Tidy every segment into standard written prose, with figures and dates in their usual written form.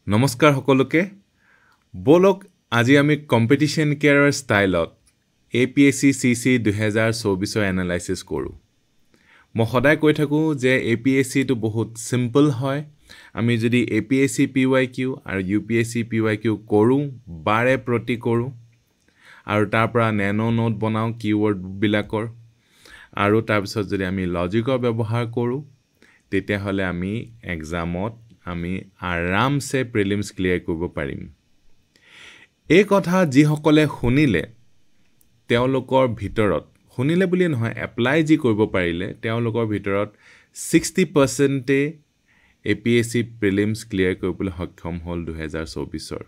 নমস্কাৰ সকলোকে বলক আজি আমি কম্পিটিশন কেয়াৰৰ ষ্টাইলত APSC CC 2024 এনালাইসিস কৰো মই সদায় কৈ থাকো যে APSC টো বহুত সিম্পল হয় আমি যদি APSC PYQ আৰু UPSC PYQ কৰো বাৰে প্ৰতি কৰো আৰু তাৰ পৰা ন্যানো নোট বনাও কিৱৰ্ড বিলাকৰ আৰু তাৰ পিছত যদি আমি লজিকৰ ব্যৱহাৰ কৰো তেতিয়া হলে আমি এক্সামত আমি আৰামসে প্ৰিলিমছ ক্লিয়াৰ কৰিব পাৰিম এই কথা যি সকলে শুনিলে তেওঁলোকৰ ভিতৰত শুনিলে বুলি নহয় এপ্লাই যি কৰিব পাৰিলে তেওঁলোকৰ ভিতৰত 60% APSC প্ৰিলিমছ ক্লিয়াৰ কৰিবলৈ সক্ষম হ'ল 2024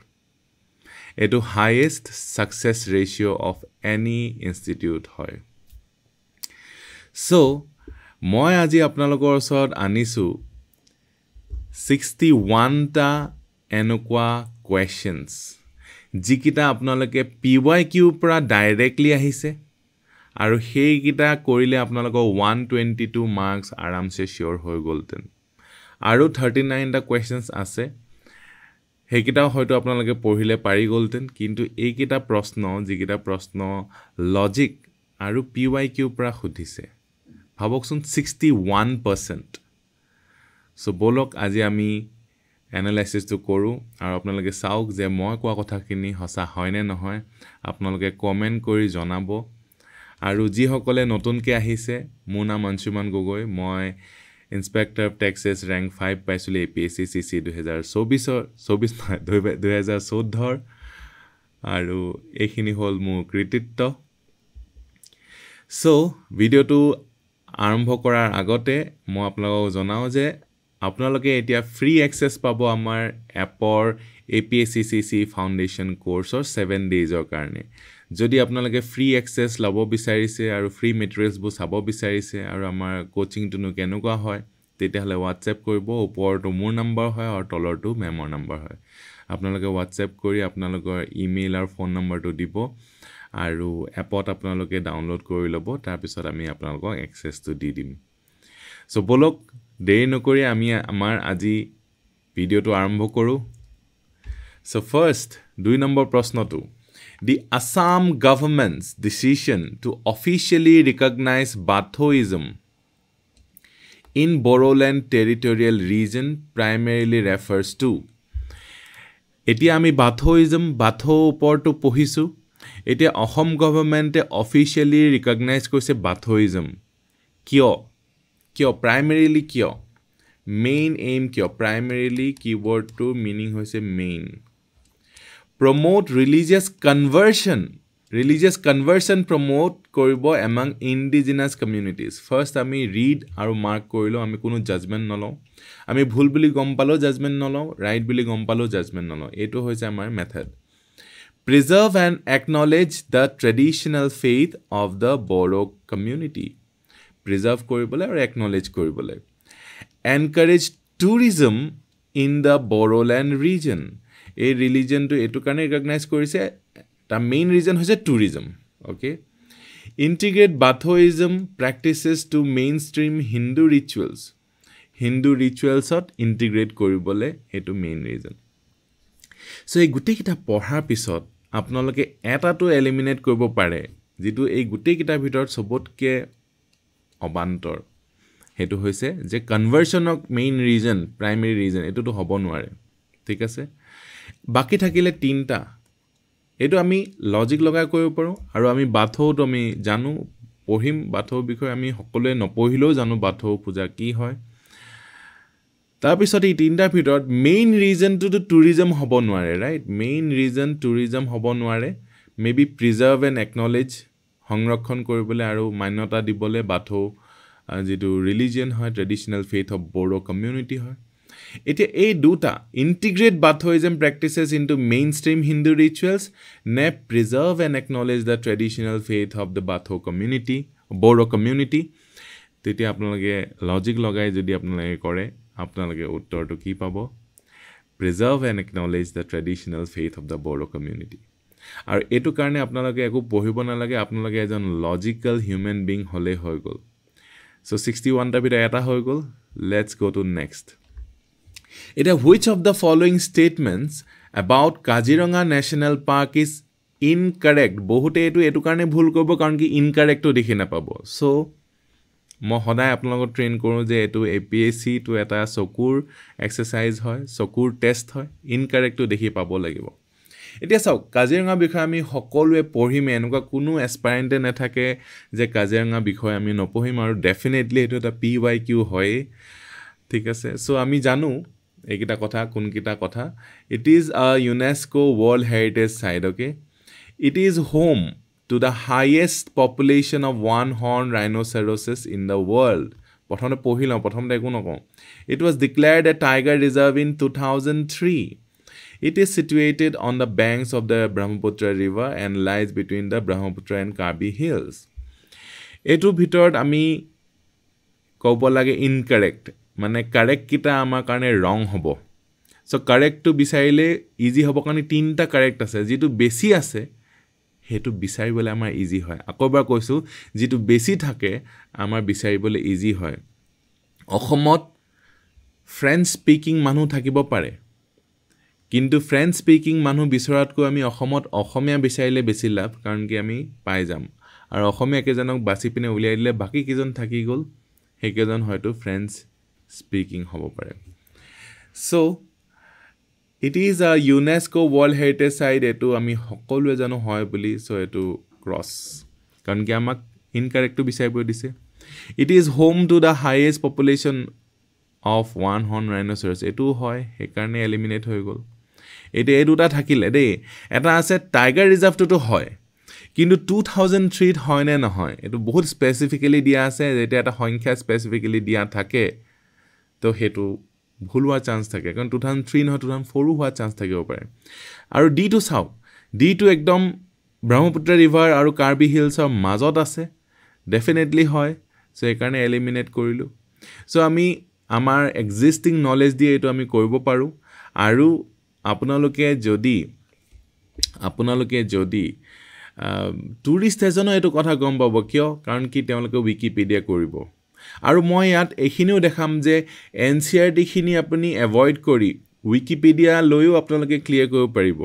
এটো highest success ratio of any institute হয় সো মই আজি আপোনালোকৰ ওচৰত আনিছো 61 টা এনেকুৱা কোৱেশ্চনস যিকিটা আপোনালোকে PYQ পৰা ডাইৰেক্টলি আহিছে আৰু সেইকিটা কৰিলে আপোনালোকৰ 122 মাৰ্কস আৰামসে শিওৰ হৈ গলতেন আৰু 39 টা কোৱেশ্চনস আছে সেইকিটা হয়তো আপোনালোকে পঢ়িলে পাৰি গলতেন কিন্তু এইকিটা প্ৰশ্ন যিকিটা প্ৰশ্ন লজিক আৰু PYQ পৰা খুধিছে ভাবকচোন 61% সো বলক আজি আমি এনালাইসিস তো কৰো আৰু আপোনালোকে চাওক যে মই কোৱা কথাখিনি হসা হয় নে নহয় আপোনালোকে কমেন্ট কৰি জনাব আৰু যি সকলে নতুনকে আহিছে মোৰ নাম অঞ্চুমান গগৈ মই ইন্সপেক্টৰ অফ টেক্সেস ৰেংক 5 পাইছিলো APSC CC 2014 আৰু এইখিনি হল মোৰ কৃতিত্ব সো ভিডিওটো আৰম্ভ কৰাৰ আগতে মই আপোনালোকক জনাও যে আপোনালোকে এতিয়া ফ্ৰী এক্সেস পাব আমাৰ এপৰ APSC CC ফাউন্ডেশন কোৰ্সৰ 7 ডেজৰ কাৰণে যদি আপোনালোকে ফ্ৰী এক্সেস লব বিচাৰিছে আৰু ফ্ৰী মেটেৰিয়েলছ বু চাব বিচাৰিছে আৰু আমাৰ কোচিং টুনো কেনেকুৱা হয় তেতিয়াহলে WhatsApp কৰিব ওপৰটো মোৰ নম্বৰ হয় আৰু তলৰটো মেমৰ নম্বৰ হয় আপোনালোকে WhatsApp কৰি আপোনালোকৰ ইমেইল আৰু ফোন নম্বৰটো দিব আৰু এপত আপোনালোকে ডাউনলোড কৰি লব তাৰ পিছত আমি আপোনালোকক এক্সেসটো দি দিম সো বলক দেৰি নকৰি আমি আমাৰ আজি ভিডিওটো আৰম্ভ কৰো সো ফাৰ্স্ট 2 নম্বৰ প্ৰশ্নটো The Assam government's decision to officially recognize Bathoism in Bodoland territorial region primarily refers to এতিয়া আমি Bathoism Batho ওপৰটো পঢ়িছো এতিয়া অসম গভৰ্নমেন্টে অফিশিয়ালি ৰিকগনাইজ কৰিছে Bathoism কিয় primarily কিয় main aim কিয় primarily keyword to meaning হৈছে main promote religious conversion promote কৰিব among indigenous communities first আমি read আৰু mark কৰিলো আমি কোনো judgment নলও আমি ভুল বুলি গম পালো judgment নলও right বুলি গম পালো judgment নলও এটো হৈছে আমাৰ method preserve and acknowledge the traditional faith of the Bodo community preserve কৰিবলে আৰু acknowledge কৰিবলে encourage tourism in the Bodoland region a religion to etu kane recognize korise ta main reason hoise tourism okay integrate Bathoism practices to mainstream Hindu rituals ot integrate koribole etu main reason so ei gutte kita পঢ়াৰ পিছত আপোনালোকে এটা তো eliminate কৰিব পাৰে যেটো এই গুটে কিটা ভিতৰত সবতকে অবান্তৰ হেতু হৈছে যে conversion of main reason primary reason এটো তো হ'ব নোৱাৰে ঠিক আছে বাকি থাকিলে তিনটা এটো আমি লজিক লগাই কৰিব পাৰো আৰু আমি বাথৌটো আমি জানো পঢ়িম বাথৌ বিষয় আমি সকলোৱে নপঢ়িলেও জানো বাথৌ পূজা কি হয় তাৰ পিছত এই তিনটা ভিতৰত মেইন ৰিজন টু টুৰিজম হ'ব নোৱাৰে ৰাইট মেইন ৰিজন টুৰিজম হ'ব নোৱাৰে মেবি প্ৰিজাৰ্ভ এণ্ড একনলেজ সংৰক্ষণ কৰিবলৈ আৰু মান্যতা দিবলৈ বাথৌ যেটো ৰিলিজিয়ন হয় ট্ৰেডিশনাল ফেথ অফ Bodo কমিউনিটি হয় এতিয়া এই দুটা ইন্টিগ্ৰেট Bathoism practices into mainstream Hindu rituals ne preserve and acknowledge the traditional faith of the Bodo community তেতিয়া আপোনালোকে লজিক লগাই যদি আপোনালোকে কৰে আপোনালোকে উত্তৰটো কি পাব preserve and acknowledge the traditional faith of the Bodo community আৰু এটো কাৰণে আপোনালোকে একো পঢ়িব নালাগে আপোনালোকে এজন লজিক্যাল হিউম্যান বিং হলে হৈ গল so 61 টা ভিতৰত এটা হৈ গল let's go to next Eta which of the following statements about Kaziranga National Park is incorrect? Bohute etu karone bhul korbo karon ki incorrect to dekhi na pabo. So mo hodai apnalok train koru je etu APSC to eta sokur exercise hoy, sokur test hoy, incorrect to dekhi pabo lagibo. এতিয়া চাওক কাজিৰঙা বিষয় আমি সকলোৱে পঢ়িম এনেকুৱা কোনো এসপাৰেন্টে নাথাকে যে কাজিৰঙা বিষয় আমি নপঢ়িম আৰু ডেফিনেটলি এটো এটা PYQ হয় ঠিক আছে সো আমি জানো এইকিটা কথা কোনকিটা কথা it is a UNESCO World Heritage Site okay it is home to the highest population of one-horn rhinoceroses in the world প্ৰথমে পঢ়িলা প্ৰথমতে একো নকওঁ it was declared a tiger reserve in 2003. It is situated on the banks of the Brahmaputra River and lies between the Brahmaputra and Karbi Hills. Etu bhitorot ami kobo lage incorrect. Mane correct kita amar karone wrong hobo. So correct to bisarile easy hobo karone tinta correct ase. Jitu besi ase hetu bisaribole amar easy hoy. Akobar koisu jitu besi thake amar bisaribole easy hoy. Okhomot French speaking manu thakibo pare. কিন্তু French speaking মানুহ বিচৰাতকৈ আমি অসমত অসমীয়া বিচাৰিলে বেছি লাভ কাৰণ কি আমি পাই যাম আৰু অসমীয়া কেজনক বাছি পিনে উলিয়াই দিলে বাকি কিজন থাকি গল হেকেজন হয়তো ফ্ৰেঞ্চ স্পিকিং হ'ব পাৰে so it is a UNESCO World Heritage Site এটো আমি সকলোৱে জানো হয় বুলি সো এটো ক্ৰস কাৰণ কি আমাক ইনকাৰেক্ট বিচাৰিব দিছে it is home to the highest population of one-horn rhinoceros এটো হয় হেকাৰণে এলিমিনেট হৈ গল এতে এই দুটা থাকিলে দেই এটা আছে টাইগাৰ ৰিজাৰ্ভটো হয় কিন্তু 2003 ত হয় নে নহয় এটো বহুত স্পেসিফিক্যালি দিয়া আছে যেটা এটা সংখ্যা স্পেসিফিক্যালি দিয়া থাকে তো হেতু ভুল হোৱাৰ চান্স থাকে কাৰণ 2003 নহয় 2004 হোৱাৰ চান্স থাকিব পাৰে আৰু ডি টু চাও ডি টু একদম ব্ৰহ্মপুত্ৰ ৰিভাৰ আৰু কাৰ্বি হিলছৰ মাজত আছে ডেফিনেটলি হয় সো হেকাৰণে এলিমিনেট কৰিলো সো আমি আমাৰ এক্সিস্টিং নলেজ দিয়ে এটো আমি কৰিব পাৰো আৰু আপোনালোকে যদি টুৰিষ্ট এজনো এটো কথা গম পাব কিয় কাৰণ কি তেওঁলোকে উইকিপিডিয়া কৰিব আৰু মই ইয়াত এখিনিও দেখাম যে এনচিআৰটি খিনি আপুনি এভয়েড কৰি উইকিপিডিয়া লৈও আপোনালোকে ক্লিয়াৰ কৰিব পাৰিব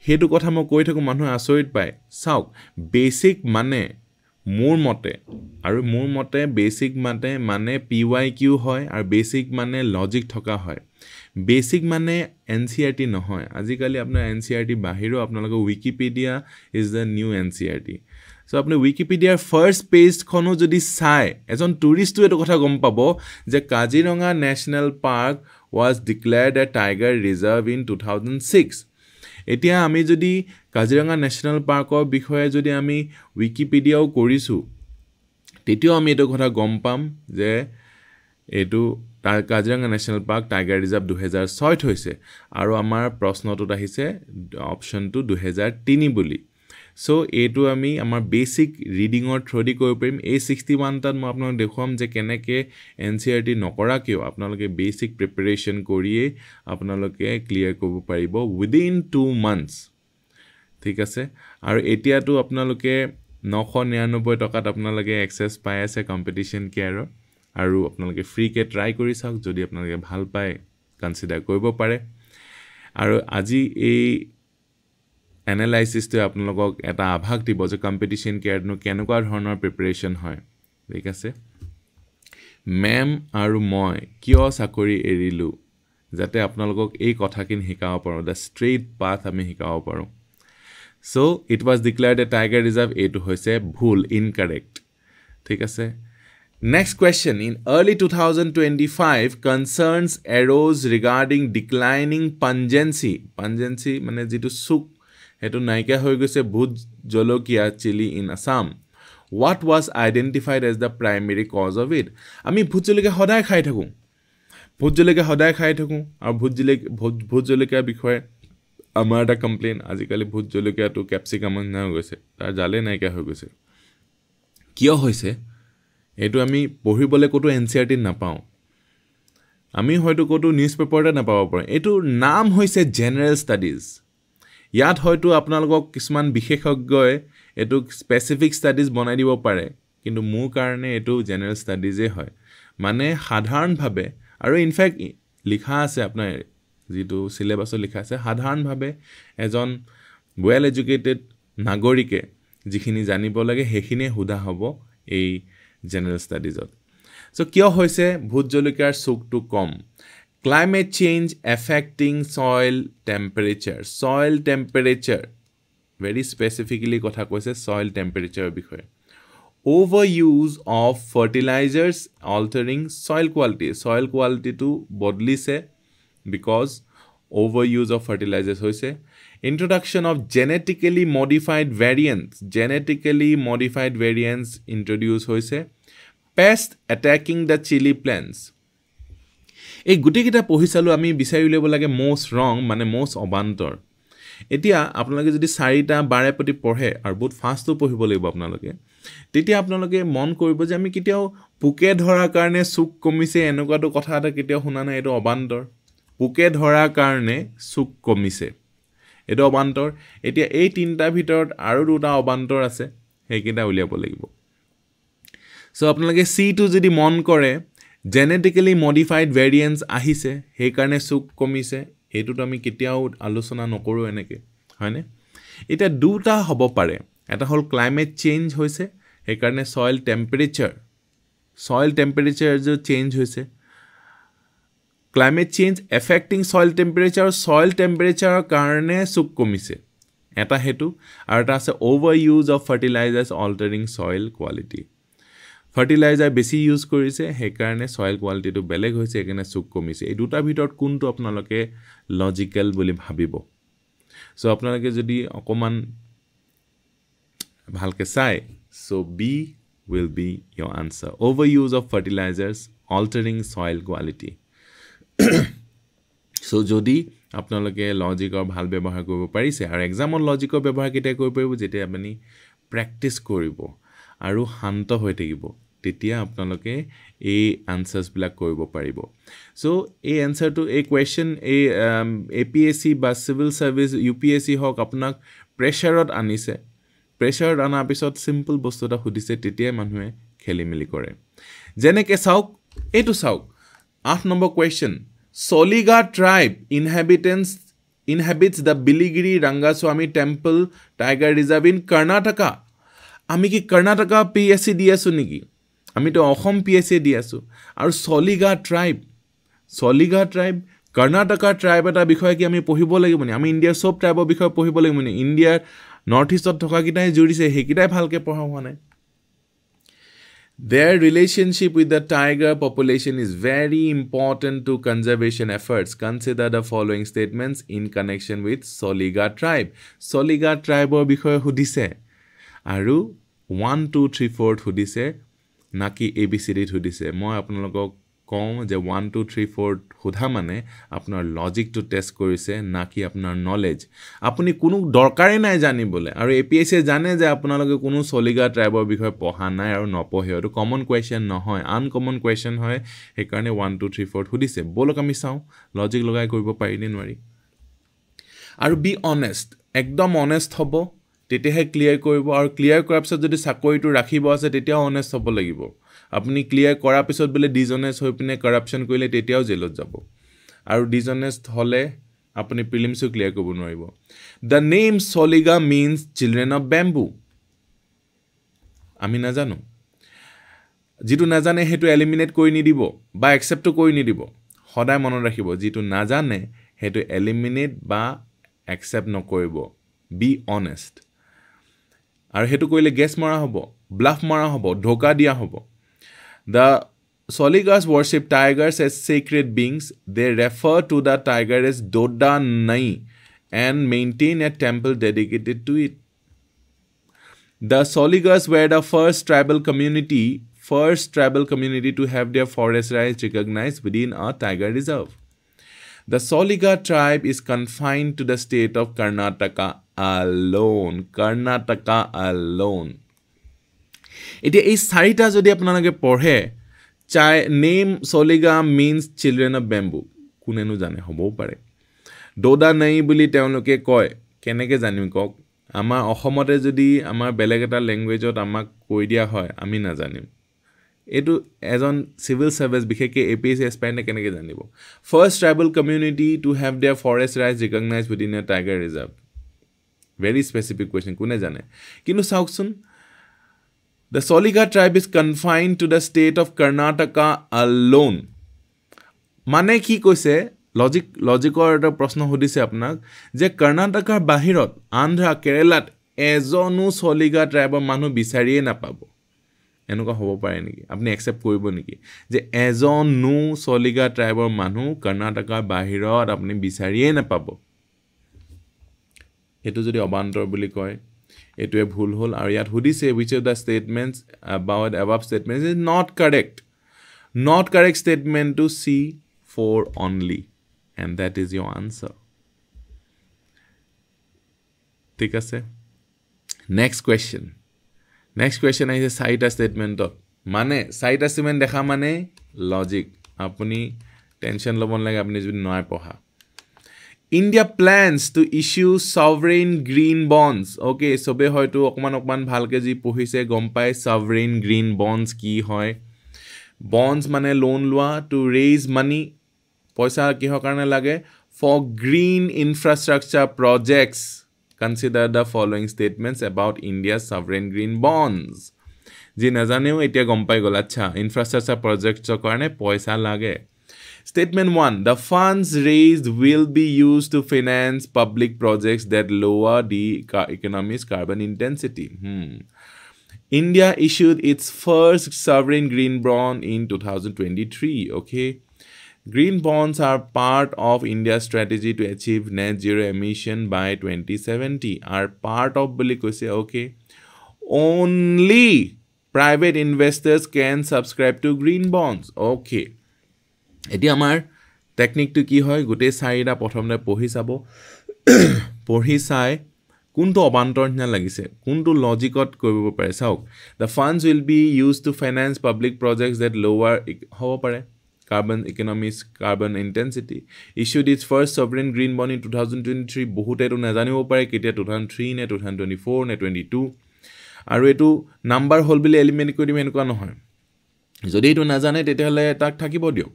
হেতু কথা মই কৈ থাকো মানুহ আচৰিত পায় চাওক বেসিক মানে মোৰ মতে বেসিক মানে PYQ হয় আৰু বেসিক মানে লজিক থকা হয় বেসিক মানে এনচিআৰটি নহয় আজিকালি আপোনাৰ এনচিআৰটি বাহিৰো আপোনালোকে Wikipedia is the new NCERT so আপুনি উইকিপিডিয়াৰ ফাৰ্স্ট পেজ খনো যদি চাই এজন টুৰিষ্টটো এটো কথা গম পাব যে Kaziranga national park was declared a tiger reserve in 2006 এতিয়া আমি যদি কাজিৰঙা ন্যাশনাল পাৰ্কৰ বিষয়ে যদি আমি উইকিপিডিয়াও কৰিছো তেতিয়াও আমি এটো কথা গম পাম যে এটো Kaziranga national park tiger reserve 2006 হৈছে আৰু আমাৰ প্ৰশ্নটোত আহিছে অপচনটো 2003 বুলি সো এটো আমি আমাৰ বেসিক ৰিডিংৰ থ্ৰদি কৰিব পাৰিম এই 61 টাত মই আপোনাক দেখুৱাম যে কেনেকে এনচিআৰটি নকৰা কিয় আপোনালোকে বেসিক প্ৰিপাৰেচন কৰিয়ে আপোনালোকে ক্লিয়াৰ কৰিব পাৰিব উইদিন 2 মান্থস ঠিক আছে আৰু এতিয়াটো আপোনালোকে 999 টকাত আপোনালোকে এক্সেস পাই আছে কম্পিটিশন কেয়াৰৰ আৰু আপোনালোকে ফ্ৰী কে ট্ৰাই কৰি চাওক যদি আপোনালোকে ভাল পায় কনসিডাৰ কৰিব পাৰে আৰু আজি এই এনালাইসিস তো আপোনালোকক এটা আভাস দিব যে কম্পিটিশন কেয়াৰনো কেনেকুৱা ধৰণৰ প্ৰিপাৰেচন হয় ঠিক আছে মেম আৰু মই কিয় চাকৰি এৰিলো যাতে আপোনালোকক এই কথাখিনি শিকাব পাৰো দা ষ্ট্ৰেইট পাথ আমি শিকাব পাৰো so it was declared A tiger reserve এটো হৈছে ভুল ইনকাৰেক্ট ঠিক আছে Next question. In early 2025, concerns arose regarding declining pungency. Pungency মানে যেটো সুক হেতু নাইকা হৈ গৈছে ভূত জলকীয়া chilli in Assam. What was identified as the primary cause of it? আমি ভূত জলকীয়া সদায় খাই থাকো আৰু ভূত জলকীয়া বিষয়ে আমাৰ এটা কমপ্লেইন আজিকালি ভূত জলকীয়াটো ক্যাপসিকাম না হৈ গৈছে তাৰ জালে নাইকা হৈ গৈছে কিয় হৈছে এটো আমি পঢ়িবলে কতো এনচিআৰটি নাপাও আমি হয়তো কতো নিউজ পেপাৰতে নাপাব পাৰো এটো নাম হৈছে জেনাৰেল ষ্টাডিজ ইয়াত হয়তো আপোনালোকক কিছুমান বিশেষজ্ঞই এটো স্পেসিফিক ষ্টাডিজ বনাই দিব পাৰে কিন্তু মোৰ কাৰণে এটো জেনাৰেল ষ্টাডিজে হয় মানে সাধাৰণ ভাবে আৰু ইনফ্যাক্ট লিখা আছে আপোনাৰ যেটো সিলেবাসত লিখা আছে সাধাৰণভাৱে এজন ওয়েল এডুকেটেড নাগৰিকে যিখিনি জানিব লাগে হেখিনি হুদা হ'ব এই জেনাৰেল ষ্টাডিজত সো কিয় হৈছে ভূত জলকীয়াৰ চুকটো কম climate change affecting soil temperature very specifically কথা কৈছে soil temperature বিষয়ে overuse of fertilizers altering soil quality to বদলিছে because overuse of fertilizers hoise introduction of genetically modified variants introduced hoise pest attacking the chili plants এই গুটিকিটা পঢ়িছালো আমি বিচাৰি উলিয়াব লাগে most wrong মানে most অবান্তৰ এতিয়া আপোনালোকে যদি 4টা বাৰে প্ৰতি পঢ়ে আৰু বহুত ফাষ্টটো পঢ়িব লাগিব আপোনালোকে তেতিয়া আপোনালোকে মন কৰিব যে আমি কেতিয়াও পুকে ধৰাৰ কাৰণে চুক কমিছে এনেকুৱাটো কথা এটা কেতিয়াও শুনা নাই এটো অবান্তৰ পুকে ধৰাৰ কাৰণে চুক কমিছে এটো অবান্তৰ এতিয়া এই তিনটা ভিতৰত আৰু দুটা অবান্তৰ আছে হেকিটা উলিয়াব লাগিব সো আপোনালোকে C টো যদি মন কৰে genetically modified variants আহিছে হে কাৰণে চুক কমিছে এটোটো আমি কেতিয়াও আলোচনা নকৰো এনেকে হয়নে এটা দুটা হ'ব পাৰে এটা হল ক্লাইমেট চেঞ্জ হৈছে হে কাৰণে soil temperature যে চেঞ্জ হৈছে climate change affecting soil temperature কাৰণে চুক কমিছে এটা হেতু আৰু এটা আছে overuse of fertilizers altering soil quality fertilizer বেছি ইউজ কৰিছে হে কাৰণে soil quality টো বেলেগ হৈছে একেনে চুক কমিছে এই দুটা ভিতৰত কোনটো আপোনালোকে লজিক্যাল বুলি ভাবিব সো আপোনালোকে যদি অকমান ভালকে চাই so B will be your answer overuse of fertilizers altering soil quality so যদি আপোনালোকে লজিকৰ ভাল ব্যৱহাৰ কৰিব পাৰিছে আৰু এক্সামৰ লজিকৰ ব্যৱহাৰ কেতিয়া কৰিব পাৰিব যেতিয়া আপুনি প্ৰ্যাকটিস কৰিব আৰু শান্ত হৈ থাকিব তেতিয়া আপোনালোকে এই আনসাৰ্স বিলাক কৰিব পাৰিব সো এই আনসাৰ টু এই কোৱেশ্চন এই APSC বা সিভিল সাৰ্ভিস UPSC হক আপোনাক প্ৰেছাৰত আনিছে প্ৰেছাৰত আনাৰ পিছত সিম্পল বস্তুটা খুদিছে তেতিয়া মানুহে খেলিমেলি কৰে যেনেকে চাওক এটো চাওক 8 number question Soliga tribe inhabits the Biligiri Rangaswamy Temple Tiger Reserve in Karnataka. আমি কি কৰ্ণাটকা PSC দি আছো নেকি আমি তো অসম PSC দি আছো আৰু Soliga tribe কৰ্ণাটকা tribe এটা বিষয় কি আমি পঢ়িব লাগিব নি আমি ইন্ডিয়াৰ সব ট্ৰাইবৰ বিষয় পঢ়িব লাগিব নি ইন্ডিয়াৰ নৰ্থ ইষ্টত থকা কিটাই জুৰিছে হেকিটাই ভালকে পঢ়া হোৱা নাই Their relationship with the tiger population is very important to conservation efforts. Consider the following statements in connection with Soliga tribe. Soliga tribe or বিষয়ে হুদিছে আৰু 1 2 3 4 হুদিছে নাকি ABCD হুদিছে মই আপোনালোকক কওঁ যে 1 2 3 4 হুধা মানে আপোনাৰ লজিক টু টেষ্ট কৰিছে নাকি আপোনাৰ নলেজ আপুনি কোনো দৰকাৰে নাই জানিবলে আৰু APSC জানে যে আপোনালোকে কোনো Soliga ট্ৰাইবৰ বিষয়ে পঢ়া নাই আৰু নপঢ়ে আৰু কমন কোৱেশ্চন নহয় আনকমন কোৱেশ্চন হয় হে কাৰণে 1 2 3 4 হুদিছে বলক আমি চাও লজিক লগাই কৰিব পাৰি নে নোৱাৰি আৰু বি অনেষ্ট একদম অনেষ্ট হ'ব তেতিয়াহে ক্লিয়াৰ কৰিব আৰু ক্লিয়াৰ কৰাৰ পিছত যদি চাকৰিটো ৰাখিব আছে তেতিয়া অনেষ্ট হ'ব লাগিব আপুনি ক্লিয়াৰ কৰাৰ পিছত বলে ডিজনেস হৈ পিনে কৰাপশন কৰিলে তেতিয়াও জেলত যাব আৰু ডিজনেষ্ট হলে আপুনি প্ৰিলিমছও ক্লিয়াৰ কৰিব নোৱাৰিব The name Soliga means children of bamboo আমি নাজানো যেটো নাজানে হেতু এলিমিনেট কৰি নিদিব বা একসেপ্ট কৰি নিদিব সদায় মনত ৰাখিব যেটো নাজানে হেতু এলিমিনেট বা একসেপ্ট নকৰিব বি অনেষ্ট আৰু হেতু কৰিলে গেছ মাৰা হ'ব ব্লাফ মাৰা হ'ব ধোকা দিয়া হ'ব The Soligas worship tigers as sacred beings. They refer to the tiger as Doda Nai and maintain a temple dedicated to it. The Soligas were the first tribal community to have their forest rights recognized within a tiger reserve. The Soliga tribe is confined to the state of Karnataka alone. এতিয়া এই চাৰিটা যদি আপোনালোকে পঢ়ে name Soliga means children of bamboo কোনেনো জানে হ'বও পাৰে দোদা নাই বুলি তেওঁলোকে কয় কেনেকে জানিম কক আমাৰ অসমতে যদি আমাৰ বেলেগ এটা ল্যাঙ্গুৱেজত আমাক কৈ দিয়া হয় আমি না জানিম এটো এজন সিভিল সার্ভিস বিশেষকৈ এপিএসসি এসপায়াৰে কেনেকৈ জানিব first tribal community to have their forest rights recognised within a tiger reserve very specific question কোনে জানে কিন্তু চাওকচোন The Soliga tribe is confined to the state of Karnataka alone. মানে কি কৈছে লজিকৰ এটা প্ৰশ্ন সুধিছে আপোনাক যে কৰ্ণাটকৰ বাহিৰত আন্ধ্ৰা কেৰালাত এজনো Soliga ট্ৰাইবৰ মানুহ বিচাৰিয়ে নাপাব এনেকুৱা হ'ব পাৰে নেকি আপুনি একচেপ্ট কৰিব নেকি যে এজনো Soliga ট্ৰাইবৰ মানুহ কৰ্ণাটকৰ বাহিৰত আপুনি বিচাৰিয়ে নাপাব এটো যদি অবান্তৰ বুলি কয় এটোৱে ভুল হল আৰু ইয়াত হুদিছে which of the statements about above statements is not correct statement to C4 only and that is your answer ঠিক আছে next question is a cite statement মানে cite statement দেখা মানে logic আপুনি টেনশন লবন লাগে আপুনি যদি নয় পঢ়া India plans to issue sovereign green bonds. Okay, sobe hoyto okman bhalke ji pohise gom pai sovereign green bonds ki hoy. Bonds mane loan lua to raise money. Poisa kiho karne lage for green infrastructure projects. Consider the following statements about India's sovereign green bonds. Ji najaneo etia gom pai gol acha infrastructure projects karne poisa lage. Statement 1. The funds raised will be used to finance public projects that lower the economy's carbon intensity. India issued its first sovereign green bond in 2023. Okay. Green bonds are part of India's strategy to achieve net zero emission by 2070. Are part of okay. Only private investors can subscribe to green bonds. Okay. এটি আমাৰ টেকনিকটো কি হয় গুটে চাইডা প্ৰথমতে পঢ়ি চাব পঢ়ি চাই কোনটো অবান্তৰ নিয়া লাগিছে কোনটো লজিকত কৰিব পাৰে চাওক the funds will be used to finance public projects that lower হ'ব পাৰে carbon intensity issued its first sovereign green bond in 2023 বহুতেটো নাজানিব পাৰে কেতিয়া 2003 নে 2024 নে 22 আৰু এটো নাম্বাৰ হল বুলি এলিমেন্ট কৰি দিম এনেকুৱা নহয় যদি এটো নাজানে তেতিয়াহলে তাক থাকিব দিও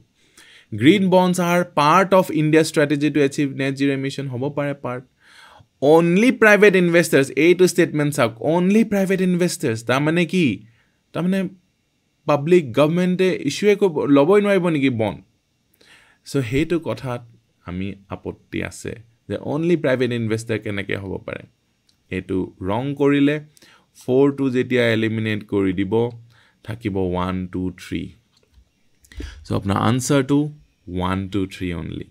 Green bonds are part of India's strategy to achieve net zero emission. Hobo pare part. Only private investors. A to statements are only private investors. Ta mane ki? Ta mane public government issue ko loboi noibo niki bond. So hey to kothat ami apotti ase. The only private investor keneke hobo pare. A to wrong korile 4 to jetia eliminate kori dibo thakibo 1 2 3. So apna answer to 1 2 3 only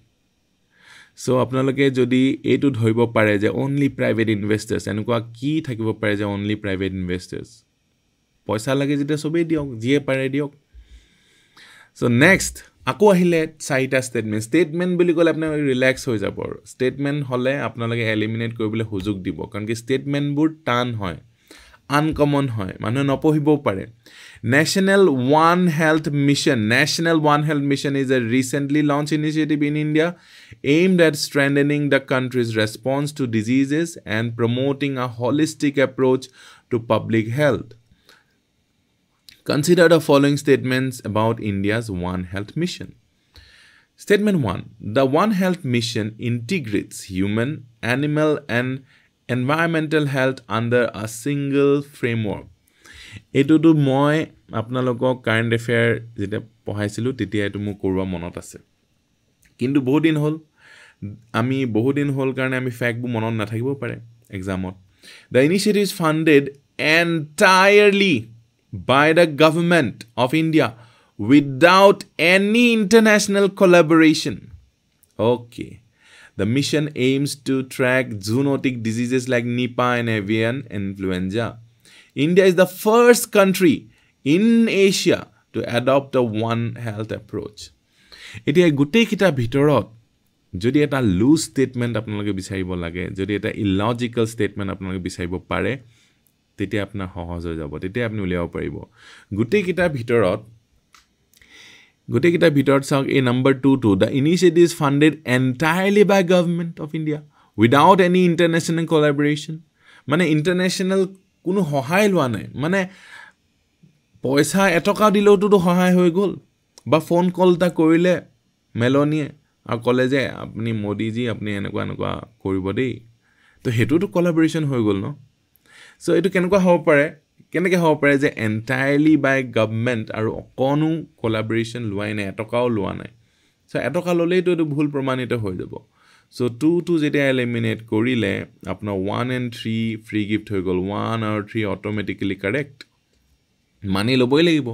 so apnaloke jodi etu dhoibo pare je only private investors enukwa ki thakibo pare je only private investors paisa lage jeta sobe diok jie pare diok so next ako ahile saita statement boli kole apna relax hoi jabor statement hole apnaloke eliminate koribole hujug dibo karon ki statement bur tan hoy uncommon hoy manu nopohibo pare National One Health Mission is a recently launched initiative in India aimed at strengthening the country's response to diseases and promoting a holistic approach to public health. Consider the following statements about India's One Health Mission. Statement 1. The One Health Mission integrates human, animal, and environmental health under a single framework. এটোটো মই আপোনালোকক current affair যেটা পঢ়াইছিলো তেতিয়া এটো মু কৰবা মনত আছে কিন্তু বহুদিন হল কাৰণে আমি ফ্যাক্ট বু মনত নাথাকিব পাৰে এক্সামত The initiative is funded entirely by the government of India without any international collaboration. Okay. The mission aims to track zoonotic diseases like Nipah and avian influenza. India is the first country in Asia to adopt a One Health approach. Etia gutei kita bhitorot jodi eta loose statement apnaloke bisaribo lage jodi eta illogical statement apnaloke bisaribo pare tetia apna সহজ হৈ যাব tetia apni uliabo paribo gutei kita bhitorot sauk a number 2 the initiative is funded entirely by government of India without any international collaboration mane international কোনো সহায় লোৱা নাই মানে পইচা এটকা দিলেওতো সহায় হৈ গ'ল বা ফোন কল এটা কৰিলে মেলনিয়ে আৰু ক'লে যে আপুনি মোদীজি আপুনি এনেকুৱা এনেকুৱা কৰিব দেই তো সেইটোতো কোলাবৰেশ্যন হৈ গ'ল ন সো এইটো কেনেকুৱা হ'ব পাৰে কেনেকৈ হ'ব পাৰে যে এণ্টায়াৰলি বাই গভৰ্ণমেণ্ট আৰু অকণো কোলাবৰেশ্যন লোৱাই নাই এটকাও লোৱা নাই সো এটকা ল'লেইতো এইটো ভুল প্ৰমাণিত হৈ যাব সো 2 যেতিয়া এলিমিনেট কৰিলে আপোনাৰ 1 and 3 ফ্ৰী গিফ্ট হৈ গ'ল 1 আৰু 3 অট'মেটিকেলি কাৰেক্ট মানি ল'বই লাগিব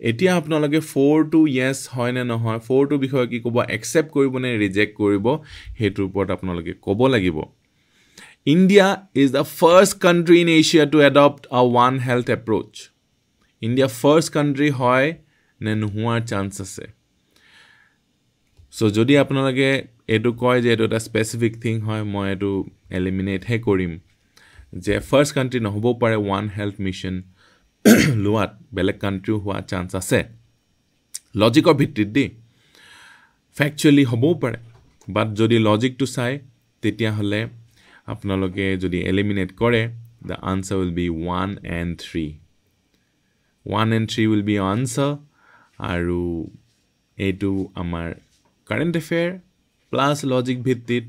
এতিয়া আপোনালোকে 4 টো yes হয় নে নহয় 4 টো বিষয়ে কি ক'ব একচেপ্ট কৰিব নে ৰিজেক্ট কৰিব হেতুৰ ওপৰত আপোনালোকে ক'ব লাগিব India is the first country in Asia to adopt a one health approach India first country হয় নে নোহোৱাৰ চান্স আছে সো যদি আপোনালোকে এটো কয় যে এটো এটা স্পেসিফিক থিং হয় মই এটো এলিমিনেট হে কৰিম যে ফাৰ্স্ট কান্ট্ৰি নহব পাৰে ওয়ান হেলথ মিশন লোৱাত বেলেগ কান্ট্ৰি হোৱা চান্স আছে লজিকৰ ভিত্তিত দি ফ্যাকচুয়ালি হ'ব পাৰে বাট যদি লজিকটো চাই তেতিয়া হলে আপোনালোকে যদি এলিমিনেট কৰে the answer will be 1 and 3 1 and 3 will be answer আৰু এটো আমাৰ current affair plus logic ভিত্তিত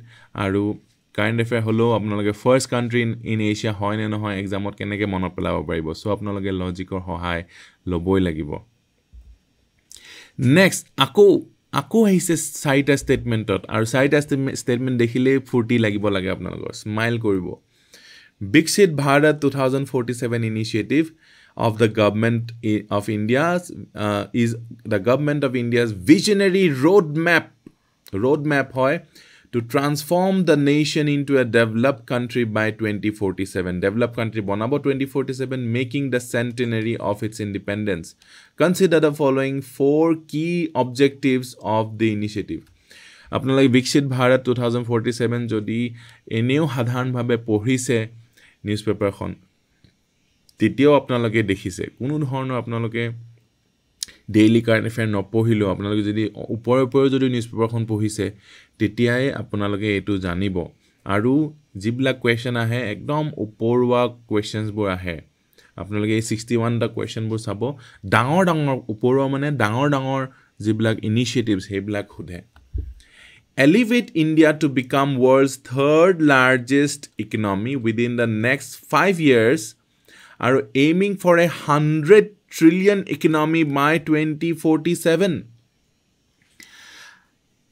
আৰু current affair হলো আপোনালোকে ফাৰ্স্ট কান্ট্ৰি ইন এছিয়া হয় নে নহয় এক্সামত কেনেকৈ মনত পেলাব পাৰিব সো আপোনালোকে লজিকৰ সহায় লবই লাগিব নেক্সট আকৌ আহিছে চাইটা ষ্টেটমেন্টত আৰু চাইটা ষ্টেটমেন্ট দেখিলে ফুৰ্তি লাগিব লাগে আপোনালোকৰ স্মাইল কৰিব Viksit Bharat 2047 initiative of the government of India's is the government of India's visionary roadmap hoy to transform the nation into a developed country by 2047 developed country banabo 2047 making the centenary of its independence consider the following 4 key objectives of the initiative আপোনালোকে Viksit Bharat 2047 যদি এনেও সাধাৰণভাৱে পঢ়িছে নিউজপেপাৰখন তৃতীয় আপোনালোকে দেখিছে কোনো ধৰণৰ আপোনালোকে ডেইলি কাৰেন্ট এফেয়াৰ নপঢ়িলো আপোনালোকে যদি ওপৰে যদি নিউজপেপাৰখন পঢ়িছে তেতিয়াই আপোনালোকে এটো জানিব আৰু যিবিলাক কোৱেশ্চন আহে একদম ওপৰৱা কোৱেশ্চনছ বোৰ আহে আপোনালোকে এই 61 টা কোৱেশ্চন বোৰ চাব ডাঙৰ ওপৰৱা মানে ডাঙৰ যিবিলাক ইনিশিয়েটিভছ হেবিলাক খুদে Elevate India to become world's third largest economy within the next 5 years are aiming for a 100 trillion economy by 2047.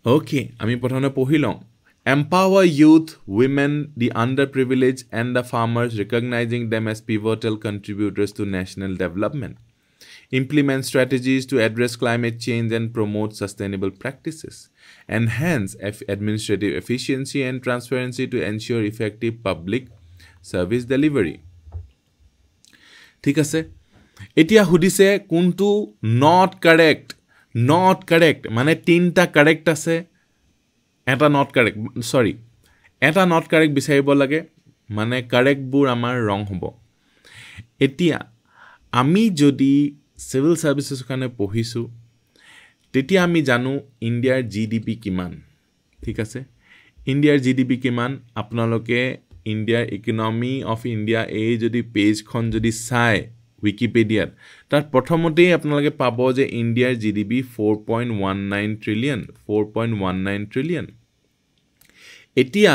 Okay, ami prothome pohilong. Empower youth, women, the underprivileged and the farmers, recognizing them as pivotal contributors to national development. Implement strategies to address climate change and promote sustainable practices. Enhance administrative efficiency and transparency to ensure effective public service delivery. ঠিক আছে এতিয়া হুদিছে কোনটো not correct মানে তিনটা correct আছে এটা not correct sorry এটা not correct বিচাৰিব লাগে মানে correct বোৰ আমাৰ wrong হ'ব এতিয়া আমি যদি সিভিল সাৰ্ভিসেস কাৰণে পঢ়িছো তেতিয়া আমি জানো ইন্ডিয়াৰ জিডিপি কিমান ঠিক আছে ইন্ডিয়াৰ জিডিপি কিমান আপোনালোকে ইন্ডিয়াৰ ইকোনমি অফ ইন্ডিয়া এই যদি পেজখন যদি চাই উইকিপিডিয়াত তাত প্ৰথমতেই আপোনালোকে পাব যে ইন্ডিয়াৰ জিডিপি 4.19 ট্ৰিলিয়ন এতিয়া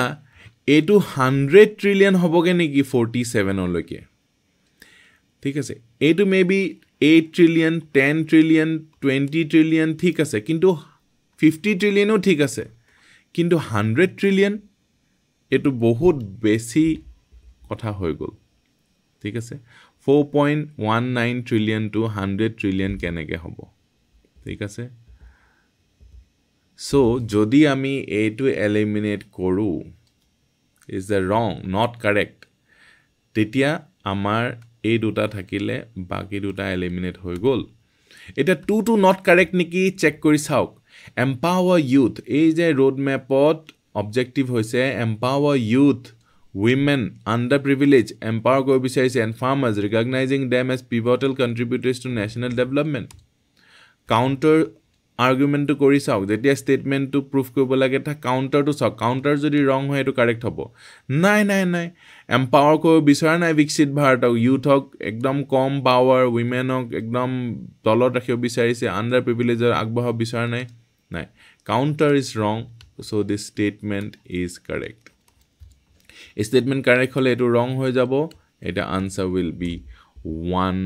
এটো 100 ট্ৰিলিয়ন হ'বগে নেকি 47 লৈকে ঠিক আছে এটো মেবি 8 trillion 10 trillion 20 trillion ঠিক আছে কিন্তু 50 trillion ও ঠিক আছে কিন্তু 100 trillion এটো বহুত বেছি কথা হৈ গল ঠিক আছে 4.19 trillion to 100 trillion কেনেকে হ'ব ঠিক আছে সো যদি আমি এটো এলিমিনেট কৰো is the wrong not correct তেতিয়া আমাৰ এই দুটা থাকিলে বাকি দুটা এলিমিনেট হৈ গল এটা 2 to not correct নেকি চেক কৰি চাওক empower youth এই যে road mapত objective হৈছে empower youth women underprivileged empower কৰিব বিচাৰিছে and farmers recognizing them as pivotal contributors to national development counter আৰ্গুমেণ্টটো কৰি চাওক যেতিয়া ষ্টেটমেণ্টটো প্ৰুফ কৰিব লাগে এটা কাউণ্টাৰটো চাওক কাউণ্টাৰ যদি ৰং হয় এইটো কাৰেক্ট হ'ব নাই এম্পাৱাৰ কৰিব বিচৰা নাই বিকশিত ভাৰতক ইউথক একদম কম পাৱাৰ উইমেনক একদম তলত ৰাখিব বিচাৰিছে আণ্ডাৰ প্ৰিভিলেজৰ আগবঢ়াব বিচৰা নাই counter is wrong so' this statement is correct statement correct হ'লে এইটো ৰং হৈ যাব এটা answer will be one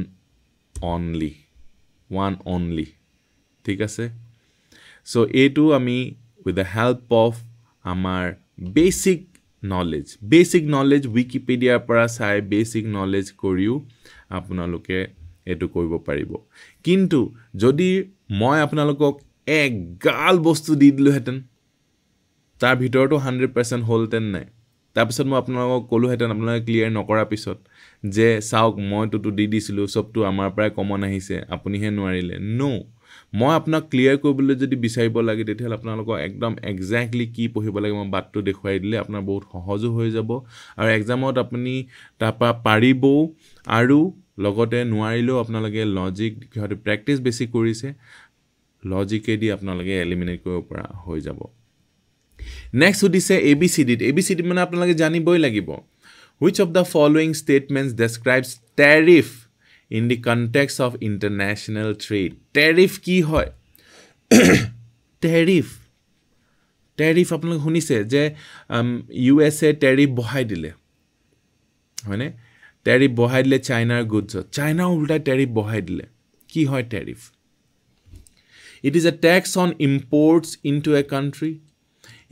only ঠিক আছে so এইটো আমি with the help of আমাৰ basic knowledge wikipedia পৰা চাই basic knowledge কৰিও আপোনালোকে এটো কৰিব পাৰিব কিন্তু যদি মই আপোনালোকক এক গাল বস্তু দি দিলোহেতেন তাৰ ভিতৰটো 100% হ'লতেন নাই তাৰপিছত মই আপোনালোকক ক'লোহেতেন আপোনালোকে ক্লিয়াৰ নকৰা পিছত যে চাওক মইতো দি দিছিলো সবটো আমাৰ পৰাই কমন আহিছে আপুনিহে নোৱাৰিলে নো মই আপোনাক ক্লিয়াৰ কৰিবলৈ যদি বিচাৰিব লাগে তেতিয়াহ'লে আপোনালোকক একদম এক্স্যাক্টলি কি পঢ়িব লাগে মই বাটটো দেখুৱাই দিলে আপোনাৰ বহুত সহজ হৈ যাব আৰু এক্সামত আপুনি তাপা পাৰিব আৰু লগতে নোৱাৰিলেও আপোনালোকে লজিক কিহতে প্ৰেক্টিস বেছি কৰিছে লজিকেদি আপোনালোকে এলিমিনেট কৰিব পৰা হৈ যাব নেক্সট সুধিছে ABCD মানে আপোনালোকে জানিবই লাগিব which of the following statements describes tariff in the context of international trade tariff কি হয় tariff আপোনালোকে শুনিছে যে USA tariff বঢ়াই দিলে হয়নে tariff বঢ়াই দিলে চাইনাৰ গুডছ চাইনা উল্টা tariff বঢ়াই দিলে কি হয় tariff it is a tax on imports into a country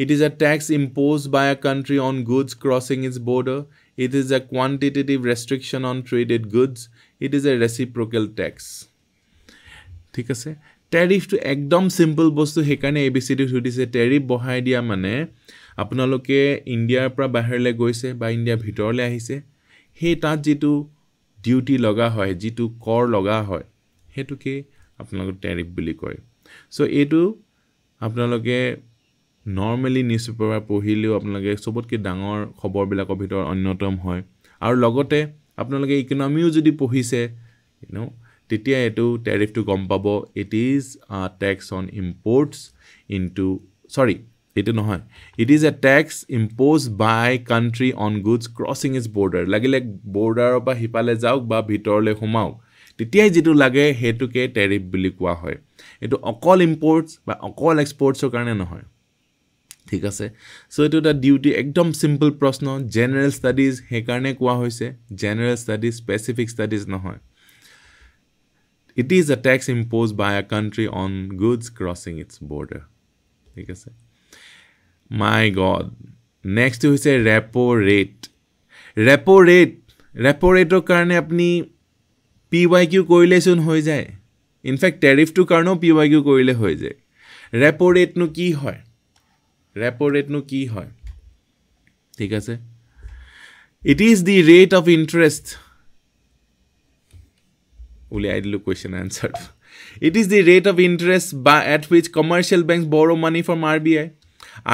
it is a tax imposed by a country on goods crossing its border it is a quantitative restriction on traded goods it is a reciprocal tax ঠিক আছে tariff to একদম simple বস্তু হেকানে ABCD সুধিছে tariff বঢ়াই দিয়া মানে আপোনালোকে ইন্ডিয়াৰ পৰা বাহিৰলে গৈছে বা ইন্ডিয়া ভিতৰলে আহিছে হে তাত যেটো ডিউটি লগা হয় যেটো কৰ লগা হয় হেতুকে আপোনালোক tariff বুলি কয় সো এটো আপোনালোকে normally newspaper পঢ়িলেও আপোনালোকে সবতকে ডাঙৰ খবৰবিলাকৰ ভিতৰ অন্যতম হয় আৰু লগতে আপোনালোকে ইকোনমিও যদি পঢ়িছে তেতিয়া এটো tariff to গম পাব it is a tax on imports into sorry এটো নহয় it is a tax imposed by country on goods crossing its border লাগিলে border পৰা হিপালে যাওক বা ভিতৰলে সোমাওক তেতিয়া যেটো লাগে হেতুকে tariff বুলি কোৱা হয় এটো অকল imports বা অকল exports কাৰণে নহয় ঠিক আছে সো এটো দা ডিউটি একদম সিম্পল প্ৰশ্ন জেনাৰেল ষ্টাডিজ হে কাৰণে কোৱা হৈছে জেনাৰেল ষ্টাডিজ স্পেসিফিক ষ্টাডিজ নহয় it is a tax imposed by a country on goods crossing its border ঠিক আছে my god next হৈছে repo rate ৰ কাৰণে আপনি PYQ কৰিলেছুন হৈ যায় ইনফ্যাক্ট ট্যাৰিফ টু কাৰণেও PYQ কৰিলে হৈ যায় repo rate নো কি হয় repo rate নো কি হয় ঠিক আছে it is the rate of interest only I did question answered it is the rate of interest at which commercial banks borrow money from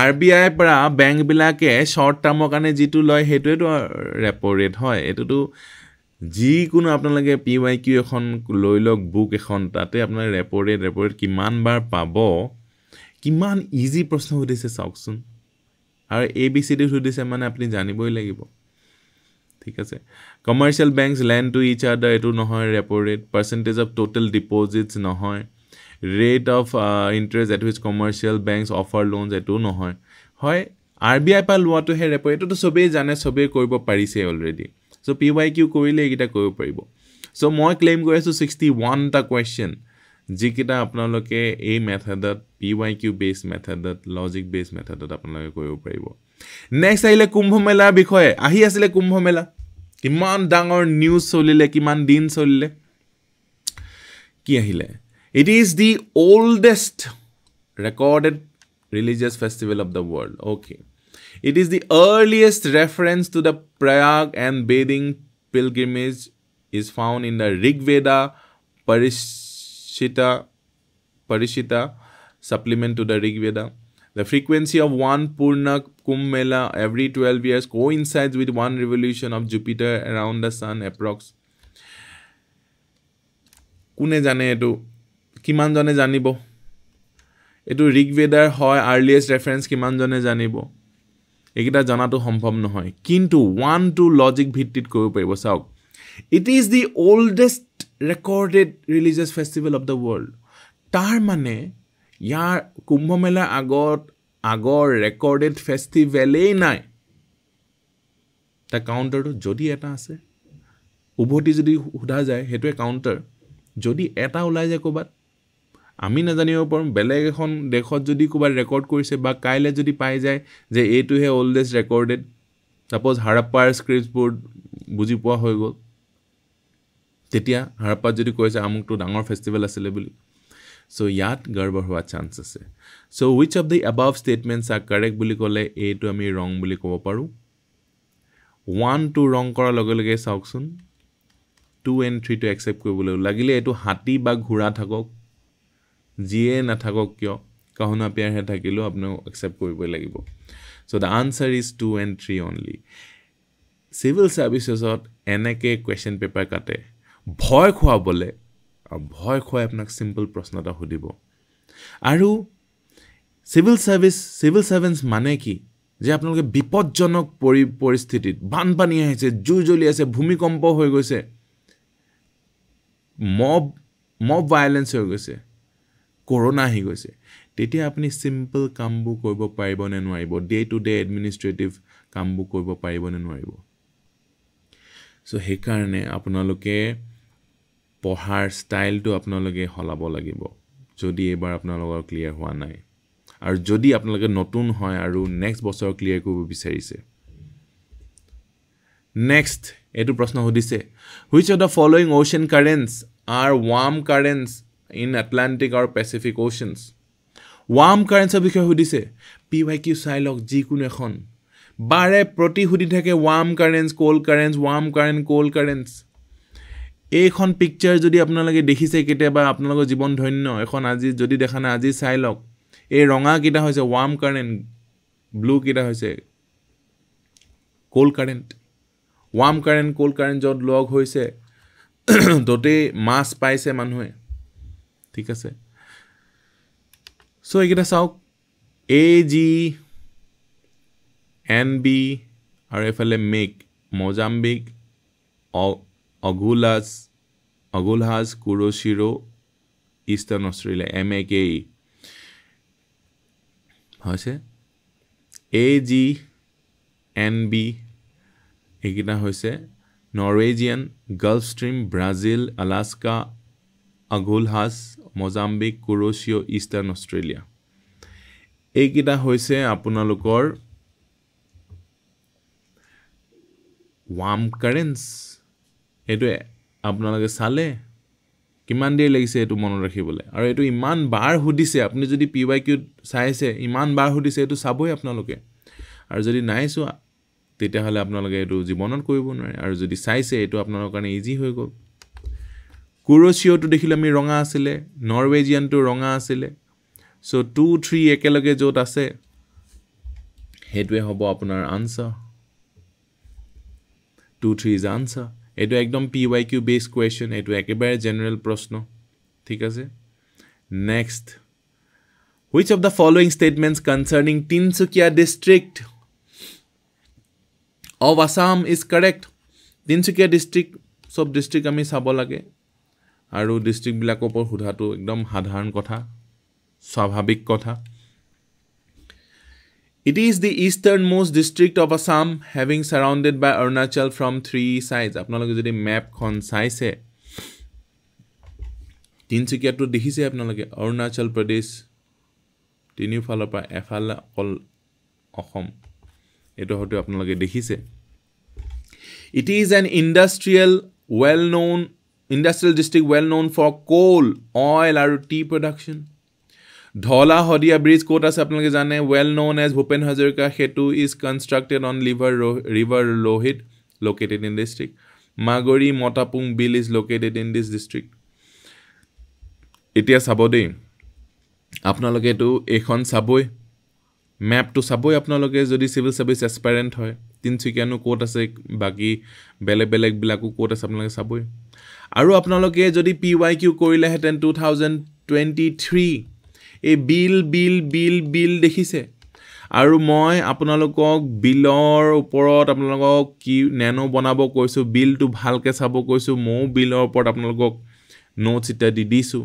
RBI পৰা bank বিলাকে short term কাৰণে যেটো লয় হেতুটো repo rate হয় এটোটো জি কোনো আপোনালোকে PYQ এখন লৈ লক বুক এখন তাতে আপোনাৰ repo rate কিমান বাৰ পাব কিমান ইজি প্ৰশ্ন সুধিছে চাওকচোন আৰু ABCD সুধিছে মানে আপুনি জানিবই লাগিব ঠিক আছে commercial banks lend to each other এটো নহয় repo rate percentage of total deposits নহয় rate of interest at which commercial banks offer loans এটো নহয় হয় RBI পা লোৱাটো হে repo এটো তো সবেই জানে সবেই কৰিব পাৰিছে অলৰেডি সো PYQ কৰিলে এটা কৰিব পাৰিব সো মই ক্লেম কৰি আছো 61 টা কোৱেশ্চন যিকিটা আপোনালোকে এই মেথডত PYQ বেস মেথডত লজিক বেস মেথডত আপোনালোকে কৰিব পাৰিব নেক্সট আহিলে কুম্ভ মেলাৰ বিষয়ে আহি আছিল কুম্ভ মেলা কিমান ডাঙৰ নিউজ চলিলে কিমান দিন চলিলে কি আহিলে it is the oldest recorded religious festival of the world okay it is the earliest reference to the Prayag and bathing pilgrimage is found in the Rig Veda Parishita supplement to the Rig Veda. The frequency of one Purna Kumbh Mela every 12 years coincides with one revolution of Jupiter around the sun approx. Kune jane etu? Kiman jane janibo? এইটো ঋগবেদাৰ হয় earliest reference কিমান জনে জানিব এইকেইটা জানাটো সম্ভৱ নহয় কিন্তু 1 to logic ভিত্তিত কৰিব পাৰিব চাওক it is the oldest recorded religious festival of the world তাৰ মানে ইয়াৰ কুম্ভ মেলা আগৰ ৰেকৰ্ডেড ফেষ্টিভেলেই নাই তাৰ কাউণ্টাৰটো যদি এটা আছে উভতি যদি সোধা যায় সেইটোৱে কাউণ্টাৰ যদি এটা ওলাই যায় ক'ৰবাত আমি নাজানিব পাৰোঁ বেলেগ এখন দেশত যদি ক'ৰবাত ৰেকৰ্ড কৰিছে বা কাইলৈ যদি পাই যায় যে এইটোহে ওল্ডেষ্ট ৰেকৰ্ডেড ছাপ'জ হাৰাপ্পাৰ স্ক্ৰিপ্টছবোৰ বুজি পোৱা হৈ গ'ল তেতিয়া হাৰাপ্পাত যদি কৈছে আমুকটো ডাঙৰ ফেষ্টিভেল আছিলে বুলি চ' ইয়াত গৰ্বৰ হোৱা চান্স আছে so' which of the above statements are correct বুলি ক'লে এইটো আমি ৰং বুলি ক'ব পাৰোঁ 1 to ৰং কৰাৰ লগে লগে চাওকচোন 2 and 3 টো একচেপ্ট কৰিবলৈ লাগিলে এইটো হাতী বা ঘোঁৰা থাকক যিয়ে নাথাকক কিয় কাহুনা পিয়াৰহে থাকিলেও আপুনি একচেপ্ট কৰিবই লাগিব so' the answer is 2 and 3 only civil ছাৰ্ভিচেছত এনেকৈ কুৱেশ্যন পেপাৰ কাটে ভয় খুৱাবলৈ আৰু ভয় খুৱাই আপোনাক চিম্পল প্ৰশ্ন এটা সুধিব আৰু চিভিল ছাৰ্ভেণ্টছ মানে কি যে আপোনালোকে বিপদজনক পৰিস্থিতিত বানপানী আহিছে জুই জ্বলি আছে ভূমিকম্প হৈ গৈছে মব ভাইলেঞ্চ হৈ গৈছে কৰোনা আহি গৈছে তেতিয়া আপুনি চিম্পল কামবোৰ কৰিব পাৰিব নে নোৱাৰিব ডে টু ডে এডমিনিষ্ট্ৰেটিভ কামবোৰ কৰিব পাৰিব নে নোৱাৰিব চ' সেইকাৰণে আপোনালোকে পঢ়াৰ ষ্টাইলটো আপোনালোকে সলাব লাগিব যদি এইবাৰ আপোনালোকৰ ক্লিয়াৰ হোৱা নাই আৰু যদি আপোনালোকে নতুন হয় আৰু নেক্সট বছৰ ক্লিয়াৰ কৰিব বিচাৰিছে নেক্সট এইটো প্ৰশ্ন সুধিছে which of the following ocean currents are warm currents in Atlantic আৰু পেচিফিক অ'চেনছ ৱাৰ্ম কাৰেণ্টছৰ বিষয়ে সুধিছে PYQ চাই লওক যিকোনো এখন বাৰে প্ৰতি সুধি থাকে ৱাৰ্ম কাৰেণ্টছ কোল্ড কাৰেণ্টছ এইখন পিকচাৰ যদি আপোনালোকে দেখিছে কেতিয়াবা আপোনালোকৰ জীৱন ধন্য এখন আজি যদি দেখা নাই আজি চাই লওক এই ৰঙা কেইটা হৈছে ৱাৰ্ম কাৰেণ্ট ব্লু কেইটা হৈছে cold current warm current cold current য'ত লগ হৈছে ত'তেই মাছ পাইছে মানুহে ঠিক আছে চ' এইকেইটা চাওক AGNB আৰু এইফালে make Mozambique Agulhas Kuroshio eastern Australia MAKE হৈছে AGNB এইকেইটা হৈছে Norwegian Gulf Stream Brazil Alaska Agulhas Mozambique Kuroshio eastern Australia এইকেইটা হৈছে আপোনালোকৰ ৱাৰ্ম কাৰেণ্টছ এইটো আপোনালোকে চালে কিমান দেৰি লাগিছে এইটো মনত ৰাখিবলৈ আৰু এইটো ইমান বাৰ সুধিছে আপুনি যদি PYQ চাইছে ইমান বাৰ সুধিছে এইটো চাবই আপোনালোকে আৰু যদি নাই চোৱা তেতিয়াহ'লে আপোনালোকে এইটো জীৱনত কৰিব নোৱাৰে আৰু যদি চাইছে এইটো আপোনালোকৰ কাৰণে ইজি হৈ গ'ল কুৰ'শ্বিৰোটো দেখিলে আমি ৰঙা আছিলে নৰৱেজিয়ানটো ৰঙা আছিলে চ' 2, 3 একেলগে য'ত আছে সেইটোৱে হ'ব আপোনাৰ আনচাৰ 2, 3 ইজ আনচাৰ এইটো একদম PYQ বেছ কুৱেশ্যন এইটো একেবাৰে জেনেৰেল প্ৰশ্ন ঠিক আছে next which of the following statements concerning Tinsukia district of Assam is correct Tinsukia district চব ডিষ্ট্ৰিক্ট আমি চাব লাগে আৰু ডিষ্ট্ৰিক্টবিলাকৰ ওপৰত সোধাটো একদম সাধাৰণ কথা স্বাভাৱিক কথা It is the easternmost district of Assam having surrounded by Arunachal from 3 sides. আপোনালোকে যদি মেপখন চাইছে তিনচুকীয়াটো দেখিছে আপোনালোকে অৰুণাচল প্ৰদেশ তিনিওফালৰ পৰা এফালে অকল অসম এইটো হয়তো আপোনালোকে দেখিছে It is an industrial district well known for coal, oil আৰু tea production. Dhola Hodia Bridge quote as আপোনালোকে জানে well known as Bhupen Hazarika Setu is constructed on river Lohit located in district. Magori Motapung Bill is located in this district. এতিয়া চাব দেই আপোনালোকে তো এখন চাবই ম্যাপ তো চাবই আপোনালোকে যদি সিভিল সার্ভিস এসপাইরেন্ট হয় তিনচুকীয়ানো কোট আছে বাকি বেলেগ বিলাকো কোট আছে আপোনালোকে চাবই আৰু আপোনালোকে যদি PYQ কৰিলে হেতেন 2023 এই বিল দেখিছে আৰু মই আপোনালোকক বিলৰ ওপৰত আপোনালোকক কি নেনো বনাব কৈছো বিলটো ভালকে চাব কৈছো মই বিলৰ ওপৰত আপোনালোকক নোটছ এটা দি দিছো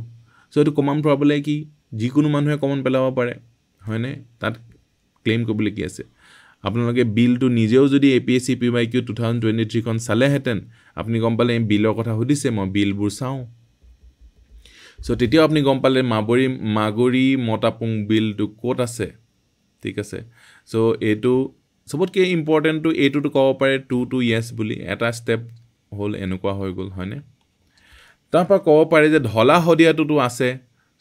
সো এটো কমন প্ৰবলেম কি যিকোনো মানুহে কমন পেলাব পাৰে হয়নে তাত ক্লেম কৰিবলৈ কি আছে আপোনালোকে বিলটো নিজেও যদি APSC PYQ 2023 খন চালে হেতেন আপুনি গম পালে বিলৰ কথা সুধিছে মই বিলবোৰ চাও সো তেতিয়া আপুনি গম পালে মাগৰি মটাপুং বিলটো কোট আছে ঠিক আছে সো এটো সবতকে ইম্পৰ্টেন্ট টু এটো ক'ব পাৰে 2 to yes বুলি এটা স্টেপ হল এনেকুৱা হৈ গল হয়নে তাৰপা ক'ব পাৰে যে ধলা হদিয়াটো আছে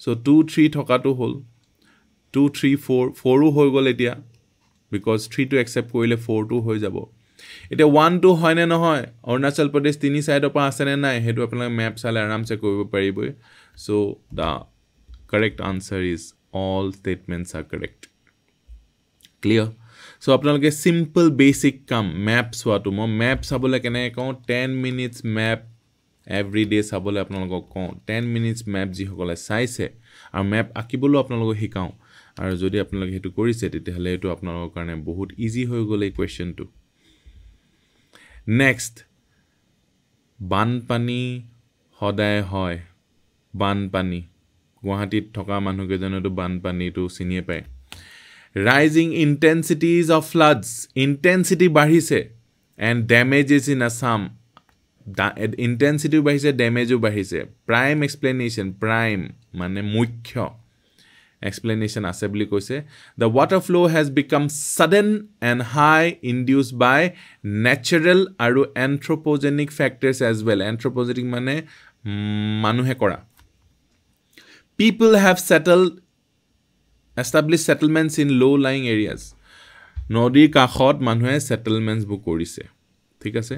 সো 2 3 থকাটো হল 2 3 4 4ও হৈ গল এতিয়া because 3 to accept কৰিলে 4 to হৈ যাব এটা 1 2 হয় নে নহয় অৰুণাচল প্ৰদেশ তিনি সাইডৰ পৰা আছে নে নাই হেতু আপোনাক ম্যাপ চালে আৰামছে কৰিব পাৰিব so the correct answer is all statements are correct clear so আপোনালোকে simple basic কাম map সোৱাটো মই map চাবলে কেনে কওঁ 10 minutes map every day চাবলে আপোনালোকক কওঁ 10 minutes map যি সকলে চাইছে আৰু map আকিবলৈ আপোনালোকক শিকাও আৰু যদি আপোনালোকে হেতু কৰিছে তেতিয়াহলে এটো আপোনালোকৰ কাৰণে বহুত ইজি হৈ গ'ল এই কোৱেশ্চনটো নেক্সট বানপানী সদায় হয় বানপানী গুৱাহাটীত থকা মানুহকেজনেটো বানপানীটো চিনিয়ে পায় rising intensities of floods intensity বাঢ়িছে and damages in Assam intensity বাঢ়িছে damage বাঢ়িছে prime explanation prime মানে মুখ্য explanation আছে বুলি কৈছে the water flow has become sudden and high induced by natural আৰু anthropogenic factors as well anthropogenic মানে মানুহে কৰা people have established settlements in low lying areas নদীৰ কাষত মানুহে settlements বু কৰিছে ঠিক আছে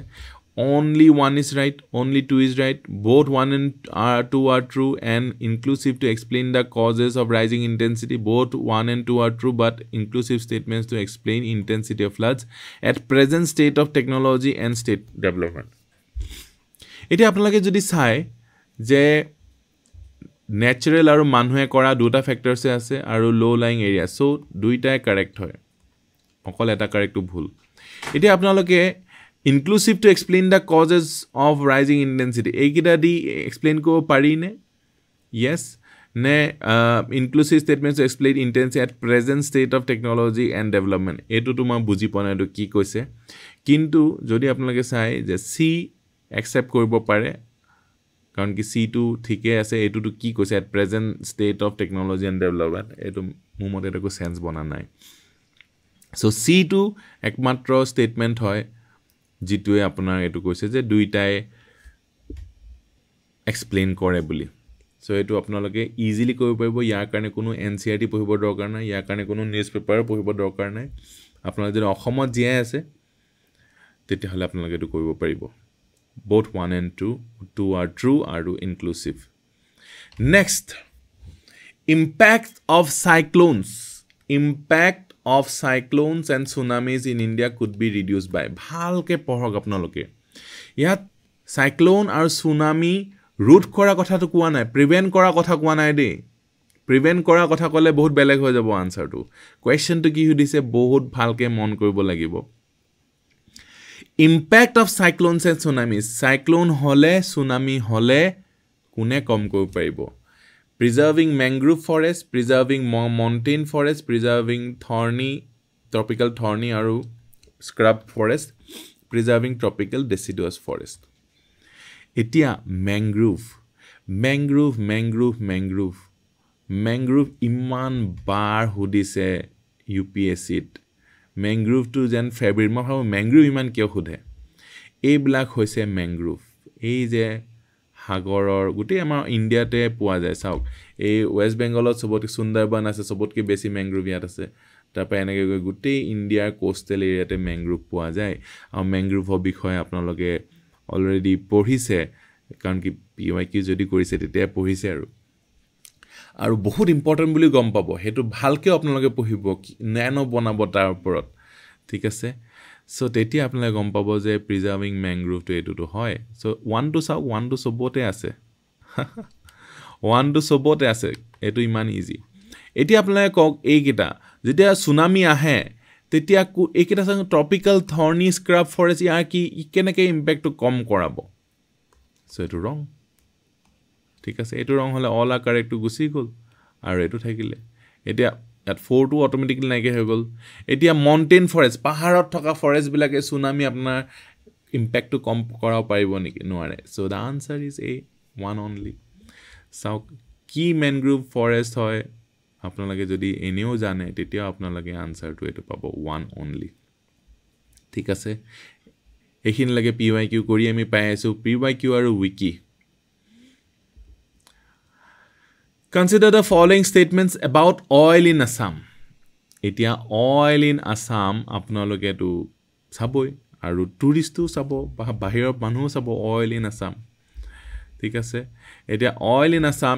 only one is right only two is right both one and two are true and inclusive to explain the causes of rising intensity both one and two are true but inclusive statements to explain intensity of floods at present state of technology and state development এটি আপোনালোকে যদি চাই যে natural আৰু মানুহে কৰা দুটা ফ্যাক্টৰস আছে আৰু লো লাইং এৰিয়া সো দুইটাই কারেক্ট হয় অকল এটা কারেক্ট ভুল এটি আপোনালোকে inclusive to explain the causes of rising intensity এইকিটা দি explain কৰিব পাৰি নে yes ne inclusive statements to explain intensity at present state of technology and development এটো তোমা বুজি পোৱা নাই কি কৈছে কিন্তু যদি আপোনালোকে চাই যে সি accept কৰিব পাৰে কাৰণ কি C2 ঠিকে আছে এটো কি কৈছে at present state of technology and development এটো মুমতে এটা সেন্স বনা নাই সো C2 একমাত্ৰ স্টেটমেন্ট হয় জিটুৱে আপোনাৰ এটো কৈছে যে দুইটাই এক্সপ্লেইন কৰে বুলি সো এটো আপোনালোকে ইজিলি কৰিব পাৰিব ইয়াৰ কাৰণে কোনো NCERT পঢ়িব দৰকাৰ নাই ইয়াৰ কাৰণে কোনো নিউজ পেপাৰ পঢ়িব দৰকাৰ নাই আপোনালোকে যদি অসমত জিয়াই আছে তেতিয়াহলে আপোনালোকে এটো কৰিব পাৰিব both 1 and 2 are true are inclusive next impact of cyclones and tsunamis in India could be reduced by bhalke pohok apnaloke yat cyclone aru tsunami root kora kotha to koa nai prevent kora kotha koa nai de prevent kora kotha kole bahut beleg hoy jabo answer to question to ki hudise bahut bhalke mon koribo lagibo impact of cyclones and tsunamis cyclone hole tsunami hole kune kom koi paribo preserving mangrove forest preserving mountain forest preserving tropical thorny aru scrub forest preserving tropical deciduous forest etia mangrove iman bar hudise UPSC mangrove to jen February ma bhabu mangrove iman kiyo khudhe ei black hoise mangrove ei je হাগৰৰ গুটি আমাৰ ইন্ডিয়াতে পোৱা যায় চাওক এই West বেঙ্গলত সবতকে সুন্দৰবন আছে সবতকে বেছি ম্যাংগ্ৰোভ ইয়াত আছে তাৰপা এনেকৈ গুটি ইন্ডিয়াৰ কোস্টাল এৰিয়াতে ম্যাংগ্ৰোভ পোৱা যায় আৰু ম্যাংগ্ৰোভৰ বিষয়ে আপোনালোকে অলৰেডি পঢ়িছে কাৰণ কি PYQ যদি কৰিছে তেতিয়া পঢ়িছে আৰু বহুত ইম্পৰ্টেন্ট বুলি গম পাব হেতু ভালকে আপোনালোকে পঢ়িব ন্যানো বনাব তাৰ ওপৰত ঠিক আছে So teti apnala gom pabo je preserving mangrove to etu to hoy so 1 to sobote ase 1 to sobote ase etu iman easy এতিয়া আপোনালোকে কওক এইকেইটা যেতিয়া সুনামি আহে তেতিয়া এইকেইটা ট্ৰপিকেল থৰ্নি স্ক্ৰাব ফৰেষ্ট ইয়াৰ কি কেনেকৈ ইম্পেক্টটো কম কৰাব চ' এইটো ৰং ঠিক আছে এইটো ৰং হ'লে অল আৰ কাৰেক্টটো গুচি গ'ল আৰু এইটো থাকিলে এতিয়া ইয়াত 4টো অট'মেটিকলি নাইকিয়া হৈ গ'ল এতিয়া মাউণ্টেইন ফৰেষ্ট পাহাৰত থকা ফৰেষ্টবিলাকে সুনামি আপোনাৰ ইম্পেক্টটো কম কৰাব পাৰিব নেকি নোৱাৰে so' the answer is a one only চাওক কি মেনগ্ৰোভ ফৰেষ্ট হয় আপোনালোকে যদি এনেও জানে তেতিয়া আপোনালোকে আনচাৰটো এইটো পাব ওৱান অনলি ঠিক আছে এইখিনিলৈকে PYQ কৰি আমি পাই আছোঁ PYQ আৰু wiki Consider the following statements about oil in Assam. এতিয়া oil in Assam আপোনালোকে তো চাবই আৰু টুৰিষ্টও চাব বাহিৰৰ মানুহও চাব oil in Assam ঠিক আছে এতিয়া oil in Assam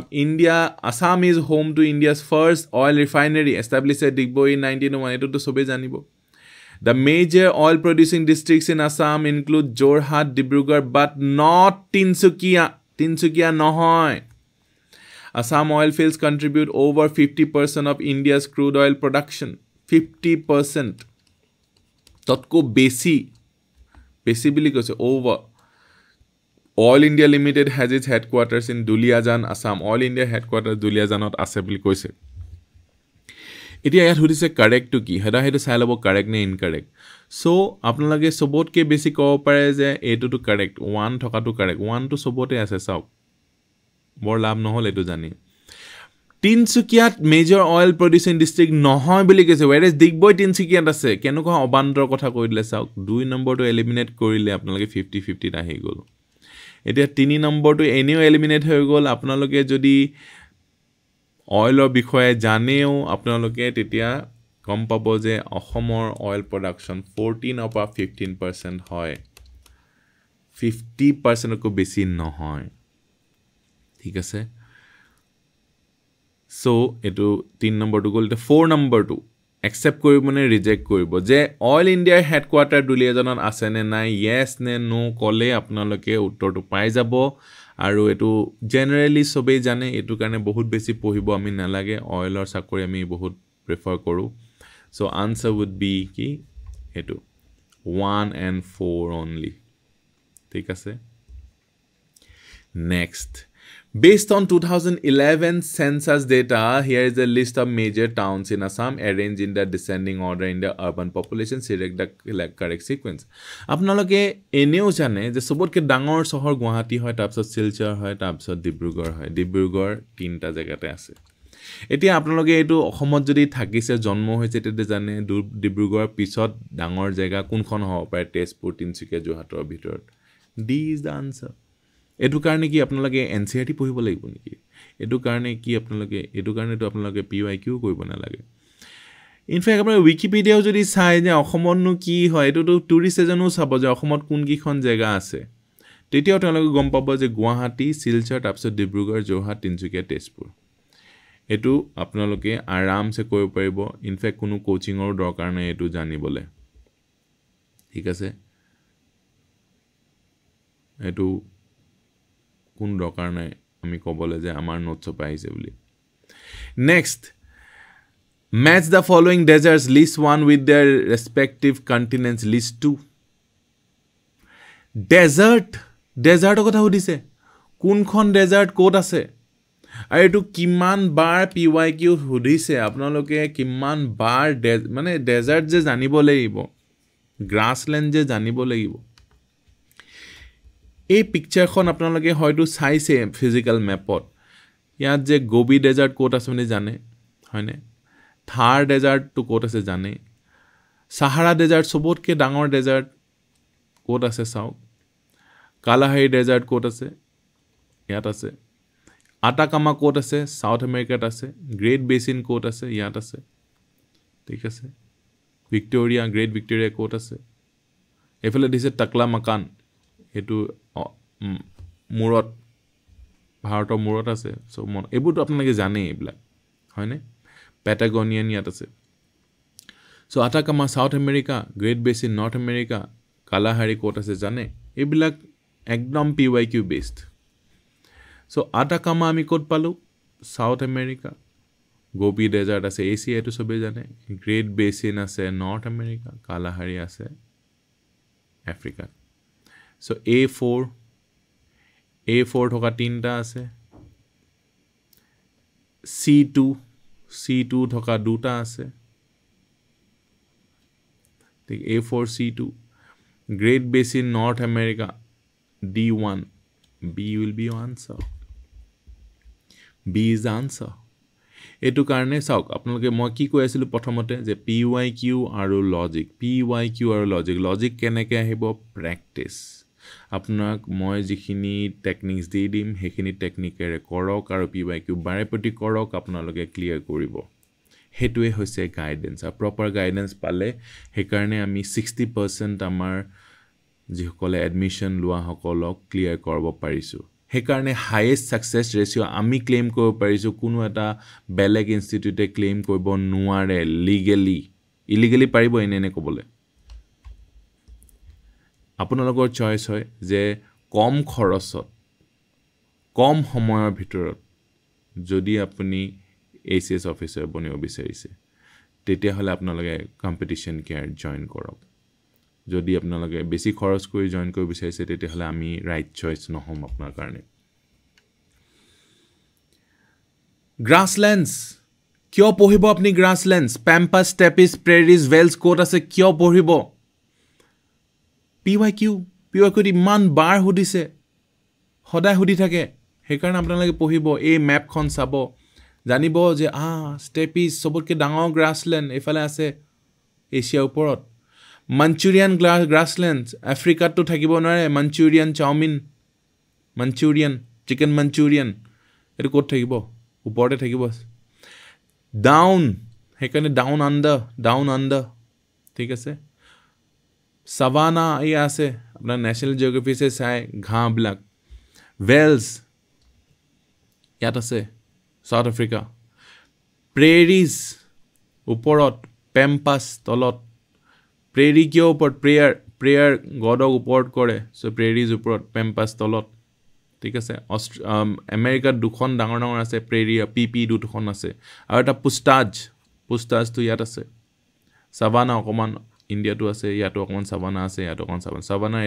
Assam is home to India's first oil refinery established at Digboi in 1901 এটো তো সবে জানিব The major oil producing districts in Assam include Jorhat, Dibrugarh but not Tinsukia নহয় Assam oil fields contribute over 50% of India's crude oil production. 50%. Totko besi bili kose over. Oil India Limited has its headquarters in Duliajan, Assam. Oil India headquarters Duliajanot ase bili koise. Etia yat hudise correct to ki. Heda hetu sai lobo correct ne incorrect. So apnalage sobotke besi kobo pare je etu to correct. 1 thoka to correct. 1 to sobote ase sauk. বৰ লাভ নহল এটো জানি তিনসুকিয়াত major oil প্ৰডিউসিং district নহয় বুলি কৈছে whereas Digboi তিনসুকিয়াত আছে কেনেকুৱা অবান্তৰ কথা কৈ দিলে চাওক 2 নম্বৰটো এলিমিনেট কৰিলে আপোনালোকে 50-50 আহি গল এতিয়া 3 নম্বৰটো এনেও এলিমিনেট হৈ গল আপোনালোকে যদি অইলৰ বিষয়ে জানেও আপোনালোকে তেতিয়া কম পাব যে অসমৰ অইল প্ৰডাকচন 14 অপা 15% হয় 50% কো বেছি নহয় ঠিক আছে সো এটো 3 নম্বৰটো গল 4 নম্বৰটো একসেপ্ট কৰিব মানে ৰিজেক্ট কৰিব যে অইল ইন্ডিয়াৰ হেডকোয়াৰ্টাৰ দুলিয়াজনত আছে নে নাই yes নে no কলে আপোনালোকে উত্তৰটো পাই যাব আৰু এটো জেনাৰেলি সবেই জানে এটো কাৰণে বহুত বেছি পঢ়িব আমি নালাগে অইলৰ চাকৰি আমি বহুত প্ৰেফাৰ কৰো সো আনসাৰ would be কি এটো 1 and 4 only ঠিক আছে next Based on 2011 census data, here is a list of major towns in Assam arranged in the descending order in the urban population. Select the correct sequence. আপোনালোকে এনেও জানে যে সবতকে ডাঙৰ চহৰ গুৱাহাটী হয় তাৰপিছত শিলচৰ হয় তাৰপিছত ডিব্ৰুগড় হয় ডিব্ৰুগড় তিনটা জায়গাতে আছে এতিয়া আপোনালোকে এটো অসমত যদি থাকিছে জন্ম হৈছে তেতিয়া জানে ডিব্ৰুগড়ৰ পিছত ডাঙৰ জায়গা কোনখন হ'ব পাৰে তেজপুৰ তিনচুকীয়া যোৰহাটৰ ভিতৰত D is the answer এটো কাৰণে কি আপোনালোকে এনসিআৰটি পঢ়িব লাগিব নেকি এটো কাৰণে কি আপোনালোকে এটো কাৰণে তো আপোনালোকে PYQ কৰিব না লাগে ইনফেক্ট আপোনাৰ উইকিপিডিয়াও যদি চাই যে অসমৰনো কি হয় এটো তো টুৰিষ্ট এজনো চাব যে অসমত কোন কিখন জায়গা আছে তেতিয়াও আপোনালোকে গম পাব যে গুৱাহাটী শিলচৰ তাৰপিছত ডিব্ৰুগড় যোৰহাট তিনচুকীয়া তেজপুৰ এটো আপোনালোকে আৰামসে কৰিব পাৰিব ইনফেক্ট কোনো কোচিংৰ দৰকাৰ নাই এটো জানিবলে ঠিক আছে এটো কোন দৰকাৰ নাই আমি কবলে যে আমাৰ নোটছ পাইছে বুলি next match the following deserts list 1 with their respective continents list 2 desert কথা সুধিছে কোনখন ডেজাৰ্ট কোত আছে আৰু এটো কিমান বাৰ PYQ সুধিছে আপোনালোকে কিমান বাৰ মানে ডেজাৰ্ট যে জানিব লাগিব গ্ৰাছল্যান্ড যে জানিব লাগিব এই পিকচাৰখন আপোনালোকে হয়তো চাইছে ফিজিক্যাল ম্যাপত ইয়াত যে গোবি ডেজাৰ্ট কোত আছে মানে জানে হয়নে থাৰ ডেজাৰ্ট তো কোত আছে জানে সাহাৰা ডেজাৰ্ট সবতকে ডাঙৰ ডেজাৰ্ট কোত আছে চাও কালাহাৰি ডেজাৰ্ট কোত আছে ইয়াত আছে আটাকামা কোত আছে সাউথ আমেৰিকাত আছে গ্ৰেট বেসিন কোত আছে ইয়াত আছে ঠিক আছে ভিক্টোৰিয়া গ্ৰেট ভিক্টোৰিয়া কোত আছে এফালে দিছে টাকলা মাকান এটো মুৰত ভাৰতৰ মুৰত আছে সো এবোটো আপোনালোকে জানে এইবিলা হয়নে প্যাটাগনিয়ান ইয়াত আছে so Atacama South America Great Basin North America Kalahari কোত আছে জানে এইবিলা একদম PYQ বেসড সো আটাকামা আমি কোত পালো সাউথ আমেৰিকা গোপী ডেজাৰ্ট আছে এছিয়া এটো সবে জানে গ্ৰেট বেচিন আছে নৰ্থ আমেৰিকা কালাহাৰী আছে আফ্ৰিকা সো A4 থকা তিনটা আছে C2 থকা দুটা আছে ঠিক A4 C2 great basin north America D1 B will be your answer B is the answer এটো কাৰণে চাওক আপোনালোকে মই কি কৈ আছিল প্ৰথমতে যে PYQ আৰু লজিক PYQ আৰু লজিক কেনেকৈ আহিব প্ৰ্যাকটিছ আপোনাক মই যিখিনি টেকনিক্স দি দিম হেখিনি টেকনিকেৰে কৰক আৰু PYQ বাৰেপতি কৰক আপোনালোকে ক্লিয়াৰ কৰিব হেতুৱে হৈছে গাইডেন্স আৰু প্ৰপাৰ গাইডেন্স পালে হেকাৰণে আমি 60% আমাৰ যিসকলে এডমিশন লোৱা সকলক ক্লিয়াৰ কৰিব পাৰিছো হেকাৰণে হাইয়েষ্ট সাকসেস ৰেশিও আমি ক্লেম কৰিব পাৰিছো কোনো এটা বেলেগ ইনষ্টিটিউটে ক্লেম কৰিব নোৱাৰে ইলিগেলি পাৰিব এনে ক'বলে আপোনালোকৰ চয়েস হয় যে কম খৰচত কম সময়ৰ ভিতৰত যদি আপুনি ACS অফিচাৰ বনিব বিচাৰিছে তেতিয়া হলে আপোনালোকে কম্পিটিশন কেয়াৰ জয়েন কৰক যদি আপোনালোকে বেছি খৰচ কৰি জয়েন কৰিব বিচাৰিছে তেতিয়া হলে আমি ৰাইট চয়েস নহম আপোনাৰ কাৰণে গ্ৰাছল্যান্ডস কিয় পঢ়িব আপুনি গ্ৰাছল্যান্ডস প্যাম্পাস ষ্টেপিস প্ৰেৰিজ ওয়েলছ কোট আছে কিয় পঢ়িব PYQ ইমান বাৰ সুধিছে সদায় সুধি থাকে হেকাৰণে আপোনালোকে পঢ়িব এই মেপখন চাব জানিব যে ষ্টেপিস সবতকে ডাঙৰ গ্ৰাছল্যান্ড এফালে আছে এছিয়াৰ ওপৰত মাঞ্চুৰিয়ান গ্ৰাছল্যান্ডস আফ্ৰিকাতো থাকিব নোৱাৰে Manchurian chowmein Manchurian chicken Manchurian এটো ক'ত থাকিব ওপৰতে থাকিব ডাউন হেকাৰণে ডাউন আন্ডাৰ ঠিক আছে সাভানা এই আছে আপোনাৰ ন্যাশনাল জিওগ্ৰাফি সে চাই ঘাঁ ব্লাক ওয়েলছ ইয়াত আছে সাউথ আফ্ৰিকা প্ৰেৰিজ ওপৰত পেম্পাস তলত প্ৰেৰি কিয় ওপৰত প্ৰেয়াৰ গডক ওপৰত কৰে সো প্ৰেৰিজ ওপৰত পেম্পাস তলত ঠিক আছে আমেৰিকা দুখন ডাঙৰ আছে প্ৰেৰিয়া PP দুখন আছে আৰু এটা পুষ্টাজ তো ইয়াত আছে সাভানা অকমান ইন্ডিয়াটো আছে ইয়াতো অকমান সাভানা আছে ইয়াতো অকমান সাভানা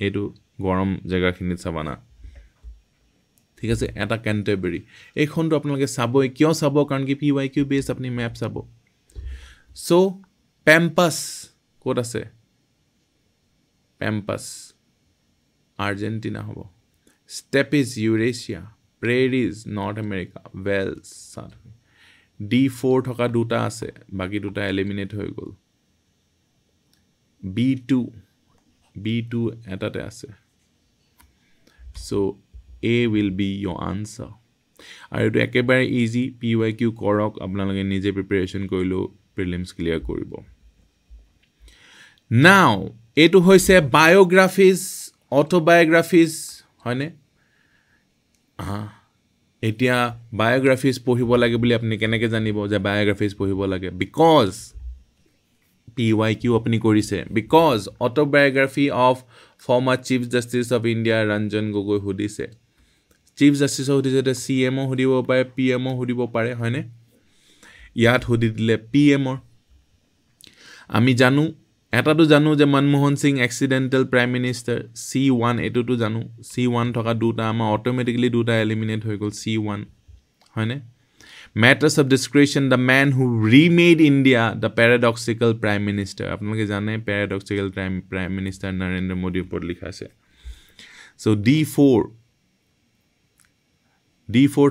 এটো গৰম জায়গাখিনিত সাভানা ঠিক আছে এটা ক্যান্টাৰবেৰি এইখনটো আপোনালোকে চাবই কিয় চাব কাৰণ কি PYQ বেস আপুনি ম্যাপ চাব সো পেম্পাস কোত আছে পেম্পাস আৰ্জেন্টিনা হ'ব ষ্টেপিস ইউৰেছিয়া প্ৰেৰিজ নৰ্থ আমেৰিকা ওয়েলছ D4 থকা দুটা আছে বাকি দুটা এলিমিনেট হৈ গ'ল B2 এটাতে আছে so A will be your answer আৰু এটো একেবাৰে ইজি PYQ কৰক আপোনালোকে নিজে প্ৰিপাৰেচন কৰিলো প্ৰিলিমছ ক্লিয়াৰ কৰিব now এটো হৈছে বায়োগ্ৰাফিজ অটোবায়োগ্ৰাফিজ হয়নে এতিয়া বায়োগ্ৰাফিজ পঢ়িব লাগে বুলি আপুনি কেনেকৈ জানিব যে বায়োগ্ৰাফিজ পঢ়িব লাগে বিকজ PYQ আপুনি কৰিছে because autobiography of former chief justice of India Ranjan Gogoi হুদিছে চিফ জাস্টিস হুদিছে CMO হুদিব পাৰে PMO হুদিব পাৰে হয়নে ইয়াত হুদি দিলে PMৰ আমি জানো এটাটো জানো যে Manmohan Singh accidental prime minister C1 এটোটো জানো C1 থকা দুটা আমাৰ অটোমেটিক্যালি দুটা এলিমিনেট হৈ গ'ল C1 হয়নে matters of discretion the man who remade India the paradoxical prime minister আপোনালোকে জানে paradoxical prime minister নৰেন্দ্ৰ মোদীৰ ওপৰত লিখা আছে so D4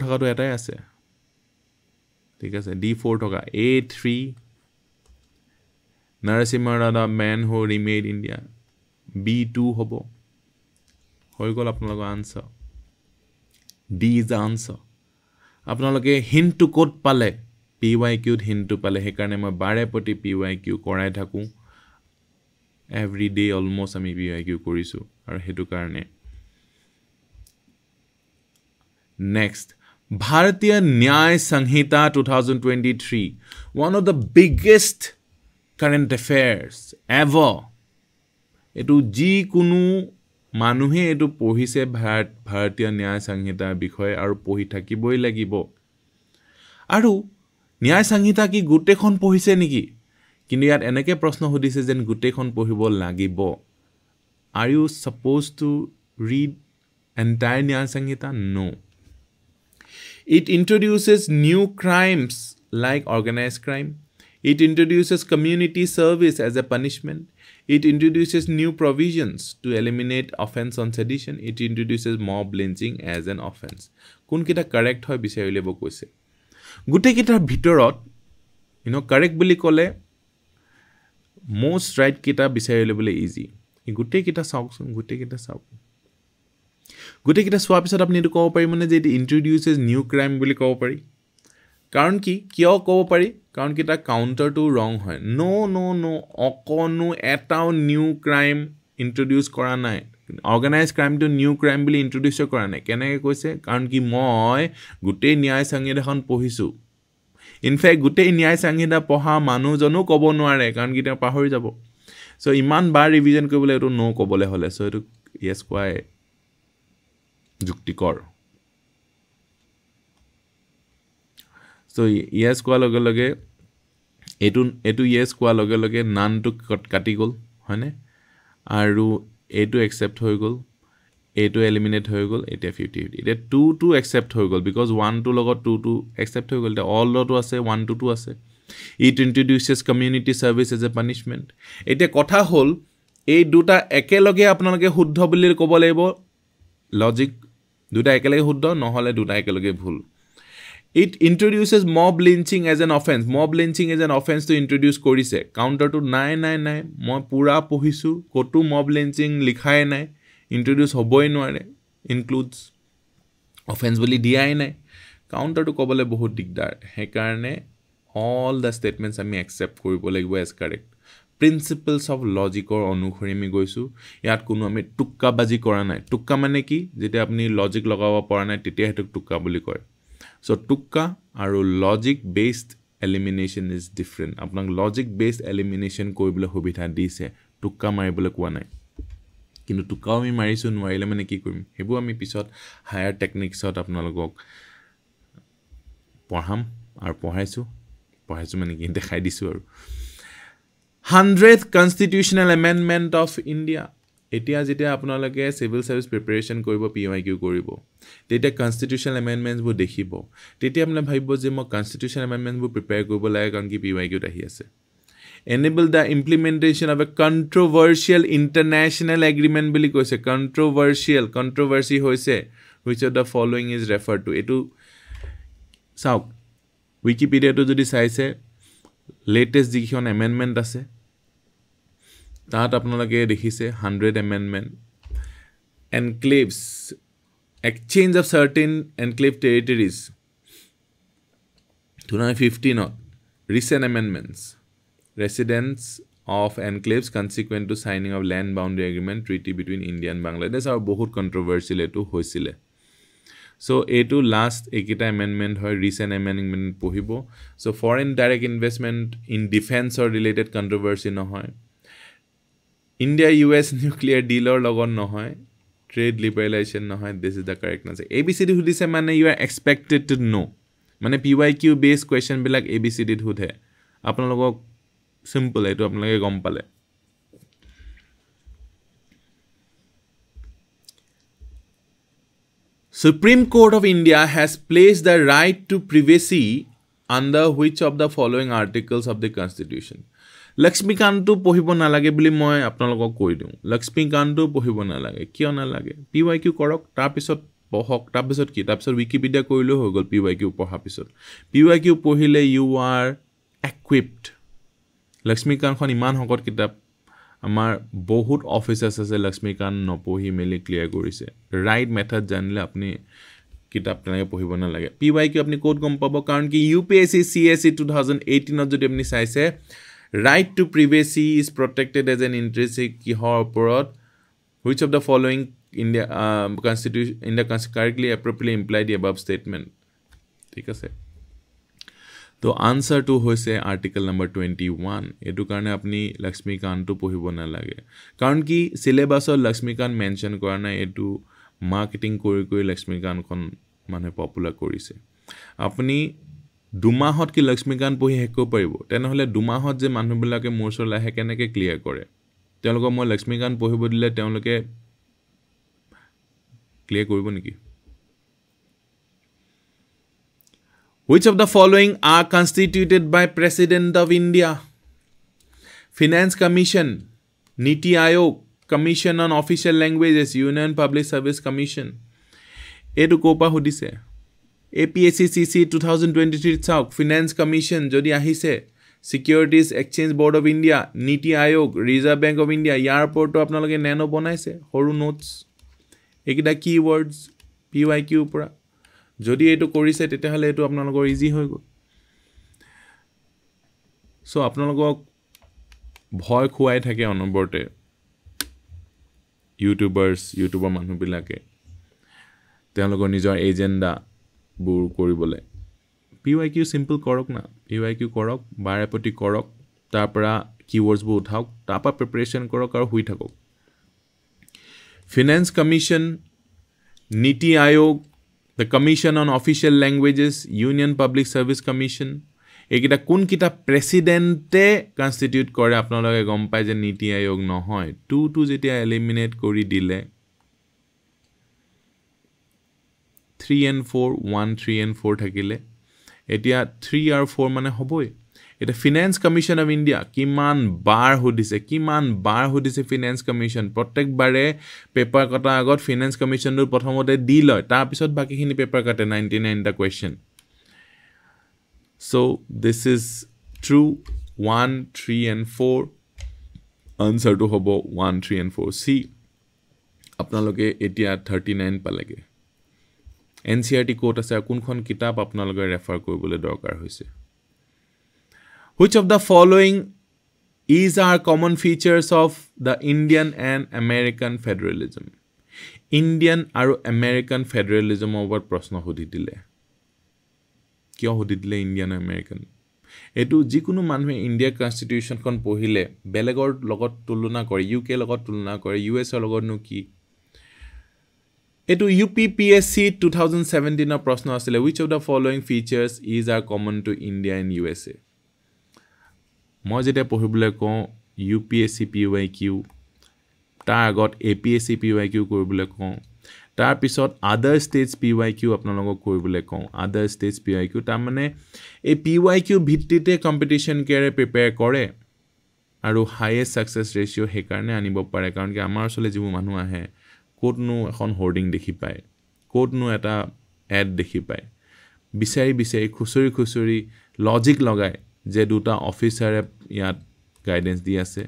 থকাটো এটাই আছে ঠিক আছে D4 থকা A3 Narasimha Rao the man who remade India B2 হ'ব হৈ গ'ল আপোনালোকৰ answer D is the answer আপোনালোকে হিন্টটো কোড পালে PYQ হিন্টটো পালে হেকাৰণে মই বাৰেপতি PYQ কৰাই থাকো এভৰি ডে অলমোস্ট আমি PYQ কৰিছো আৰু হেতু কাৰণে নেক্সট ভাৰতীয় ন্যায় সংহিতা 2023 one of the biggest current affairs ever এটো জি কোনো মানুহে এটো পঢ়িছে ভাৰতীয় ন্যায় সংহিতাৰ বিষয়ে আৰু পঢ়ি থাকিবই লাগিব আৰু ন্যায় সংহিতা কি গোটেইখন পঢ়িছে নেকি কিন্তু ইয়াত এনেকে প্ৰশ্ন সুধিছে যেন গোটেইখন পঢ়িব লাগিব are you supposed to read entire ন্যায় সংহিতা no it introduces new crimes like organized crime it introduces community service as a punishment it introduces new provisions to eliminate offense on sedition it introduces mob lynching as an offense কোন কিটা correct হয় বিচাৰি লব কৈছে গুটেই কিটাৰ ভিতৰত correct বুলি ক'লে most right kita বিচাৰি লবলৈ easy এই গুটেই কিটা চাওকচোন গুটেই কিটা চাওক গুটেই কিটা সোৱাৰ পিছত আপুনি এটো ক'ব পাৰি মানে যে it introduces new crime বুলি ক'ব পাৰি কাৰণ কি কিয় ক'ব পাৰি কাৰণ কিটা কাউন্টাৰ টু ৰং হয় no অকনো এটাও নিউ ক্ৰাইম ইন্ট্ৰোডিউস কৰা নাই অৰ্গানাইজ ক্ৰাইম টু নিউ ক্ৰাইম বুলি ইন্ট্ৰোডিউস কৰা নাই কেনেকৈ কৈছে কাৰণ কি মই গুটেই ন্যায় সংহিতাখন পঢ়িছো ইনফেক্ট গুটেই ন্যায় সংহিতা পঢ়া মানুহজনো ক'ব নোৱাৰে কাৰণ কি তেওঁ পাহৰি যাব সো ইমান বাৰ ৰিভিজন কৰিবলৈ এটো নো ক'বলৈ হলে সো এটো ইয়েস কোৱাই যুক্তিকৰ সো ইয়েস কোৱা লগে লগে এটো ইয়েস কোৱা লগে লগে নানটো কাটি গল হয়নে আৰু এটো একসেপ্ট হৈ গল এটো এলিমিনেট হৈ গল এটা 50 এটা 2 to accept হৈ গল because 1 to লগত 2 to accept হৈ গল এটা all to আছে 1 to 2 আছে it introduces community service as a punishment এটা কথা হল এই দুটা একেলগে আপোনালোকে শুদ্ধ বুলি ক'ব লাগিব লজিক দুটা একেলগে শুদ্ধ নহলে দুটা একেলগে ভুল it introduces mob lynching as an offense mob lynching as an offense to introduce কৰিছে counter to নাই মই পুৰা পঢ়িছো কটো mob lynching লিখাই নাই introduce হবই নোৱাৰে includes offense বুলি দিয়াই নাই counter to ক'বলৈ বহুত দিগদাৰ হে কাৰণে all the statements আমি accept কৰিব লাগিব as correct principles of logic or অনুসৰি আমি গৈছো ইয়াত কোনো আমি টুক্কা বাজি কৰা নাই টুক্কা মানে কি যেতে আপুনি লজিক লগাব পৰা নাই তেতিয়া হেতু টুক্কা বুলি কয় so টুক্কা আৰু logic based elimination is different আপোনাক logic based elimination কৰিবলৈ সুবিধা দিছে টুক্কা মাৰিবলৈ কোৱা নাই কিন্তু টুকাও আমি মাৰিছো নোৱাৰিলে মানে কি কৰিম হেবু আমি পিছত হায়াৰ টেকনিক্সত আপোনালোকক পঢ়াম আৰু পঢ়াইছো মানে কি দেখাই দিছো আৰু 100th constitutional amendment of India এতিয়া যেতিয়া আপোনালোকে সিভিল সাৰ্ভিস প্ৰিপাৰেচন কৰিব PYQ কৰিব তেতিয়া কনস্টিটিউশনাল এমেন্ডমেন্টস বু দেখিব তেতিয়া আপুনি ভাবিব যে মই কনস্টিটিউশনাল এমেন্ডমেন্টস বু প্ৰিপেয়াৰ কৰিব লাগে কাৰণ কি PYQ ত আহি আছে enable the implementation of a controversial international agreement বুলি কৈছে controversy হৈছে which of the following is referred to etu sauk wikipedia to jodi saise latest jikhon amendment আছে তাত আপোনালোকে দেখিছে 100 amendment enclaves exchange of certain enclave territories 2015 recent amendments residents of enclaves consequent to signing of land boundary agreement treaty between India and Bangladesh are bahut controversial etu hoisile so etu last ekita amendment hoy recent amendment pohibo so foreign direct investment in defense or related controversy no hoy India US nuclear deal or logon no hoy trade liberalization no hoy this is the correct answer abcd hudise mane you are expected to know mane pyq based question bilak abcd hudhe apnalogok simple eto apnalage gom pale Supreme Court of India has placed the right to privacy under which of the following articles of the Constitution Lakshmikantu pohibo na lage bili moi apnalogok koi diu Lakshmikantu pohibo na lage kiyo na lage PYQ korok tar pisot pohok tar pisot ki tar pisot Wikipedia koilo ho gol PYQ poha pisot PYQ pohile you are equipped Lakshmikant khon iman hokot kitab amar bahut officers ase Lakshmikant nopohi meli clear korise right method janle apni kitab tanake pohibo na lage PYQ apni code gom pabo karon ki UPSC CSE 2018 ot jodi apni saise right to privacy is protected as an intrinsic kihor oporot which of the following India constitution India correctly appropriately implied the above statement thik ase तो answer to होइसे article number 21 एटु कारणे अपनी लक्ष्मीकांत तो पढिबो ना लागे कारण की सिलेबसर Laxmikant mention কৰা নাই एटु मार्केटिंग কৰি কৰি लक्ष्मीकांत খন মানে পপুলাर কৰিছে আপুনি দুমাহত কি লক্ষ্মীকান্ত পঢ়ি শেষ কৰিব পাৰিব তেনেহ'লে দুমাহত যে মানুহবিলাকে মোৰ ওচৰলৈ আহে কেনেকৈ ক্লিয়াৰ কৰে তেওঁলোকক মই লক্ষ্মীকান্ত পঢ়িব দিলে তেওঁলোকে ক্লিয়াৰ কৰিব নেকি Which of the following are constituted by President of India? Finance Commission, Niti Aayog, Commission on Official Languages, Union Public Service Commission. Etu kopa hodise. APSCCC 2023 চাওক Finance Commission যদি আহিছে Securities Exchange Board of India, Niti Aayog, Reserve Bank of India ইয়াৰ ওপৰতো আপোনালোকে nano বনাইছে সৰু notes এইকেইটা keywords PYQ পৰা যদি এটো কৰিছে তেতিয়াহলে এটো আপোনালোকৰ ইজি হৈ গ'ল সো আপোনালোকক ভয় খুৱাই থাকে অনবৰতে ইউটিউবাৰ মানুহবিলাকে তেওঁলোকৰ নিজৰ এজেন্ডা বুৰ কৰিবলৈ PYQ সিম্পল কৰক না PYQ কৰক বাৰেপতি কৰক তাৰ পৰা keywords বোৰ উঠাওক তাৰ পৰা প্ৰিপাৰেচন কৰক আৰু হৈ থাকক Finance Commission Niti Aayog The Commission on Official Languages, Union Public Service Commission. Ekita kun kita presidente constitute kore apnaloge gom pai je Niti Aayog nohoy. 2 jetia eliminate kori dile. 3 and 4, 1, 3 and 4 thakile. Etia 3 or 4 mane hoboi. Eta Finance Commission of India kiman bar hodise Finance Commission protect bare paper kata agot Finance Commission dur prothomote di loy ta pisot baki hini paper kate 99 ta question so this is true 1 3 and 4 answer to hobo 1 3 and 4 c apnaloge etia 39 palage NCERT quote ase kunkhon kitab apnaloge refer koribole dorkar hoise Which of the following is our common features of the Indian and American federalism? Indian aru American federalism over prashno hodi dile. Kyo hodi dile Indian and American? Etu jikunu manhe India constitution kon pohile belegor logot tuluna kore UK logot tuluna kore US logot no ki Etu UPPSC 2017 er prashno asile which of the following features is are common to India and USA? মই যেটা পঢ়িবলৈ কওঁ UPSC PYQ তাৰ আগত APSC PYQ কৰিবলৈ কওঁ তাৰ পিছত আদাৰ ষ্টেটছ PYQ আপোনালোকক কৰিবলৈ কওঁ আদাৰ ষ্টেটছ PYQ তাৰ মানে এই PYQ ভিত্তিতে কম্পিটিশন কেৰে প্ৰিপেয়াৰ কৰে আৰু হাইয়েষ্ট সাকসেস ৰেশিও হে কাৰণে আনিব পাৰে কাৰণ কি আমাৰ ওচৰলৈ যিবোৰ মানুহ আহে কোডনো এখন হোৰ্ডিং দেখি পায় কোডনো এটা এড দেখি পায় বিচাৰি খুচৰি লজিক লগায় যে দুটা অফিচাৰে ইয়াত গাইডেন্স দি আছে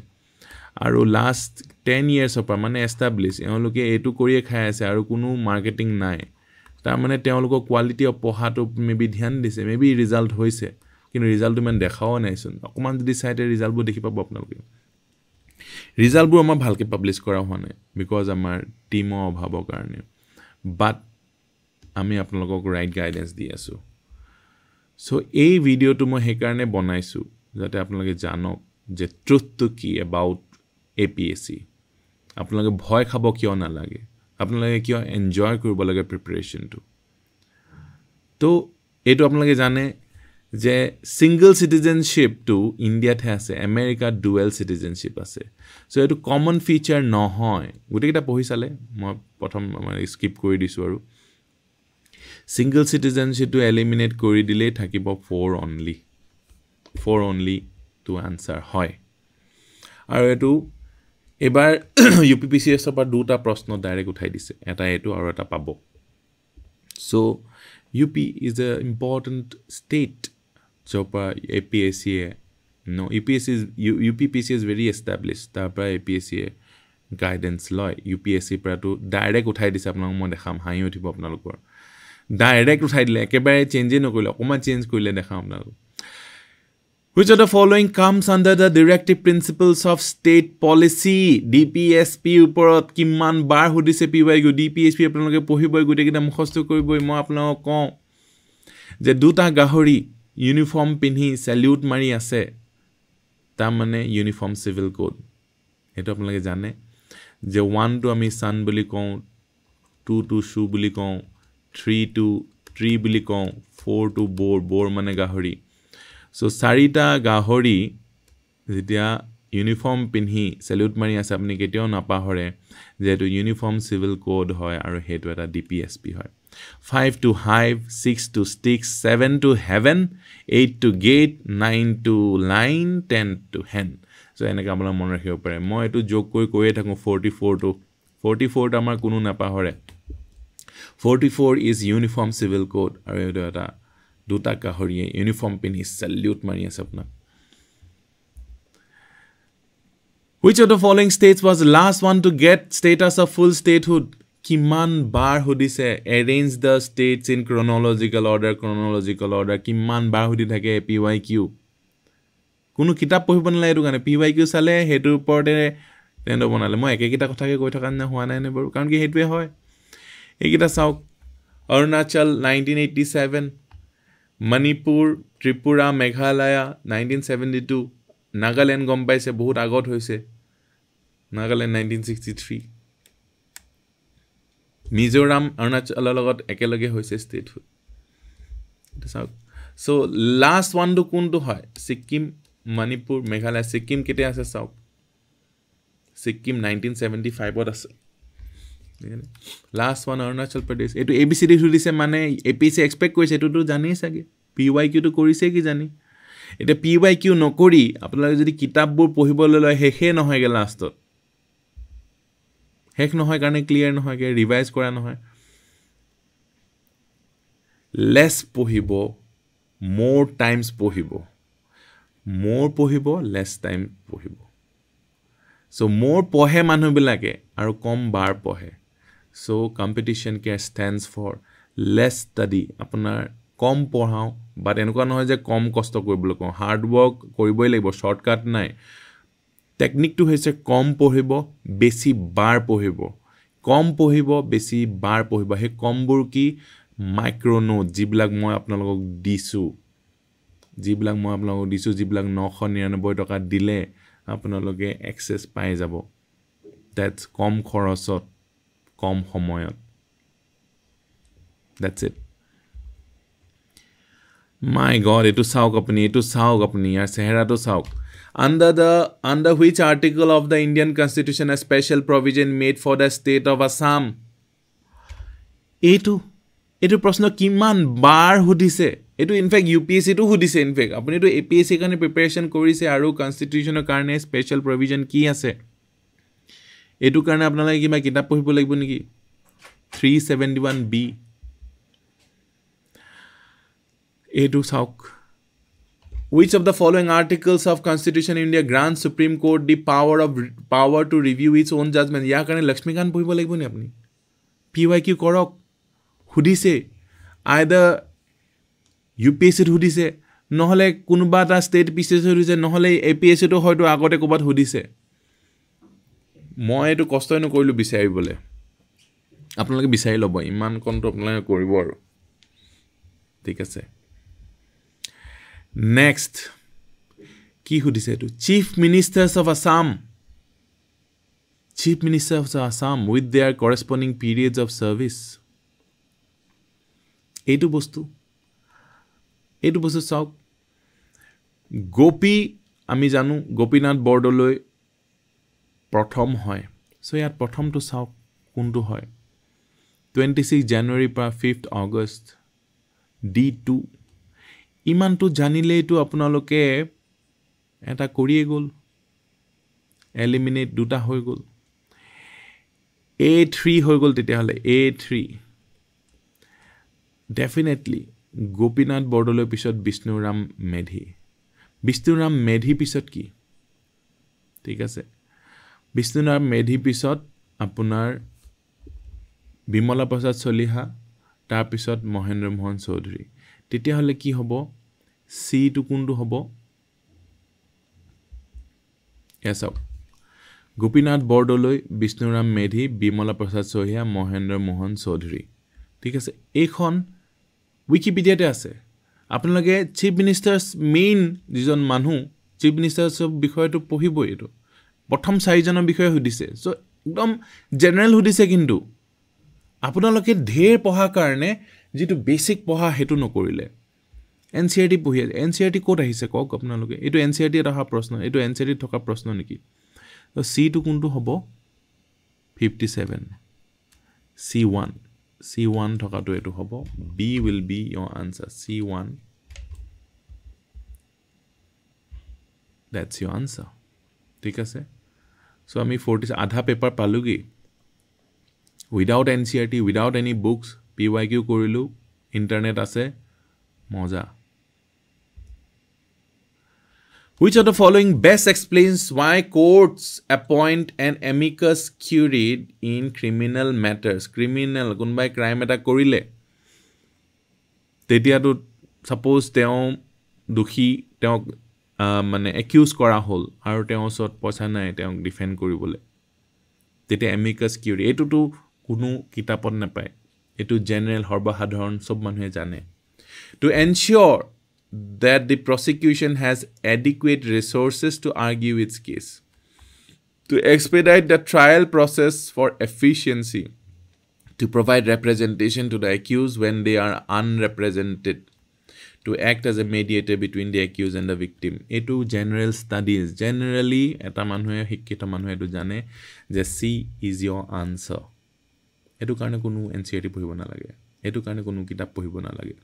আৰু লাষ্ট 10 ইয়াৰ্স অপৰ মানে এস্টাবলিশ এওঁলোকে এটু কৰিয়ে খাই আছে আৰু কোনো মাৰ্কেটিং নাই তাৰ মানে তেওঁলোকৰ কোৱালিটি অফ পঢ়াটো মেবি ধ্যান দিছে মেবি ৰিজাল্ট হৈছে কিন্তু ৰিজাল্টটো মান দেখাও নাইছোন অকমান যদি সাইটে ৰিজাল্টবোৰ দেখি পাব আপোনালোকে ৰিজাল্টবোৰ আমাৰ ভালকে পাবলিশ কৰা হোৱা নাই বিকজ আমাৰ টিমৰ অভাৱৰ কাৰণে বাট আমি আপোনালোকক ৰাইট গাইডেন্স দি আছো So, এই ভিডিওটো মই হে কাৰণে বনাইছো যাতে আপোনালোকে জানক যে ট্ৰুথটো কি about APSC আপোনালোকে ভয় খাব কিয় না লাগে আপোনালোকে কিয় এনজয় কৰিব লাগে প্ৰিপাৰেচনটো তো এটো আপোনালোকে জানে যে সিঙ্গল সিটিজেনশিপ টু ইন্ডিয়াত আছে আমেৰিকা ডুৱেল সিটিজেনশিপ আছে সো এটো কমন ফিচাৰ নহয় গুটেকিটা পঢ়ি চালে মই প্ৰথম স্কিপ কৰি দিছো আৰু Single citizenship to eliminate kori dile thakibo 4 only to answer hoy aru etu ebar UPPCS par duta proshno direct uthai dise eta etu aru eta pabo so UP is a important state jopa APSC no UPPC is very established tar par APSC guidance loy UPSC par to direct uthai dise apnalok mo dekham hai uthibo apnalokor Direct উঠাই দিলে একেবাৰে change নকৰিলে অকমান change কৰিলে দেখাম না Which of the following comes under the directive principles of state policy DPSP ওপৰত কিমান বাৰ হদিছে PYQ DPSP আপোনালোকে পঢ়িবই গুটেকিটা মুখস্থ কৰিবই মই আপোনালোকক কওঁ যে দুটা গাহৰি ইউনিফৰ্ম পিন্ধি স্যালুট মাৰি আছে তাৰ মানে ইউনিফৰ্ম সিভিল কোড এটা আপোনালোকে জানে যে 1 টু আমি সান বুলি কওঁ 2 টু শু বুলি কওঁ 3 to tree বুলি কওঁ 4 to boar মানে গাহৰি so চাৰিটা গাহৰি যেতিয়া ইউনিফৰ্ম পিন্ধি সেলিউট মাৰি আছে আপুনি কেতিয়াও নাপাহৰে যে এটো ইউনিফৰ্ম সিভিল কোড হয় আৰু হেতু এটা ডিপিএসপি হয় 5 to hive 6 to sticks 7 to heaven 8 to gate 9 to line 10 to hen so এনেকা আপোনাৰ মন ৰাখিব পাৰে মই এটো যোগ কৈয়ে থাকো 44 to 44 টা আমাৰ কোনো নাপাহৰে 44 is uniform civil code আৰু এটো এটা দুটা গাহৰিয়ে ইউনিফৰ্ম পিন্ধি সেলিউট মাৰি আছে আপোনাক Which of the following states was the last one to get status of full statehood? Kiman bar hudise arrange the states in chronological order. Kiman bar hudi thake PYQ. Kunu kitab pohibo nala etu kane PYQ sale hetu porte tendo banale. Moi eke kita kotha ke koi thaka na hua nai ne baru. Karon ki hetu hoy. Ekita sauk Arunachal 1987, Manipur, Tripura, Meghalaya 1972. Nagaland গম পাইছে বহুত আগত হৈছে Nagaland 1963 Mizoram অৰুণাচলৰ লগত একেলগে হৈছে statehood so last one two কোনটো হয় সিকিম মণিপুৰ মেঘালয় সিকিম কেতে আছে চাওক সিকিম 1975 ত আছে লাষ্ট ওয়ান অৰুণাচল প্ৰদেশ এটো এবিসিডি সুদিছে মানে এপিসি এক্সপেক্ট কৰিছে এটো জানি সাগে পিওয়াইকিউ তো কৰিছে কি জানি এটা পিওয়াইকিউ নকৰি আপোনালোকে যদি কিতাপবোৰ পঢ়িবলৈ লয় হেখে নহয়গে লাষ্টত হেক নহয় কাৰণে ক্লিয়াৰ নহয়গে ৰিভাইজ কৰা নহয় লেস পঢ়িব more times পঢ়িব more পঢ়িব less time পঢ়িব so more পঢ়ে মানুহবিলাকে আৰু কম বাৰ পঢ়ে so competition care stands for less study আপোনাৰ কম পঢ়াও বাট এনেকুৱা নহয় যে কম কষ্ট কৰিবলৈ কওঁ হাৰ্ড ওয়াৰ্ক কৰিবই লাগিব শৰ্টকাট নাই টেকনিকটো হৈছে কম পঢ়িব বেছি বাৰ পঢ়িব কম পঢ়িব বেছি বাৰ পঢ়িব হে কমবোৰ কি মাইক্ৰো নোট যিবিলাক মই আপোনালোকক দিছো যিবিলাক 999 টকা দিলে আপোনালোকে এক্সেস পাই যাব দ্যাটস কম খৰচত কম সময়ত that's it My God, etu sauk apni yaar sehra to sauk. Under which article of the Indian Constitution a special provision made for the state of Assam? Etu prashno kiman bar hudise. Etu in fact UPSC to hudise in fact. Apni to APSC kane preparation korise aru constitution karone special provision ki ase. Etu karone apnala kiba kitab pohibo lagibo niki 371B. Etu sauk. Which of the following articles of Constitution of India grants Supreme Court the power to review its own judgment? Ya karone Lakshmikant pohibo lagibo ni apni. PYQ korok. Hudise. Either UPSC hudise. Nohole kunuba ta state PCC hudise. Nohole APSC to hoyto agote kobat hudise. Moi etu kostoi no koilu bisari bole. Apnaloke bisari lobo. Iman konto apnaloke koribo aru. Thik ase. Next, ki hudise to Chief Ministers of Assam. Chief Ministers of Assam with their corresponding periods of service. Etu bostu sauk. Gopi ami janu Gopinath Bordoloi prothom hoy. So yat prothom to sauk kuntu hoy. 26 January pa 5th August D2. ইমান তো জানিলে তো আপোনালোকে এটা কৰিয়ে গল eliminate দুটা হৈ গল A3 হৈ গল তেতিয়া হলে A3 ডেফিনেটলি গোপীনাথ বৰদলৈ পিছত বিষ্ণুৰাম মেধি পিছত কি ঠিক আছে বিষ্ণুৰাম মেধি পিছত আপোনাৰ বিমলা প্ৰসাদ চলিহা তাৰ পিছত মহেন্দ্ৰ মোহন চৌধুৰী তেতিয়া হলে কি হ'ব সি টু কোনটো হ'ব এসব গোপীনাথ বৰদলৈ বিষ্ণুৰাম মেধি বিমলা প্ৰসাদ চলিহা মহেন্দ্ৰ মোহন চৌধুৰী ঠিক আছে এইখন উইকিপিডিয়াতে আছে আপোনালোকে চিফ মিনিষ্টাৰ্স মেইন যিজন মানুহ চিফ মিনিষ্টাৰ্স বিষয়টো পঢ়িব এটো প্ৰথম চাৰিজনৰ বিষয়ে সুধিছে সো একদম জেনাৰেল সুধিছে কিন্তু আপোনালোকে ঢেৰ পঢ়া কাৰণে যেটো বেসিক পঢ়া হেতু নকৰিলে এনসিআৰটি পঢ়ি এনসিআৰটি কোড আহিছে কক আপোনালোকে এটো এনসিআৰটি এটা প্ৰশ্ন এটো এনসিআৰটি থকা প্ৰশ্ন নেকি তো সি টু কোনটো হ'ব 57 C1 থকাটো এটো হ'ব B will be your answer C1 that's your answer ঠিক আছে so আমি 40 আধা পেপার পালুগি without NCERT without any books PYQ কৰিলো ইন্টারনেট আছে মজা Which of the following best explains why courts appoint an amicus curiae in criminal matters? Criminal, kunbai crime eta korile. Tetia to suppose teo dukhi teo mane accuse kora hol aru teo sot poisa nai teo defend koribole. Tetia amicus curiae etu to kunu kitapot napai. Etu general horba hadharon sob manhe jane. To ensure that the prosecution has adequate resources to argue its case, to expedite the trial process for efficiency, to provide representation to the accused when they are unrepresented, to act as a mediator between the accused and the victim. Etu general studies. Generally, eta manhue hikkita manhue etu jane je C is your answer. Etu karone kono NCERT pohibo na lage. Etu karone kono kitap pohibo na lage.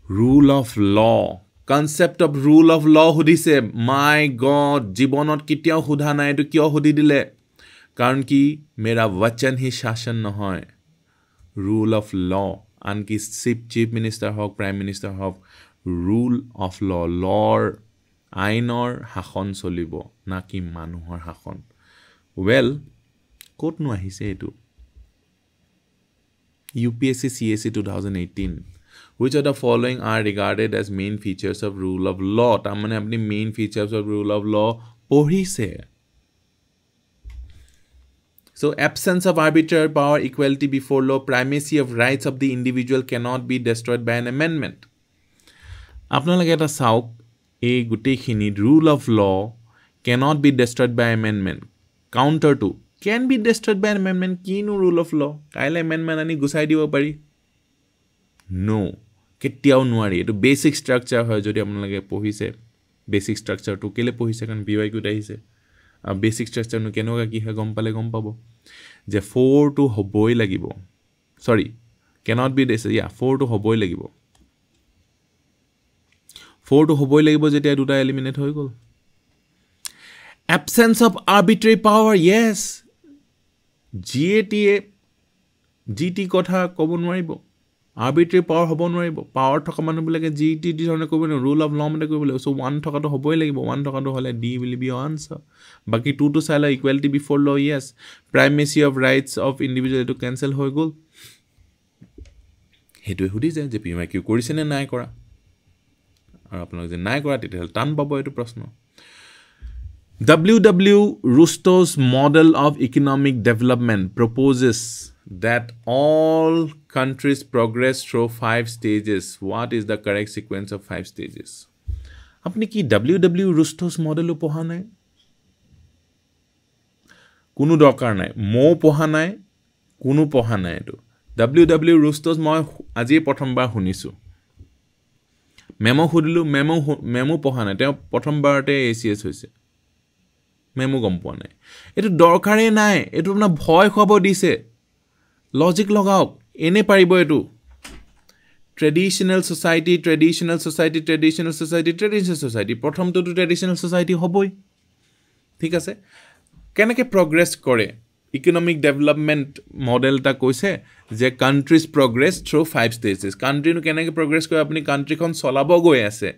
Rule of law. Concept of rule of law hudise. My God. Jibonot kitiao hudha na etu kyo hudi dile. Karon ki mera vachan hi shashan nahoy. Rule of law. Anki chief minister hok, prime minister hok. Rule of law. Law ainor hakon solibo. Naki manuhor hakon. Well, kot nu ahise etu. UPSC CSC 2018. Which of the following are regarded as main features of rule of law? Tamane apni main features of rule of law pohise. So absence of arbitrary power, equality before law, primacy of rights of the individual cannot be destroyed by an amendment. Apnalage eta sauk ei gutei khini rule of law cannot be destroyed by amendment. Counter to can be destroyed by an amendment. Kinu rule of law kaile amendment ani gusai dibo pari. No. কেতিয়াও নোৱাৰি এটো basic structure হয় যদি আপোনালোকে পঢ়িছে basic স্ট্ৰাকচাৰটো কেলে পঢ়িছে কাৰণ বিৱাইকিউত আহিছে আৰু বেসিক স্ট্ৰাকচাৰনো কেনেকুৱা কি হয় গম পালে গম পাব যে 4 টো হ'বই লাগিব সৰি cannot be this 4 টো হ'বই লাগিব 4 টো হ'বই লাগিব যেতিয়া দুটা এলিমিনেট হৈ গল absence of arbitrary power yes GT কথা ক'ব নোৱাৰিব arbitrary power hobo নোৱাৰিব power থকা মানুহ বিলাকে GT ধৰণে কৰিব নোৱাৰিব rule of law মতে কৰিব লাগিব so 1 থকাটো হ'বই লাগিব 1 থকাটো হলে D will be your answer বাকি 2 to Saila equality before law yes primacy of rights of individual to cancel হৈ গল হেতু হুদি যায় যে PMQ কৰিছে নে নাই কৰা আৰু আপোনালোকে যে নাই কৰা তেতিয়া টান পাব এটো প্ৰশ্ন W Rusto's model of economic development proposes that all countries progress through 5 stages. What is the correct sequence of 5 stages? Apni ki W Rusto's model poha nai? Kunu dokar nai. Mo poha nai. Kunu poha nai etu. W Rusto's moi aji prothom bar hunisu. Memo hudilu memo poha nai. Teo prothom barate ACS hoise. Memo gom poa nai. Etu dorkare nai. Etu apna bhoy khobo dise. Logic লগাওক এনে পাৰিব এটো traditional society প্ৰথমটো traditional society হবই ঠিক আছে কেনেকে progress কৰে economic development model টা কৈছে যে countries progress through 5 stages country নু কেনেকে progress কৰে আপুনি country খন চলাব গৈ আছে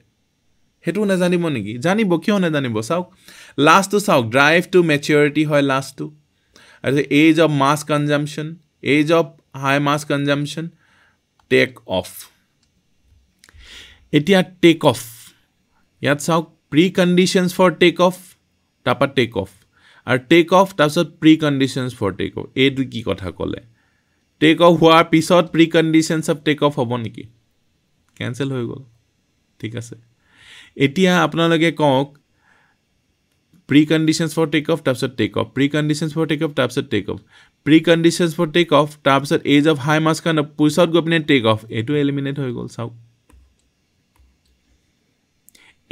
হেতু না জানিব নেকি জানিব কিয় না জানিব চাওক last to চাওক drive to maturity হয় last to আৰু age of mass consumption age of high mass consumption take off etia take off yat sauk preconditions for take off tapa take off ar take off tasot preconditions for take off edu ki kotha kole take off hoar pisot preconditions of take off hobo niki cancel hoy gol thik ase etia apnaloge kok preconditions for take off tasot take off preconditions for take off tasot take off preconditions for take off তাৰপিছত age of high mass kind of পিছত গৈ পিনে take off এটো eliminate হৈ গ'ল চাওক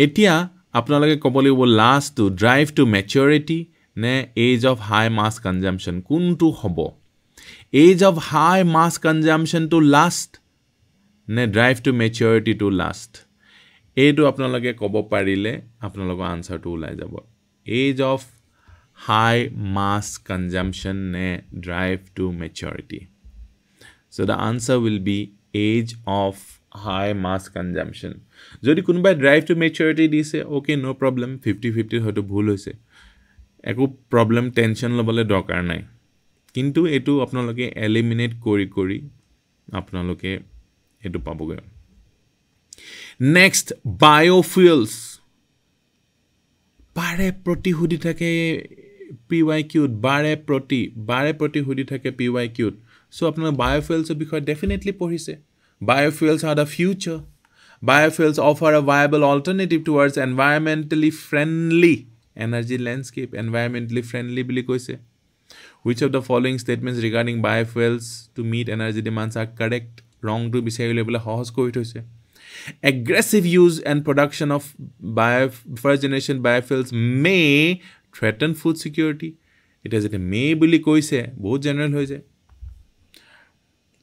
এতিয়া আপোনালোকে ক'ব লাগিব last to drive to maturity নে age of high mass consumption কোনটো হ'ব age of high mass consumption to last নে drive to maturity to last এইটো আপোনালোকে ক'ব পাৰিলে আপোনালোকৰ আনসাৰটো ওলাই যাব age of high mass consumption ne drive to maturity so the answer will be age of high mass consumption jodi kunba drive to maturity dise okay no problem 50-50 hoto bhul hoise eko problem tension lobole dokar nai kintu etu apnaloke eliminate kori apnaloke etu paboge next biofuels bare proti hudi thake PYQ bare proti hudi thake PYQ so apna biofuels bikhoy definitely pohise biofuels are the future biofuels offer a viable alternative towards environmentally friendly energy landscape environmentally friendly bili koise which of the following statements regarding biofuels to meet energy demands are correct wrong to bisagile bole hohos koi thoise aggressive use and production of first generation biofuels may threaten food security it is a may boli koise bahut general hoy jay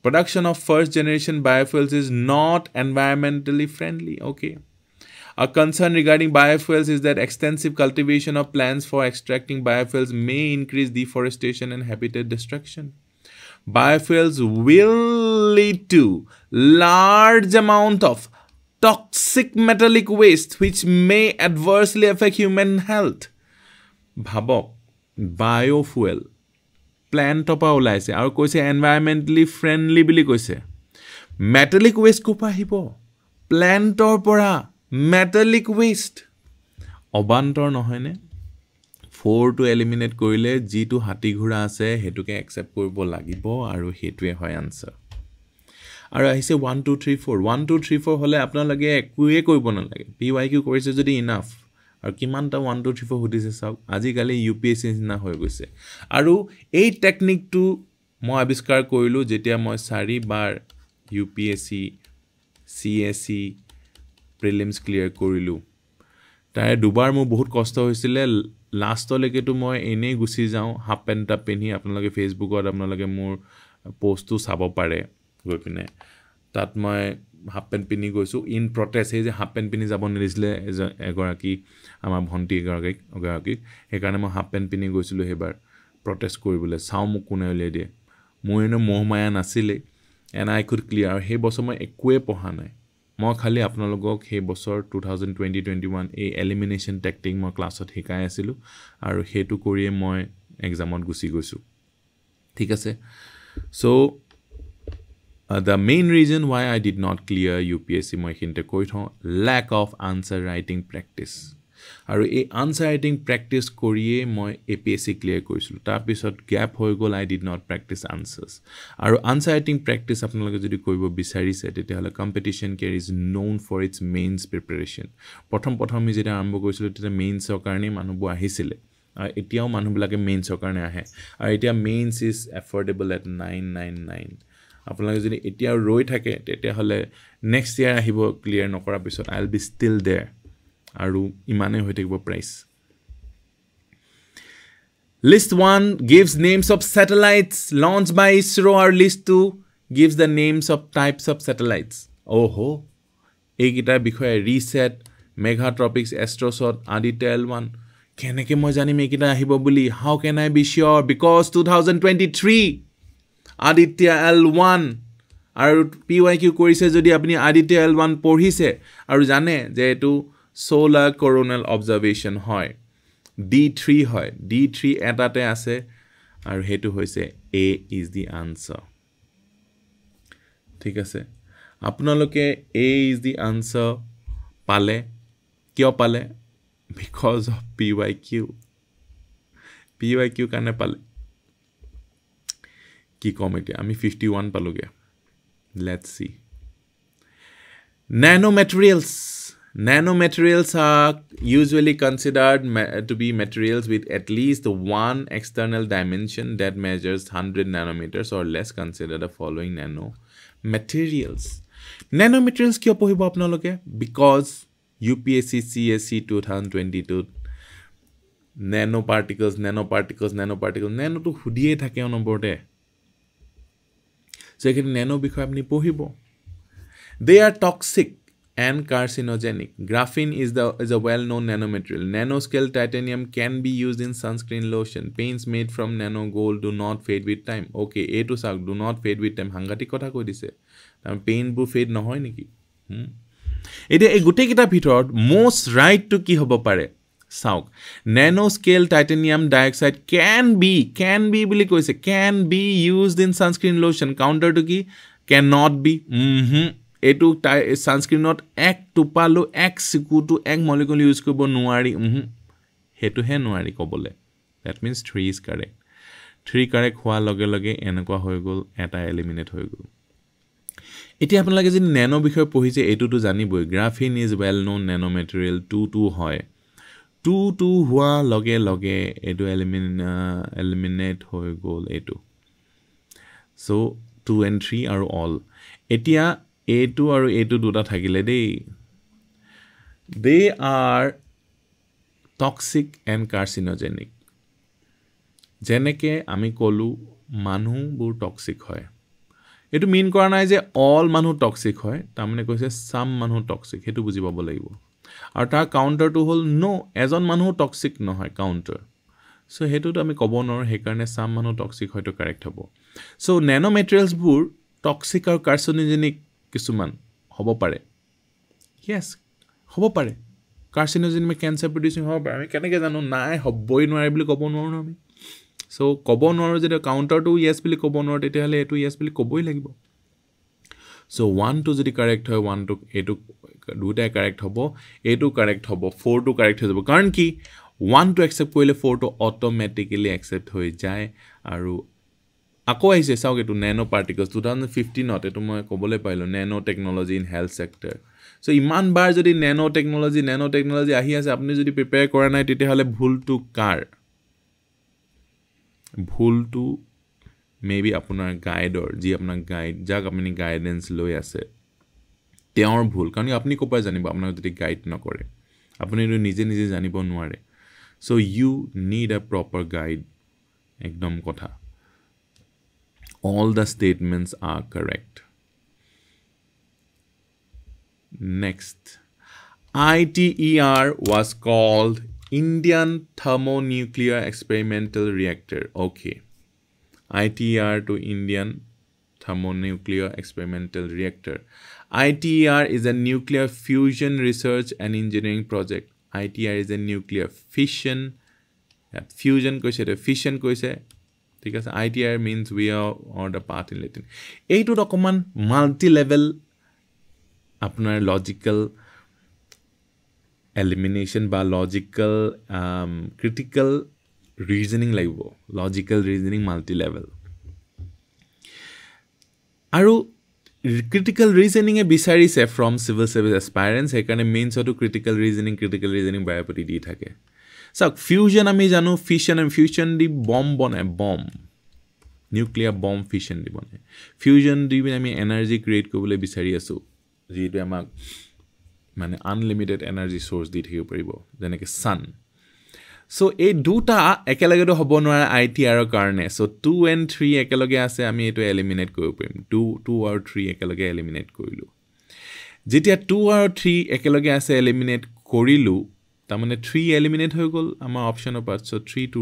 production of first generation biofuels is not environmentally friendly okay a concern regarding biofuels is that extensive cultivation of plants for extracting biofuels may increase deforestation and habitat destruction biofuels will lead to large amount of toxic metallic waste which may adversely affect human health bhabok biofuel plant topa ulaise aru koise environmentally friendly bili koise metallic waste kopa hibo plant or pora metallic waste obantor nohoine 4 to eliminate korile g to hati ghura ase hetuke accept koribo lagibo aru hetue hoy answer আৰু আহিছে 1 2 3 4 1 2 3 4 হলে আপোনাৰ লাগে একোৱে কৰিব না লাগে PYQ কৰিছে যদি ইনাফ আৰু কিমানটা 1 2 3 4 হদিছে চাওক আজি কালি UPSC না হৈ গৈছে আৰু এই টেকনিকটো মই আৱিষ্কাৰ কৰিলো যেতিয়া মই 4 বাৰ UPSC CSC প্ৰিলিমছ ক্লিয়াৰ কৰিলো তাই দুবাৰ মোৰ বহুত কষ্ট হৈছিল লাষ্টলৈকে তো মই এনে গুছি যাও হাফ পেন্টটা পিন্ধি আপোনালোকে ফেসবুকত আপোনালোকে মোৰ পোষ্টটো চাব পাৰে গৈ পিনে তাত মই হাফ পেন্ট পিনি গৈছো ইন প্ৰটেষ্ট এই যে হাফ পেন্ট পিনি যাব নিদিছিলে এগৰাকী আমাৰ ভন্টি এগৰাকী হেকাৰণে মই হাফ পেন্ট পিনি গৈছিলো হেবাৰ প্ৰটেষ্ট কৰিবলৈ চাও মোক কোনে উলিয়াই দিয়ে মোৰ এনে মোহমায়া নাছিলে এন্ড আই কুড ক্লিয়াৰ হে বছৰ মই একোৱে পঢ়া নাই মই খালি আপোনালোকক হে বছৰ 2020-21 এই এলিমিনেশন টেকনিক মই ক্লাছত শিকাই আছিলো আৰু হেতু কৰিয়ে মই এক্সামত গুছি গৈছো ঠিক আছে so the main reason why I did not clear UPSC moi hinte koi thon lack of answer writing practice aru ei answer writing practice koriye moi APSC clear korisul tar pisot gap hoy gol I did not practice answers aru answer writing practice apnaloge jodi koibo bisarise tete hala competition care is known for its mains preparation prothom mi jeta arambo koisul tete mains or karone manubu ahisile etiao manu bilake mains or karone ahe aru etia mains is affordable at 999 আপোনালোকে যদি এতিয়া ৰৈ থাকে তেতিয়া হলে next ইয়াৰ আহিব clear নকৰা পিছত I'll be still there আৰু ইমানে হৈ থাকিব price list 1 gives names of satellites launched by ISRO or list 2 gives the names of types of satellites oho এইকিটা বিষয়ে ৰিসেট মেগাট্ৰপিক্স এষ্ট্ৰসট আদিত্য L1 কেনেকে মই জানিম এইকিটা আহিব বুলি how can I be sure because 2023 Aditya L1 আৰু PYQ কৰিছে যদি আপুনি Aditya L1 পঢ়িছে আৰু জানে যে এটো solar coronal observation হয় D3 হয় D3 এটাতে আছে আৰু হেতু হৈছে A is the answer ঠিক আছে আপোনালোকে A is the answer পালে কিয় পালে because of PYQ কাৰণে পালে কি কমিটি আমি 51 পালোগে let's see nanomaterials Nanomaterials are usually considered to be materials with at least one external dimension that measures 100 nanometers or less. Consider the following nanomaterials. Nanomaterials kyo pohibo apnaloke? Because UPSC CSC 2022 nanoparticles nano to hudiye thake onoborte. So ekini nano bikhoy apni pohibo. They are toxic and carcinogenic. Graphene is a well-known nanomaterial. Nanoscale titanium can be used in sunscreen lotion. Paints made from nano gold do not fade with time. Okay, A to sak do not fade with time. Hangati kotha koi dise. Paint bu fade nohoy neki. Ede ei gute kita bhitorot most right to ki hobo pare. Sauk. Nanoscale titanium dioxide can be bili koise can be used in sunscreen lotion. Counter to ki cannot be. এটো সানস্ক্রিনত এক টোপালো এক সিকুটো এক molecule use কৰিব নোৱাৰি হেতু হে নোৱাৰি কবলে that means 3 is correct 3 correct হোৱা লগে লগে এনেকুৱা হৈ গল এটা এলিমিনেট হৈ গল এতিয়া আপোনালোকে যদি ন্যানো বিষয় পঢ়িছে এটোটো জানিবই graphene is well known nano material 2 হয় 2 হোৱা লগে লগে এটো এলিমিনেট হৈ গল এটো সো 2 and 3 are all এতিয়া A2 আৰু A2 দুটা থাকিলে দেই they are toxic and carcinogenic যেনেকে আমি কলু মানুহবোৰ টক্সিক হয় এটো মিন কৰা নাই যে all মানুহ টক্সিক হয় তাৰ মানে কৈছে some মানুহ টক্সিক হেতু বুজি পাব লাগিব আৰু তাৰ কাউন্টাৰটো হল নো এজন মানুহ টক্সিক নহয় কাউন্টাৰ সো হেতুটো আমি কব নোৱাৰো হে কাৰণে some মানুহ টক্সিক হয়তো কাৰেক্ট হ'ব সো ন্যানো ম্যাটেৰিয়েলছ বোৰ টক্সিক আৰু কাৰ্চিনোজেনিক কিছুমান হ'ব পাৰে yes হ'ব পাৰে কাৰ্চিনোজেন মে ক্যান্সাৰ প্ৰডিউসিং হ'ব পাৰে আমি কেনেকৈ জানো নাই হ'বই নোৱাৰে বুলি ক'ব নোৱাৰো আমি সো ক'ব নোৱাৰো যে কাউন্টাৰটো yes বুলি ক'ব নোৱাৰো তেতিয়াহলে এটো yes বুলি ক'বই লাগিব সো 1 to যদি কারেক্ট হয় 1 to এটো দুটাই কারেক্ট হ'ব এটো কারেক্ট হ'ব 4 to কারেক্ট হৈ যাব কাৰণ কি 1 to accept কৰিলে 4 to automatically accept হৈ যায় আৰু আকৌ আহিছে চাওক এটো ন্যানো পাৰ্টিকলছ 2015 ত এটো মই ক'বলৈ পাইলো nano technology in health sector so ইমান বাৰ যদি ন্যানো টেকনলজি আহি আছে আপুনি যদি প্ৰিপেয়াৰ কৰা নাই তেতিয়াহলে ভুলটো কাৰ ভুলটো মেবি আপোনাৰ গাইডৰ যি আপোনাৰ গাইড যাক আপুনি গাইডেন্স লৈ আছে তেওঁৰ ভুল কাৰণ আপুনি কোপাই জানিব আপোনাৰ যদি গাইড নকৰে আপুনি নিজে জানিব নোৱাৰে so you need a proper guide একদম কথা all the statements are correct. Next, ITER was called Indian Thermonuclear Experimental Reactor. Okay, ITER to Indian Thermonuclear Experimental Reactor. ITER is a nuclear fusion research and engineering project. ITER is a nuclear fission. Fusion koise fission koise. ঠিক আছে ITR means we are on the path in Latin এইটো অকমান multi level আপোনাৰ logical elimination বা logical ক্ৰিটিক্যাল reasoning লাগিব logical reasoning multi level আৰু ক্ৰিটিক্যাল reasoning এ বিচাৰিছে from civil service এসপাইৰেন্টস সেইকাৰণে মেইনস টু ক্রিটিক্যাল রিজনিং বায়োপতি দি থাকে So fusion আমি জানো fusion দি bomb বনায় bomb nuclear bomb fission দি বনায় fusion দি আমি energy create কৰিবলৈ বিচাৰি আছো যেটো আমাক মানে unlimited energy source দি থাকিব পাৰিব যেনেকৈ sun so এই দুটা একেলগে হ'ব নোৱাৰে ITR ৰ কাৰণে so 2 and 3 একেলগে আছে আমি এটো এলিমিনেট কৰিব পাৰিম 2 আৰু 3 একেলগে এলিমিনেট কৰিলো যেতিয়া 2 আৰু 3 একেলগে আছে এলিমিনেট কৰিলো তামানে 3 এলিমিনেট হৈ গল আমাৰ অপচনৰ পাছ সো 3 to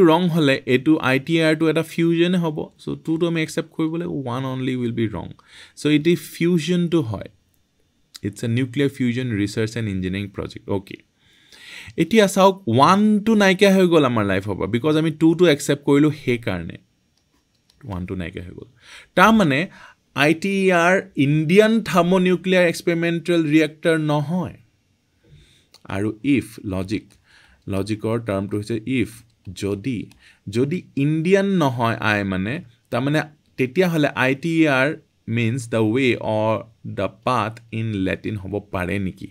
wrong হলে এটো ITR to এটা ফিউজন হ'ব সো 2 to আমি একসেপ্ট কৰিবলে 1 only will be wrong so it is fusion to হয় it's a nuclear fusion research and engineering project okay এতিয়া চাওক 1 to নাইকা হৈ গল আমাৰ লাইফ হ'ব because আমি 2 to accept কৰিলো হে কাৰণে 1 to নাইকা হৈ গল তাৰ মানে ITER Indian Thermonuclear Experimental Reactor নহয় আৰু if লজিকৰ টাৰ্মটো হৈছে if যদি ইণ্ডিয়ান নহয় আই মানে তা মানে তেতিয়া হলে ITER means the way or the path in Latin হ'ব পাৰে নেকি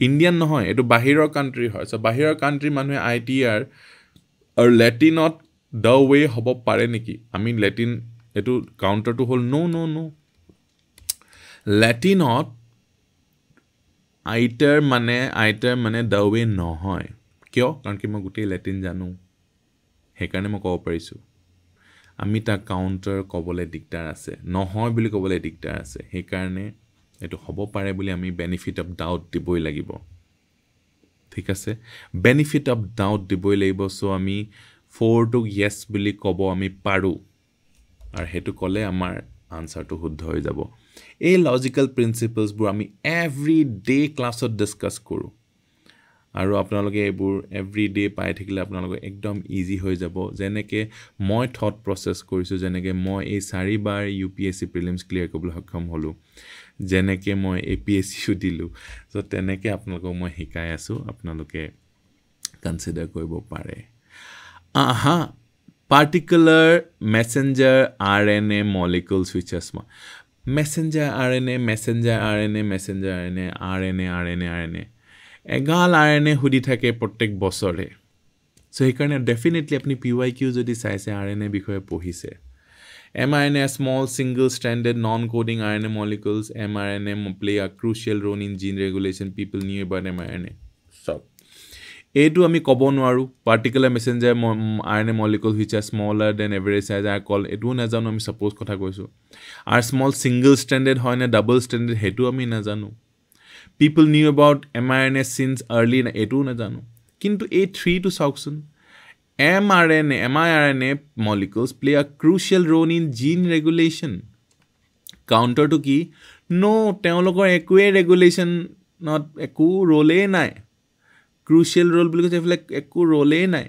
ইণ্ডিয়ান নহয় এটো বাহিৰৰ কান্ট্ৰি হয় সো বাহিৰৰ কান্ট্ৰি মানুহে ITR আৰু লেটিনত the way হ'ব পাৰে নেকি আমি লেটিন এটো কাউন্টাৰটো হল no লেটিনত আইটাৰ মানে the way নহয় কিয় কাৰণ কি মই গোটেই লেটিন জানো হেকাৰণে মই ক'ব পাৰিছো আমি তা কাউন্টাৰ কবলে দিগদাৰ আছে নহয় বুলি কবলে দিগদাৰ আছে হেকাৰণে এটো হ'ব পাৰে বুলি আমি বেনিফিট অফ ডাউট দিবই লাগিব ঠিক আছে বেনিফিট অফ ডাউট দিবই লাগিব সো আমি 4 টু yes বুলি কব আমি পাৰো আৰু হেতু কলে আমাৰ আনসাৰটো শুদ্ধ হৈ যাব এই লজিক্যাল প্ৰিন্সিপলছ বোৰ আমি এভৰি ডে ক্লাছত ডিসকাস কৰো আৰু আপোনালোকে এবোৰ এভৰি ডে পাই থাকিলে আপোনালোকে একদম ইজি হৈ যাব যেনেকে মই থট প্ৰসেস কৰিছো যেনেকে মই এই 4 বাৰ UPSC প্ৰিলিমছ ক্লিয়াৰ কৰিবলৈ সক্ষম হলো যেনেকে মই APSC দিলো সো তেনেকে আপোনালোকক মই শিকাই আছো আপোনালোকে কনসিডাৰ কৰিব পাৰে aha particular messenger RNA molecules which are small messenger RNA এগাল RNA হুদি থাকে প্ৰত্যেক বছৰে সো সেইকাৰণে ডেফিনেটলি আপুনি PYQ যদি চাইছে RNA বিষয়ে পঢ়িছে mRNA small single stranded non coding RNA molecules mRNA play a crucial role in gene regulation people knew about mRNA so এটো আমি কব নোৱাৰো particular messenger RNA molecule which are smaller than average size are called এটো না জানো আমি suppose কথা কৈছো আর small single stranded হয় না double stranded হেতু আমি না জানো people knew about mRNA since early এটো না জানো কিন্তু এই 3 to সাউকসন mRNA molecules play a crucial role in gene regulation counter to কি no তেওঁলোকৰ একোৱে regulation not একো role নাই crucial role বুলি কৈছে ফলে একো role নাই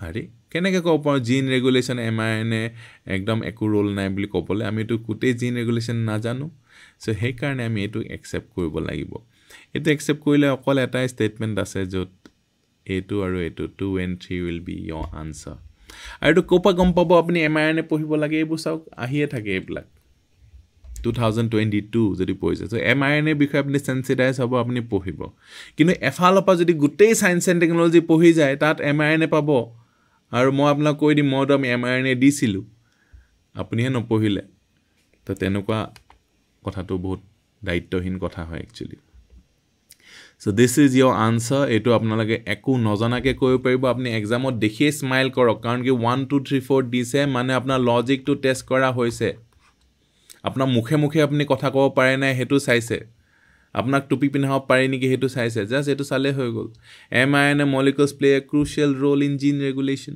আৰে কেনেকে কও পাও gene regulation mRNA একদম একো role নাই বুলি কবলে আমি তো কুতে gene regulation না জানো সো সেই কাৰণে আমি এটো একসেপ্ট কৰিব লাগিব এটো একসেপ্ট কৰিলে অকল এটা স্টেটমেন্ট আছে যত এটো আৰু এটো 2 and 3 will be your answer আৰু তো কোপা গম পাবো আপুনি mRNA পঢ়িব লাগে এই বুসাওক আহিয়ে থাকে এইবিলাক 2022 যদি পঢ়িছে সো mRNA বিষয়ে আপুনি সেনসিটাইজ হ'ব আপুনি পঢ়িব কিন্তু এফালপা যদি গুটেই সায়েন্স এন্ড টেকনলজি পঢ়ি যায় তাত mRNA পাব আৰু মই আপোনাক কৈ দিম মই mRNA দিছিলো আপুনি হে নপঢ়িলে তো তেনেকুৱা কথাটো বহুত দায়িত্বহীন কথা হয় actually so this is your answer এটো আপোনালোকে একো নজনাকে কৈ পাৰিব আপুনি এক্সামত দেখি স্মাইল কৰক কাৰণ কি 1 2 3 4 দিছে মানে আপোনাৰ লজিক টু টেষ্ট কৰা হৈছে আপোনাৰ মুখে মুখে আপুনি কথা কব পাৰে নাই হেতু চাইছে আপোনাক টুপি পিনহাব পাৰে নেকি হেতু চাইছে জাস্ট এটো চালে হৈ গল mRNA molecules play a crucial role in gene regulation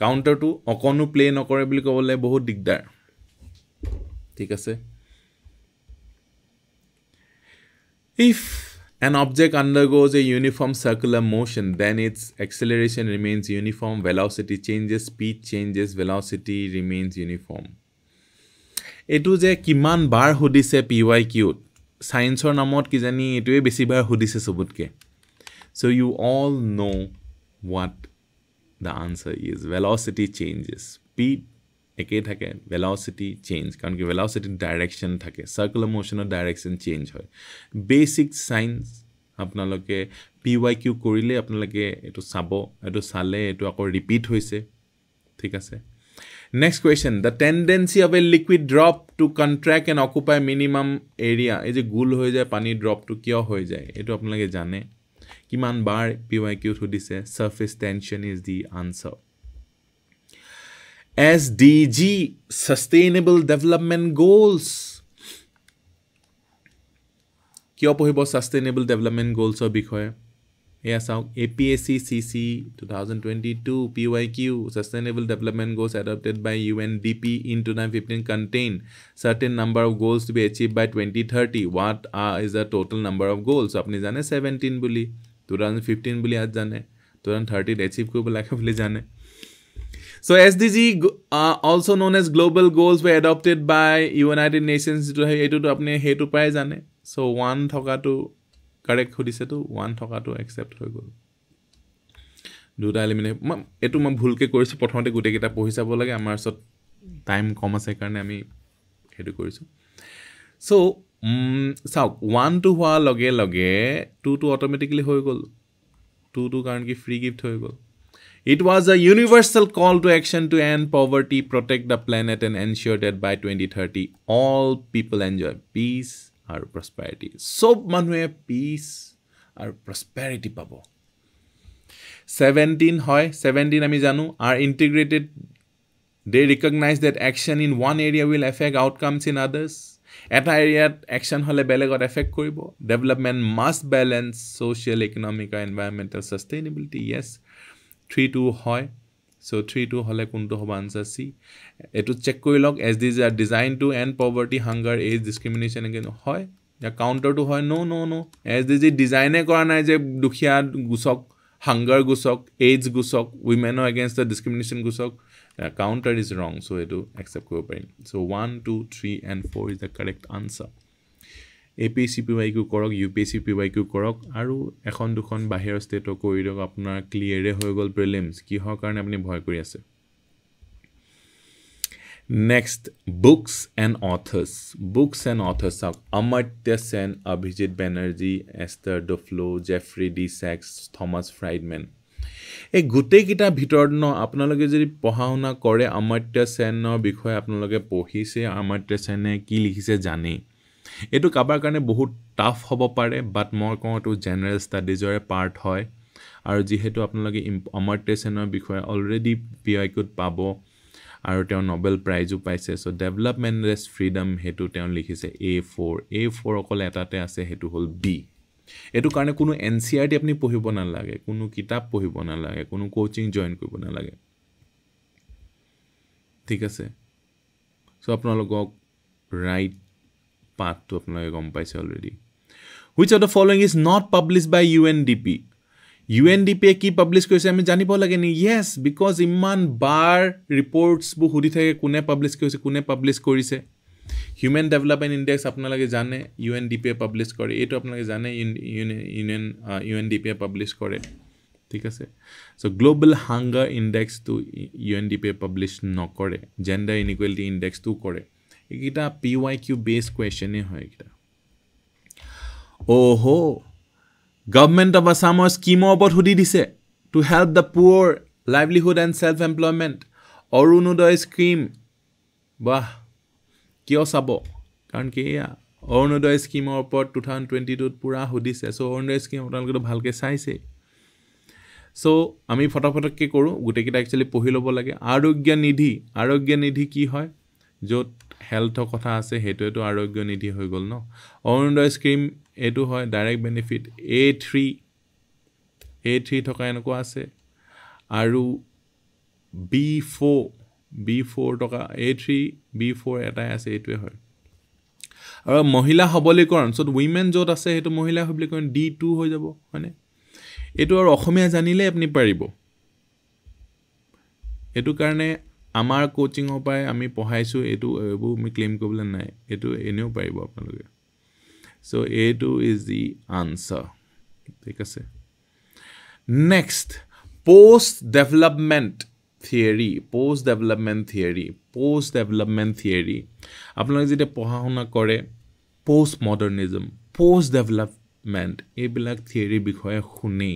counter to অকনো প্লে নকৰে বুলি কবলে বহুত দিগদাৰ ঠিক আছে if an object undergoes a uniform circular motion then its acceleration remains uniform velocity changes speed changes velocity remains uniform এটো যে কিমান বার হুদিছে PYQ সায়েন্সৰ নামত কি জানি এটোৱে বেছি বাৰ হুদিছে সবতকে so you all know what the answer is velocity changes speed একে থাকে velocity change কারণ কি velocity direction থাকে circular motion or direction change হয় basic science আপোনালোকে PYQ কৰিলে আপোনালোকে এটো চাব এটো চালে এটো আকৌ ৰিপিট হৈছে ঠিক আছে next question the tendency of a liquid drop to contract and occupy minimum area এই যে গুল হৈ যায় পানী ড্ৰপ টু কিয় হৈ যায় এটো আপোনালোকে জানে কিমান বাৰ PYQ থুদিছে surface tension is the answer SDG sustainable development goals কিয় পঢ়িব sustainable development goals ৰ বিষয়ে এয়া চাওক APSC CC 2022 PYQ sustainable development goals adopted by UNDP in 2015 contain certain number of goals to be achieved by 2030 what is the total number of goals আপনি জানে 17 বুলি 2015 বুলি আজ জানে 2030 achieve কৰিব লাগে বুলি জানে So SDG also known as global goals were adopted by United Nations etu to apne hetu pai jane so 1 thoka to correct hodise to 1 thoka to accept hoy gol দুটা এলিমিনেট এটো মই ভুলকে কৰিছো প্ৰথমতে গুটে কিটা পঢ়ি চাব লাগে আমাৰ সত টাইম কম আছে কাৰণে আমি হেতু কৰিছো সো চাওক 1 to হোৱা লগে লগে 2 to অটোমেটিক্যালি হৈ গল 2 to কাৰণ কি ফ্ৰী গিফট হৈ গল It was a universal call to action to end poverty, protect the planet, and ensure that by 2030, all people enjoy peace and prosperity. So, manue peace and prosperity pabo. 17 hoy, 17 ami janu are integrated. They recognize that action in one area will affect outcomes in others. Eta area action hole belegot affect koribo. Development must balance social, economic, and environmental sustainability. Yes. 3-2 হয় so 3-2 হলে কোনটো হ'ব answer সি এটো check কৰি লওক SDGs are designed to end poverty hunger age discrimination again হয় या counter two হয় নো নো নো SDG ডিজাইনে কৰা নাই যে দুখিয়া গুছক হাঙ্গার গুছক এজ গুছক উইমেন এগেইনষ্ট দ্য ডিসক্রিমিনেশন গুছক কাউন্টার ইজ রং সো এটো একসেপ্ট কৰিব পাৰিম so 1 2 3 and 4 is the correct answer APCPYQ কৰক UPSCPYQ কৰক আৰু এখন দুখন বাহিৰৰ ষ্টেটৰ কৰি দিয়ক আপোনাৰ ক্লিয়াৰে হৈ গল প্ৰিলিমছ কি হয় কাৰণে আপুনি ভয় কৰি আছে next books and authors Amartya Sen Abhijit Banerjee Esther Duflo Jeffrey D সেক্স থমাস ফ্ৰাইডমেন এই গোটেই কিটা ভিতৰত ন আপোনালোকে যদি পঢ়া শুনা কৰে অমৰ্ত্য সেনৰ বিষয়ে আপোনালোকে পঢ়িছে অমৰ্ত্য সেনে কি লিখিছে জানে এটো কাবাৰ কাৰণে বহুত টাফ হ'ব পাৰে বাট মই কওঁ তো জেনাৰেল ষ্টাডিজৰে পাৰ্ট হয় আৰু যেহেতু আপোনালোকে অমৰ্ত্য সেনৰ বিষয়ে অলৰেডি PIQত পাব আৰু তেওঁ নোবেল প্ৰাইজও পাইছে সো ডেভেলপমেন্ট এজ ফ্ৰীডম হেতু তেওঁ লিখিছে A4 অকল এটাতে আছে হেতু হল B এটো কাৰণে কোনো NCERT আপুনি পঢ়িব নালাগে কোনো কিতাপ পঢ়িব নালাগে কোনো কোচিং জয়েন কৰিব নালাগে ঠিক আছে সো আপোনালোকক ৰাইট path to আপোনালোকে গম পাইছে already which of the following is not published by UNDP কি পাবলিশ কৰিছে আমি জানিব লাগে নি yes because ইমান বাৰ ৰিপৰ্টস বু হুদি থাকে কোনে পাবলিশ কৰিছে কোনে পাবলিশ কৰিছে হিউম্যান ডেভেলপমেন্ট ইনডেক্স আপোনালোকে জানে UNDP পাবলিশ কৰে এটো আপোনালোকে জানে UNDP পাবলিশ কৰে ঠিক আছে সো গ্লোবাল হাঙ্গাৰ ইনডেক্স টু UNDP পাবলিশ নকৰে জেন্ডাৰ ইনইকুৱেলিটি ইনডেক্স টু কৰে এটা PYQ based question হয় এটা ওহো গভৰ্নমেন্ট অফ আসামৰ স্কিমৰ ওপৰত হুদি দিছে to help the poor livelihood and self employment Arunodoi scheme বাহ কিয় চাব কাৰণ কি অৰুণোদয় স্কিমৰ ওপৰত 2022 পুৰা হুদিছে সো অৰুণোদয় স্কিম আপোনালোকে ভালকে চাইছে সো আমি ফটাফটকে কৰো গুটেকিটা একচুয়ালি পঢ়ি লব লাগে আৰোগ্য নিধি কি হয় যত হেলথৰ কথা আছে হেতুটো আৰোগ্য নিধি হৈ গল ন অৰুণোদয় স্কিম এটো হয় ডাইৰেক্ট বেনিফিট A3 থকা এনেকুৱা আছে আৰু B4 টকা A3 B4 এটাই আছে এটোৱে হয় আৰু মহিলা সবলীকৰণ সো উইমেন যত আছে হেতু মহিলা সবলীকৰণ D2 হৈ যাব মানে এটো আৰু অসমীয়া জানিলে আপুনি পাৰিব এটো কাৰণে আমাৰ কোচিং পাই আমি পঢ়াইছো এটো এবু আমি ক্লেম কৰিবলৈ নাই এটো এনেও পাৰিব আপোনালোকে সো এটো ইজ দি আনসাৰ ঠিক আছে নেক্সট পোষ্ট ডেভেলপমেন্ট থিওৰি আপোনালোকে যেতিয়া পঢ়া শুনা কৰে পোষ্ট মডাৰ্নিজম পোষ্ট ডেভেলপমেন্ট এইবিলাক থিওৰি বিষয়ে শুনি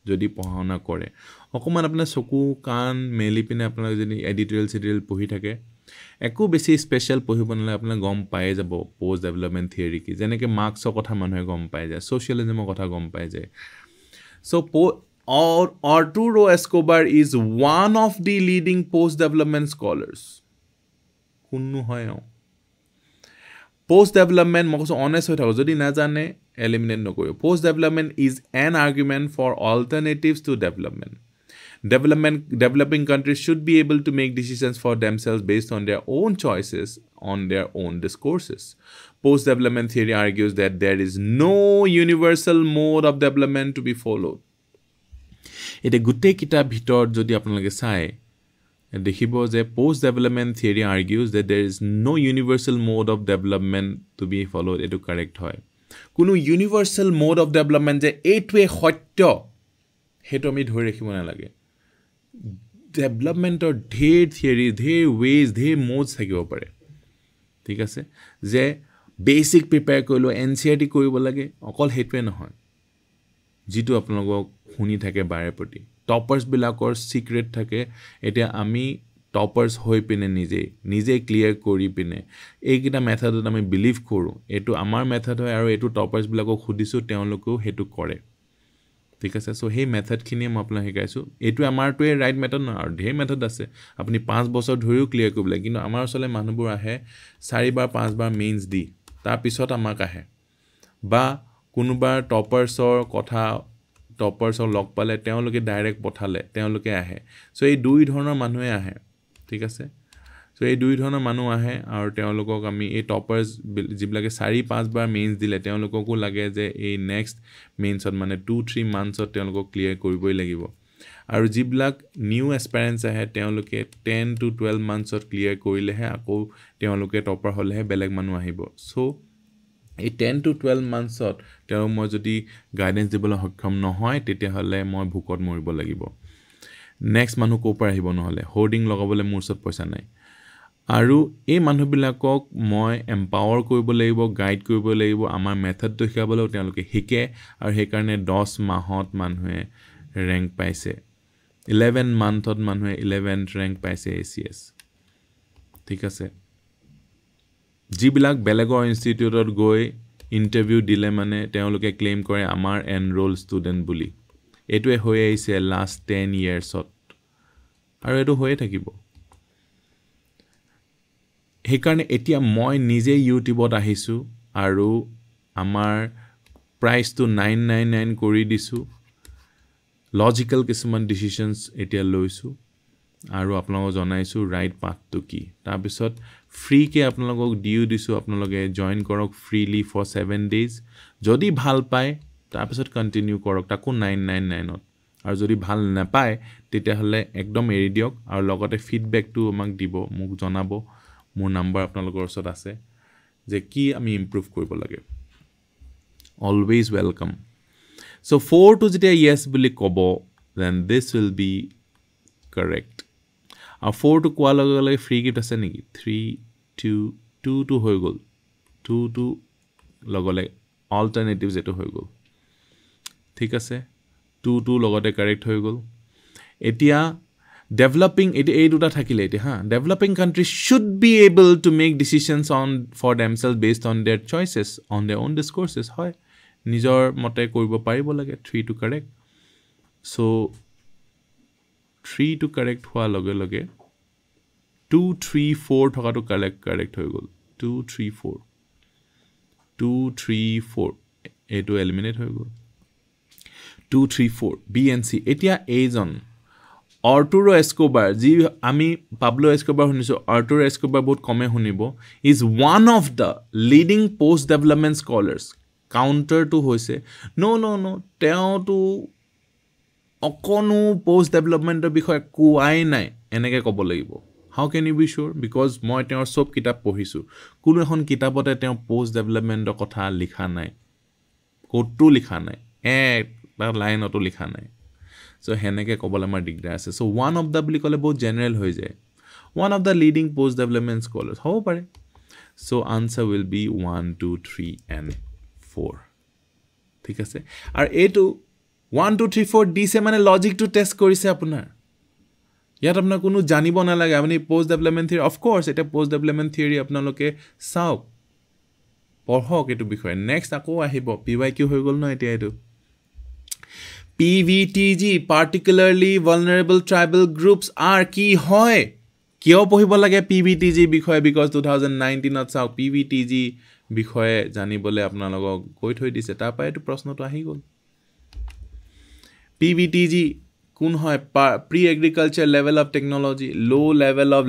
যদি পঢ়া শুনা কৰে অকমান আপোনাৰ চকু কান মেলি পিনে আপোনালোকে যদি এডিটৰিয়েল পঢ়ি থাকে একো বেছি স্পেশাল পঢ়িব নালাগে আপোনালোকে গম পাই যাব পোষ্ট ডেভেলপমেন্ট থিওৰি কি যেনেকৈ মাৰ্কছৰ কথা মানুহে গম পাই যায় সোশ্যালিজমৰ কথা গম পাই যায় so Arturo Escobar is one of the leading post development scholars কোননো হয় post development মই কৈছো honest হৈ থাকো যদি না জানে eliminate নকৰিব post development is an argument for alternatives to developing countries should be able to make decisions for themselves based on their own choices on their own discourses post development theory argues that there is no universal mode of development to be followed এটা গুটেই কিতাপ ভিতৰত যদি আপোনালোকে চাই দেখিব যে post development theory argues that there is no universal mode of development to be followed এটো correct হয় কোনো universal mode of development যে এইটোৱে সত্য হেতু আমি ধৰি ৰাখিব নালাগে ডেভেলপমেণ্টৰ ঢেৰ থিয়ৰী ঢেৰ ৱেজ ঢেৰ মোডছ থাকিব পাৰে ঠিক আছে যে বেচিক প্ৰিপেয়াৰ কৰিলোঁ NCERT কৰিব লাগে অকল সেইটোৱে নহয় যিটো আপোনালোকক শুনি থাকে বাৰে প্ৰতি টপাৰ্ছবিলাকৰ চিক্ৰেট থাকে এতিয়া আমি টপাৰ্ছ হৈ পিনে নিজে ক্লিয়াৰ কৰি পিনে এইকেইটা মেথডত আমি বিলিভ কৰোঁ এইটো আমাৰ মেথড হয় আৰু এইটো টপাৰ্ছবিলাকক সুধিছোঁ তেওঁলোকেও সেইটো কৰে ঠিক আছে সো সেই মেথডখিনিয়ে মই আপোনাক শিকাইছোঁ এইটো আমাৰটোৱে ৰাইট মেথড নহয় আৰু ঢেৰ মেথড আছে আপুনি 5 বছৰ ধৰিও ক্লিয়াৰ কৰিব লাগে কিন্তু আমাৰ ওচৰলৈ মানুহবোৰ আহে 4 বাৰ 5 বাৰ মেইনছ দি তাৰপিছত আমাক আহে বা কোনোবা টপাৰ্ছৰ লগ পালে তেওঁলোকে ডাইৰেক্ট পঠালে তেওঁলোকে আহে সো এই দুই ধৰণৰ মানুহে আহে ঠিক আছে সো এই দুই ধৰণৰ মানুহ আহে আৰু তেওঁলোকক আমি এই টপাৰ্ছ যিবিলাকে 4-5 বাৰ মেইনছ দিলে তেওঁলোককো লাগে যে এই নেক্সট মেইনছত মানে 2-3 মান্থছত তেওঁলোকক ক্লিয়াৰ কৰিবই লাগিব আৰু যিবিলাক নিউ এক্সপেৰিয়েন্স আহে তেওঁলোকে 10 to 12 মান্থছত ক্লিয়াৰ কৰিলেহে আকৌ তেওঁলোকে টপাৰ হ'লেহে বেলেগ মানুহ আহিব সো এই 10 to 12 মান্থছত তেওঁ মই যদি গাইডেন্স দিবলৈ সক্ষম নহয় তেতিয়াহ'লে মই ভুকত মৰিব লাগিব নেক্সট মানুহ ক'ৰ পৰা আহিব নহ'লে হোৰ্ডিং লগাবলৈ মোৰ ওচৰত পইচা নাই আৰু এই মানুহবিলাকক মই এম্পাৱাৰ কৰিব লাগিব গাইড কৰিব লাগিব আমাৰ মেথডটো শিকাবলৈ তেওঁলোকে শিকে আৰু সেইকাৰণে 10 মাহত মানুহে ৰেংক পাইছে 11 মান্থত মানুহে 11th ৰেংক পাইছে ACS ঠিক আছে যিবিলাক বেলেগৰ ইনষ্টিটিউটত গৈ ইণ্টাৰভিউ দিলে মানে তেওঁলোকে ক্লেইম কৰে আমাৰ এনৰোল ষ্টুডেণ্ট বুলি এইটোৱে হৈ আহিছে লাষ্ট 10 ইয়াৰ্ছত আৰু এইটো হৈয়ে থাকিব সেইকাৰণে এতিয়া মই নিজে ইউটিউবত আহিছোঁ আৰু আমাৰ প্ৰাইচটো 999 কৰি দিছোঁ লজিকেল কিছুমান ডিচিশ্যনছ এতিয়া লৈছোঁ আৰু আপোনালোকক জনাইছোঁ ৰাইট পাথটো কি তাৰপিছত ফ্ৰীকে আপোনালোকক দিছোঁ আপোনালোকে জইন কৰক ফ্ৰীলি ফৰ 7 days যদি ভাল পায় তাৰপিছত কণ্টিনিউ কৰক তাকো 999ত আৰু যদি ভাল নাপায় তেতিয়াহ'লে একদম এৰি দিয়ক আৰু লগতে ফিডবেকটো আমাক দিব মোক জনাব মোৰ নাম্বাৰ আপোনালোকৰ ওচৰত আছে যে কি আমি ইমপ্ৰুভ কৰিব লাগে অলৱেজ ৱেলকাম সো 4 to যেতিয়া yes বুলি ক'ব then this will be correct আৰু 4 to কোৱাৰ লগে লগে ফ্ৰী গিফ্ট আছে নেকি 3 2 হৈ গ'ল 2 লগলে অল্টাৰনেটিভছ এইটো হৈ গ'ল ঠিক আছে 2 লগতে কাৰেক্ট হৈ গ'ল এতিয়া developing এই দুটা থাকিলে এতিয়া developing countries should be able to make decisions for themselves based on their choices on their own discourses হয় নিজৰ মতে কৰিব পাৰিব লাগে 3 to correct so 3 to correct হোৱাৰ লগে লগে 2 3 4 থকাটো correct হৈ গ'ল 2 3 4 2 3 4 এইটো এলিমিনেট হৈ গ'ল 2 3 4 B and C এতিয়া এইজন আৰ্টুৰো এস্কোবাৰ যি আমি পাবলো এস্কোবাৰ শুনিছোঁ আৰ্টুৰো এস্কোবাৰ বহুত কমে শুনিব is one of the leading post development scholars কাউণ্টাৰটো হৈছে ন' তেওঁতো অকণো পোষ্ট ডেভেলপমেণ্টৰ বিষয়ে কোৱাই নাই এনেকৈ ক'ব লাগিব how can you be sure because মই তেওঁৰ চব কিতাপ পঢ়িছোঁ কোনো এখন কিতাপতে তেওঁ পোষ্ট ডেভেলপমেণ্টৰ কথা লিখা নাই ক'তো লিখা নাই এটা লাইনতো লিখা নাই সো সেনেকৈ ক'বলৈ আমাৰ দিগদাৰ আছে সো ওৱান অফ দ্য বুলি ক'লে বহুত জেনেৰেল হৈ যায় one of the leading post development scholars হ'ব পাৰে so answer will B 1 2 3 and 4 ঠিক আছে আৰু এইটো 1 2 3 4 দিছে মানে লজিকটো টেষ্ট কৰিছে আপোনাৰ ইয়াত আপোনাৰ কোনো জানিব নালাগে আপুনি পোষ্ট ডেভেলপমেণ্ট থিয়ৰী অফক'ৰ্ছ এতিয়া পোষ্ট ডেভেলপমেণ্ট থিয়ৰী আপোনালোকে চাওক পঢ়ক এইটো বিষয়ে নেক্সট আকৌ আহিব PYQ হৈ গ'ল ন এতিয়া এইটো PVTG particularly vulnerable tribal groups are কি হয় কিয় পঢ়িব লাগে PVTG বিষয়ে because 2019ত চাওক PVTG বিষয়ে জানিবলৈ আপোনালোকক কৈ থৈ দিছে তাৰ পৰা এইটো প্ৰশ্নটো আহি গ'ল PVTG কোন হয় pre agriculture level of technology low' level of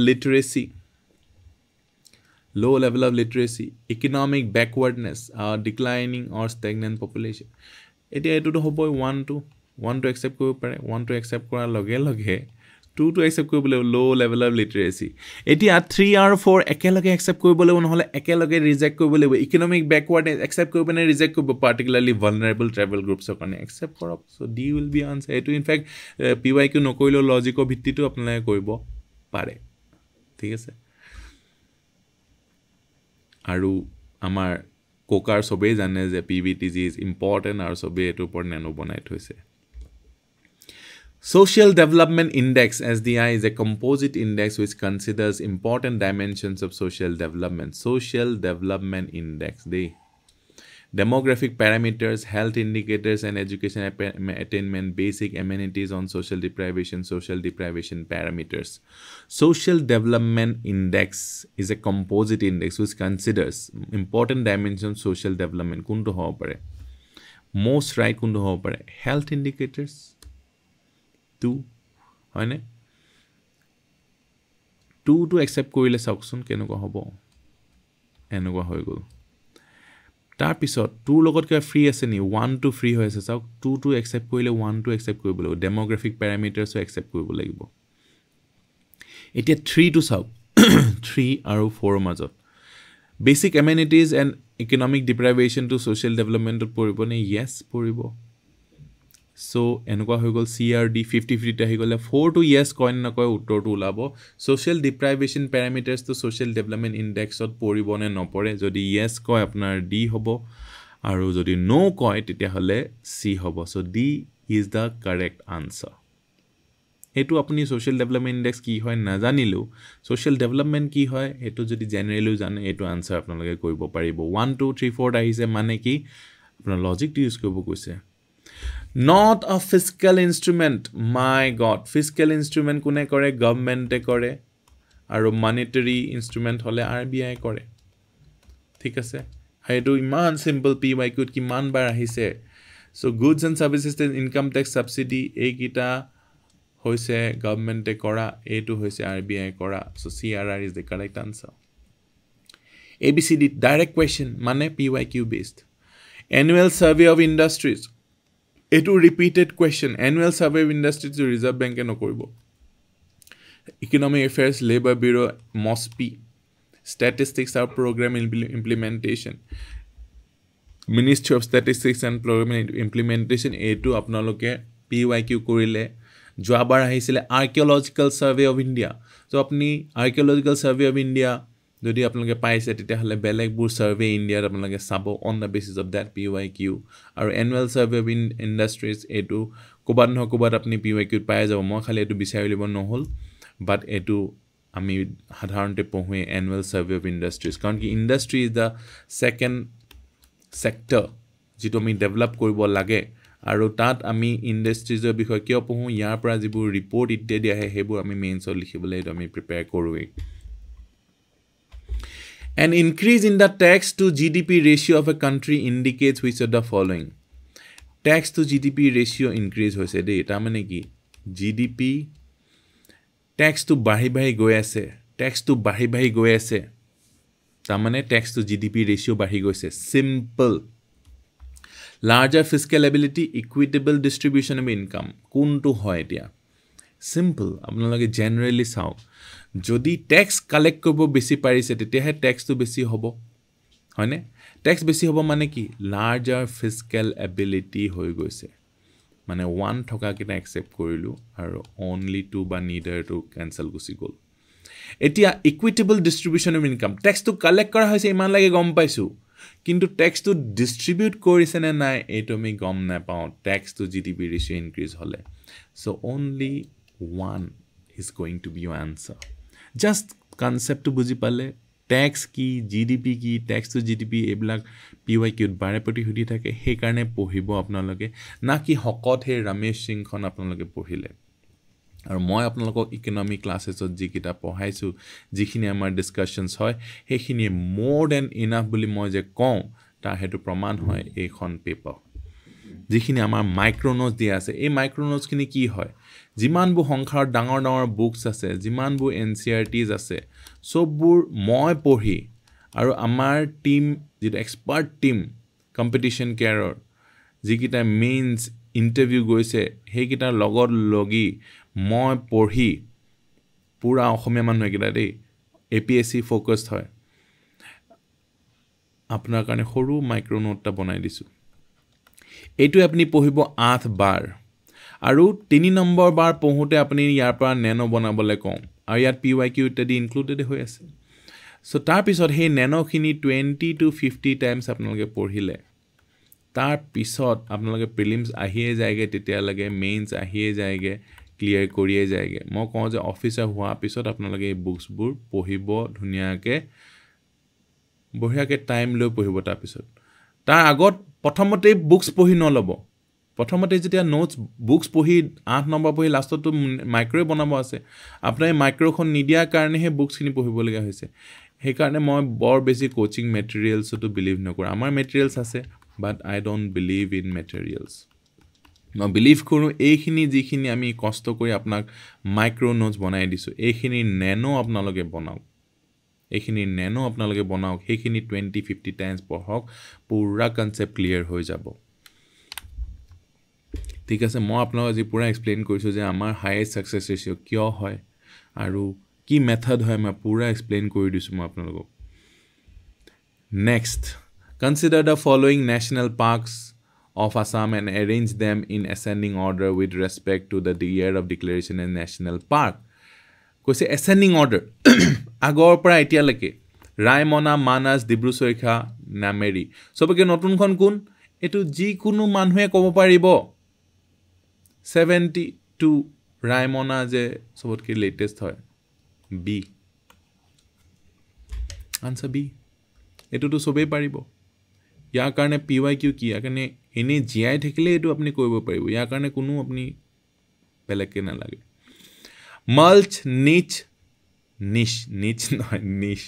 literacy economic backwardness declining or stagnant population এতিয়া এইটোতো হ'বই 1 to একচেপ্ট কৰিব পাৰে 1 to একচেপ্ট কৰাৰ লগে লগে 2 to accept কৰিব লাগিব low level of literacy এতিয়া 3 আৰু 4 একেলগে accept কৰিব লাগিব নহলে একেলগে reject কৰিব লাগিব economic backwardness accept কৰিব নে reject কৰিব particularly vulnerable tribal groups কাৰণে accept কৰক so D will be answer এটো in fact PYQ নকৰিলেও লজিকৰ ভিত্তিটো আপোনালোকে কৰিব পাৰে ঠিক আছে আৰু আমাৰ কোকাৰ সবে জানে যে PVTG is important আৰু সবে এটোৰ ওপৰত নেনো বনাই থৈছে Social Development Index SDI is a composite index which considers important dimensions of social development. Social Development Index, the demographic parameters, health indicators and education attainment, basic amenities on social deprivation parameters. Social Development Index is a composite index which considers important dimensions of social development. Kunto hobo pare. Most right kunto hobo pare. Health indicators 2 হয় নে 2 to accept কৰিলে সাকচোন কেনেকুৱা হ'ব এনেকুৱা হৈ গল তাৰ পিছত 2 লগত কা ফ্ৰী আছে নি 1 to free হৈ আছে সাক 2 to accept কৰিলে 1 to accept কৰিব লাগিব demographic parameters ও accept কৰিব লাগিব এতিয়া 3 to সাক 3 আৰু 4 মাজত basic amenities and economic deprivation to social development পৰিব নে yes পৰিব So, এনেকুৱা হৈ গল CRD 50-50 তে হৈ গলে 4 to yes কইন নকয় উত্তৰটো ওলাব social deprivation parameters to social development index ত পৰিব নে নপৰে যদি yes কয় আপোনাৰ D হ'ব আৰু যদি no কয় তেতিয়া হলে C হ'ব so D is the correct answer এটো আপুনি social development index কি হয় নাজানিলো social development কি হয় এটো যদি জেনাৰেলি জানে এটো আনসাৰ আপোনালোকে কৰিব পাৰিব 1 2 3 4 আহিছে মানে কি আপোনাৰ লজিক ইউজ কৰিব কৈছে Not a fiscal instrument. My God. Fiscal instrument kune kore, government kore. Aru monetary instrument hole RBI kore. Thik ase? Haidu iman simple PYQ ki man bar ahise. So goods and services income tax subsidy ekita hoise government kora, A2 hoise RBI kora. So CRR is the correct answer. ABCD direct question mane PYQ based. Annual survey of industries. Etu repeated question annual survey of industries to reserve bank no koribo economic affairs labor bureau MOSPI statistics or program implementation ministry of statistics and program implementation etu apnaloke PYQ korile joabar ahisile archaeological survey of India so apni archaeological survey of India যদি আপোনালোকে পাইছে তেতিয়া হলে বেলেগবোৰ survey ইন্ডিয়াৰ আপোনালোকে sub on the basis of that PYQ আৰু annual survey of industries এটো কোবাত ন কোবাত আপুনি PYQ পাই যাব মই খালি এটো বিচাৰি লিব নহল বাট এটো আমি সাধাৰণতে পঢ়ুৱে এনুৱেল সাৰ্ভে অফ ইন্ডাস্ট্ৰিজ কাৰণ কি industry is the second sector যেটো আমি ডেভেলপ কৰিব লাগে আৰু তাত আমি ইন্ডাস্ট্ৰিজৰ বিষয় কিয় পঢ়ো ইয়াৰ পৰা যিবোৰ ৰিপৰ্ট ইত্যাদি আহে হেবোৰ আমি মেইনছত লিখিবলৈ আমি prepare কৰোৱে An increase in the tax to GDP ratio of a country indicates which of the following. Tax to GDP ratio increase hoise de eta mane ki GDP tax to bahi goi ase tax to bahi goi ase ta mane tax to GDP ratio bahi goise simple larger fiscal ability equitable distribution of income kuntu hoy etia simple আপোনালোকে generally চাও যদি tax collect কৰিব বেছি পাৰিছে তেতিয়াহে ট্যাক্সটো বেছি হ'ব হয়নে ট্যাক্স বেছি হ'ব মানে কি লাৰ্জাৰ ফিস্কেল এবিলিটি হৈ গৈছে মানে 1 থকা কিটা একসেপ্ট কৰিলো আৰু only 2 বা neither to cancel গুছি গল এতিয়া ইকুইটেবল ডিস্ট্ৰিবিউশন অফ ইনকাম ট্যাক্সটো কালেক্ট কৰা হৈছে ইমান লাগে গম পাইছো কিন্তু ট্যাক্সটো ডিস্ট্ৰিবিউট কৰিছে নে নাই এটো আমি গম নাপাও ট্যাক্স টু জিডিপি ৰেশিও ইনক্ৰিজ হলে so only 1 is going to be your answer just concept to বুজি পালে ট্যাক্স কি জিডিপি কি ট্যাক্স টু জিডিপি এবলাক PYQ বাৰে প্ৰতি হুদি থাকে সেই কাৰণে পঢ়িব আপোনালোকে না কি হকত হে ৰমেশ সিং খন আপোনালোকে পঢ়িলে আৰু মই আপোনালোকক ইকোনমিক ক্লাছেছত যি কিটা পঢ়াইছো যিখিনি আমাৰ ডিসকাশনস হয় সেইখিনি মোৰ দেন ইনাফ বুলি মই যে কওঁ তা হেতু প্ৰমাণ হয় এইখন পেপাৰ যিখিনি আমাৰ মাইক্ৰোনোটস দিয়া আছে এই মাইক্ৰোনোটস খিনি কি হয় যিমানবু সংখ্যাৰ ডাঙৰ ডাঙৰ বুকস আছে যিমানবু NCERTs আছে সববোৰ মই পঢ়ি আৰু আমাৰ টিম যেটো এক্সপাৰ্ট টিম কম্পিটিশন কেয়াৰৰ যিকিটা মেইনস ইন্টাৰভিউ গৈছে হেকিটাৰ লগত লগি মই পঢ়ি পুৰা অসমীয়া মানুহ একেটা দেই APSC ফ'কাছড হয় আপোনাৰ কাৰণে সৰু মাইক্ৰ' নোট এটা বনাই দিছোঁ এইটো আপুনি পঢ়িব 8 বাৰ আৰু 3 নম্বৰ বাৰ পঢ়োতে আপুনি ইয়াৰ পৰা নেনো বনাবলৈ কম আৰু ইয়াত PYQ ইত্যাদি ইনক্লুডেড হৈ আছে সো তাৰ পিছত সেই নেনোখিনি 20 to 50 টাইমছ আপোনালোকে পঢ়িলে তাৰ পিছত আপোনালোকে প্ৰিলিমছ আহিয়ে যায়গে তেতিয়ালৈকে মেইনছ আহিয়ে যায়গে ক্লিয়াৰ কৰিয়ে যায়গে মই কওঁ যে অফিচাৰ হোৱা পিছত আপোনালোকে এই বুকছবোৰ পঢ়িব ধুনীয়াকে বঢ়িয়াকে টাইম লৈ পঢ়িব তাৰ পিছত তাৰ আগত প্ৰথমতে বুকছ পঢ়ি নলব প্ৰথমতে যেতিয়া নোটছ বুকছ পঢ়ি 8 নম্বৰ পঢ়ি লাষ্টতো মাইক্ৰো বনাব আছে আপোনাৰ এই মাইক্ৰোখন নিদিয়া কাৰণেহে বুকছখিনি পঢ়িবলগীয়া হৈছে সেইকাৰণে মই বৰ বেছি কোচিং মেটেৰিয়েলছটো বিলিভ নকৰোঁ আমাৰ মেটেৰিয়েলছ আছে বাট আই ডোন্ট বিলিভ ইন মেটেৰিয়েলছ মই বিলিভ কৰোঁ এইখিনি যিখিনি আমি কষ্ট কৰি আপোনাক মাইক্ৰো নোটছ বনাই দিছোঁ এইখিনি নেনো আপোনালোকে বনাওক সেইখিনি 20-50 টাইমছ পঢ়ক পুৰা কনসেপ্ট ক্লিয়াৰ হৈ যাব ঠিক আছে মই আপোনাক আজি পুৰা এক্সপ্লেইন কৰিছোঁ যে আমাৰ হাইয়েষ্ট সাকসেস ৰেশিও কিয় হয় আৰু কি মেথড হয় মই পুৰা এক্সপ্লেইন কৰি দিছোঁ মই আপোনালোকক next consider the following national parks of Assam and arrange them in ascending order with respect to the year of declaration as national park কৈছে ascending order আগৰ পৰা এতিয়ালৈকে ৰায়মনা মানাস ডিব্ৰু-চৈখোৱা নামেৰি সবকে নতুনখন কোন এটো যি কোনো মানুহে ক'ব পাৰিব 72 ৰায়মনা যে সবতকে লেটেস্ট হয় বি আনসাৰ বি এটোটো সবেই পাৰিব ইয়াৰ কাৰণে PYQ কি ইয়াৰ কাৰণে এনে জিআই থাকিলে এটো আপুনি কৰিব পাৰিব ইয়াৰ কাৰণে কোনো আপুনি বেলেগকে না লাগে মাল্চ নিচ নহয় নিচ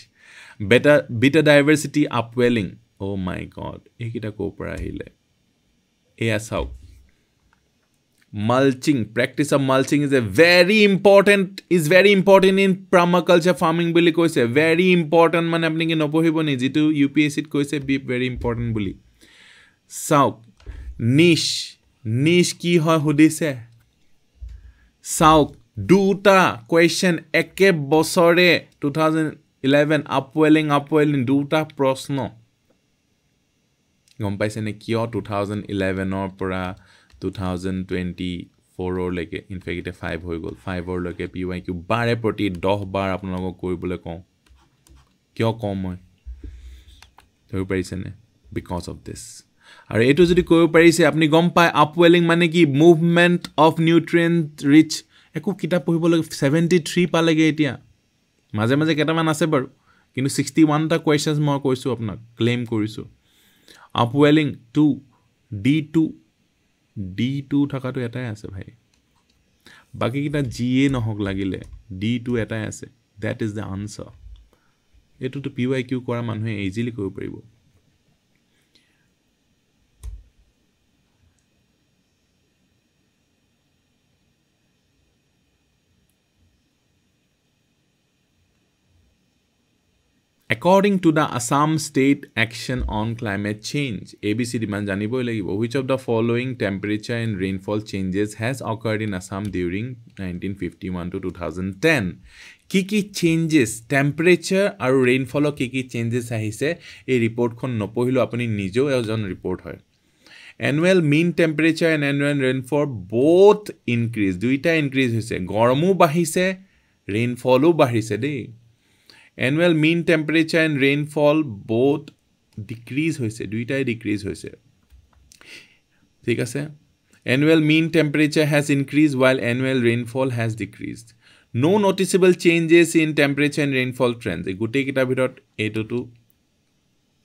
beta diversity upwelling oh my god এইকিটা কো পৰা আহিলে এয়া চাওক mulching practice of mulching is very important in permaculture farming বুলি কৈছে very important মানে আপনি কি নপঢ়িব নি যেটো UPSC ত কৈছে be very important বুলি চাওক niche কি হয় সুধিছে চাওক দুটা কোয়েশ্চন একে বছৰে 2011 upwelling দুটা প্ৰশ্ন গম পাইছে নে কিয় 2011 ৰ পৰা 2024 লৈকে ইনফেক্ট 5 হৈ গল 5 ৰ লৈকে PYQ বাৰে প্ৰতি 10 বাৰ আপোনালোকক কৰিবলৈ কওঁ কিয় কম মই ধৰি পাৰিছে নে বিকজ অফ দিস আৰু এটো যদি কৰিব পাৰিছে আপুনি গম পায় আপওয়েলিং মানে কি মুভমেন্ট অফ নিউট্ৰিয়েন্ট ৰিচ একো কিতাপ পঢ়িব লাগে 73 পালেগে এতিয়া মাজে মাজে কেটামান আছে বাৰু কিন্তু 61 টা কোৱেশ্চনছ মই কৈছো আপোনাক ক্লেম কৰিছো আপওয়েলিং 2 D2 থাকাটো এটাই আছে ভাই বাকি কিটা জিএ নহক লাগিলে D2 এটাই আছে that is the answer এটো তো PYQ কৰা মানুহে ইজিলি কৰিব পাৰিব According to the Assam State Action on Climate Change, ABCD man janiboi lagibo which of the following temperature and rainfall changes has occurred in Assam during 1951 to 2010? Kiki changes temperature aru rainfall kiki changes ahise ei report khon nopohilo apuni nijo ejon report hoy annual mean temperature and annual rainfall both increase duita increase hoise goromu bahise rainfallu bahise dei annual mean temperature and rainfall both decrease hoise duitai decrease hoise thik ase annual mean temperature has increased while annual rainfall has decreased no noticeable changes in temperature and rainfall trends e gute kita bhitor eto to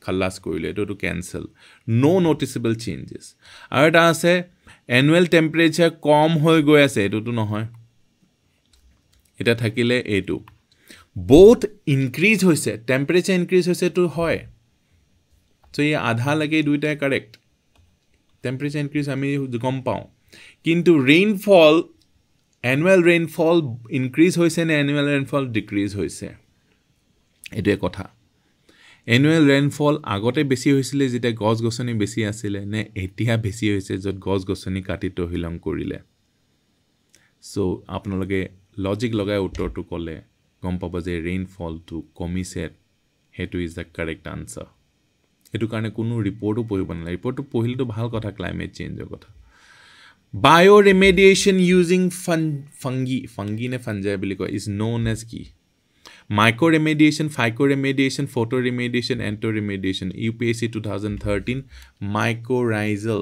khalas koile eto to cancel no noticeable changes aru eta ase annual temperature kom hoi goi ase eto to nohoy eta thakile eto both increase hoise temperature increase hoise to hoy so ye adha lage duita correct temperature increase ami gom pao kintu rainfall annual rainfall increase hoise ne annual rainfall decrease hoise etu e kotha annual rainfall agote beshi hoisile jete gos gosoni beshi asile ne etia beshi hoise jot gos gosoni kati to hilong korile so আপোনালোকে logic লগাই উত্তৰটো ক'লে গম পাব যে ৰেইনফলটো কমিছে হেতু is the correct answer এটো কাৰণে কোনো ৰিপৰ্টও পঢ়িব নালাগে ৰিপৰ্টটো পঢ়িলেতো ভাল কথা ক্লাইমেট চেঞ্জৰ কথা bioremediation using fungi ne fungi বুলি কয় is known as কি Mycoremediation, phycoremediation, photoremediation, entoremediation. UPSC 2013. Mycorrhiza.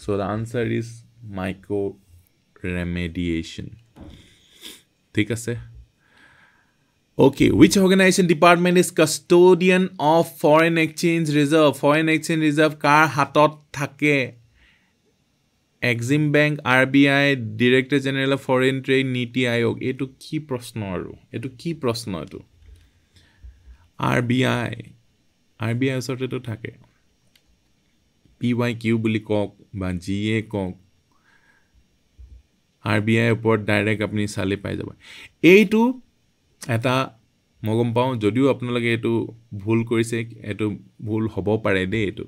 So the answer is mycoremediation. ठीक है Okay, which organization department is custodian of foreign exchange reserve? Foreign exchange reserve कार हाथत থাকে Exim Bank, RBI, Director General of Foreign Trade, Niti Aayog. Eto ki prashno aru? Eto ki prashno eto? RBI osote to thake. PYQ buli kok ba GA kok. RBI upor direct apni sale pai jabo. Eto eta mogom pao jodiu apnalage eto bhul korise eto bhul hobo pare de eto.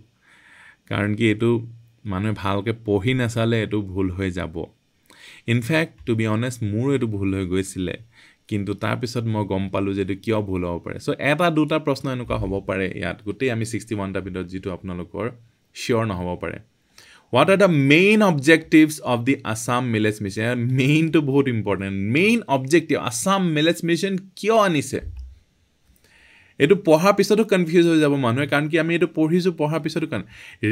Karon ki eto মানুহে ভালকে পঢ়ি নাচালে এটো ভুল হৈ যাব in fact two be honest মোৰ এটো ভুল হৈ গৈছিলে কিন্তু তাৰ পিছত মই গম পালো যে এটো কিয় ভুল হ'ব পাৰে সো এটা দুটা প্ৰশ্ন এনেকুৱা হ'ব পাৰে ইয়াত গোটেই আমি 61 টা ভিতৰত যেটো আপোনালোকৰ শিওৰ নহব পাৰে what are the main objectives of the Assam Millets Mission main to বহুত important main objective Assam Millets Mission কিয় আনিছে এটো পঢ়া পিছতো কনফিউজ হৈ যাব মানুহে কাৰণ কি আমি এটো পঢ়িছো পঢ়া পিছতো can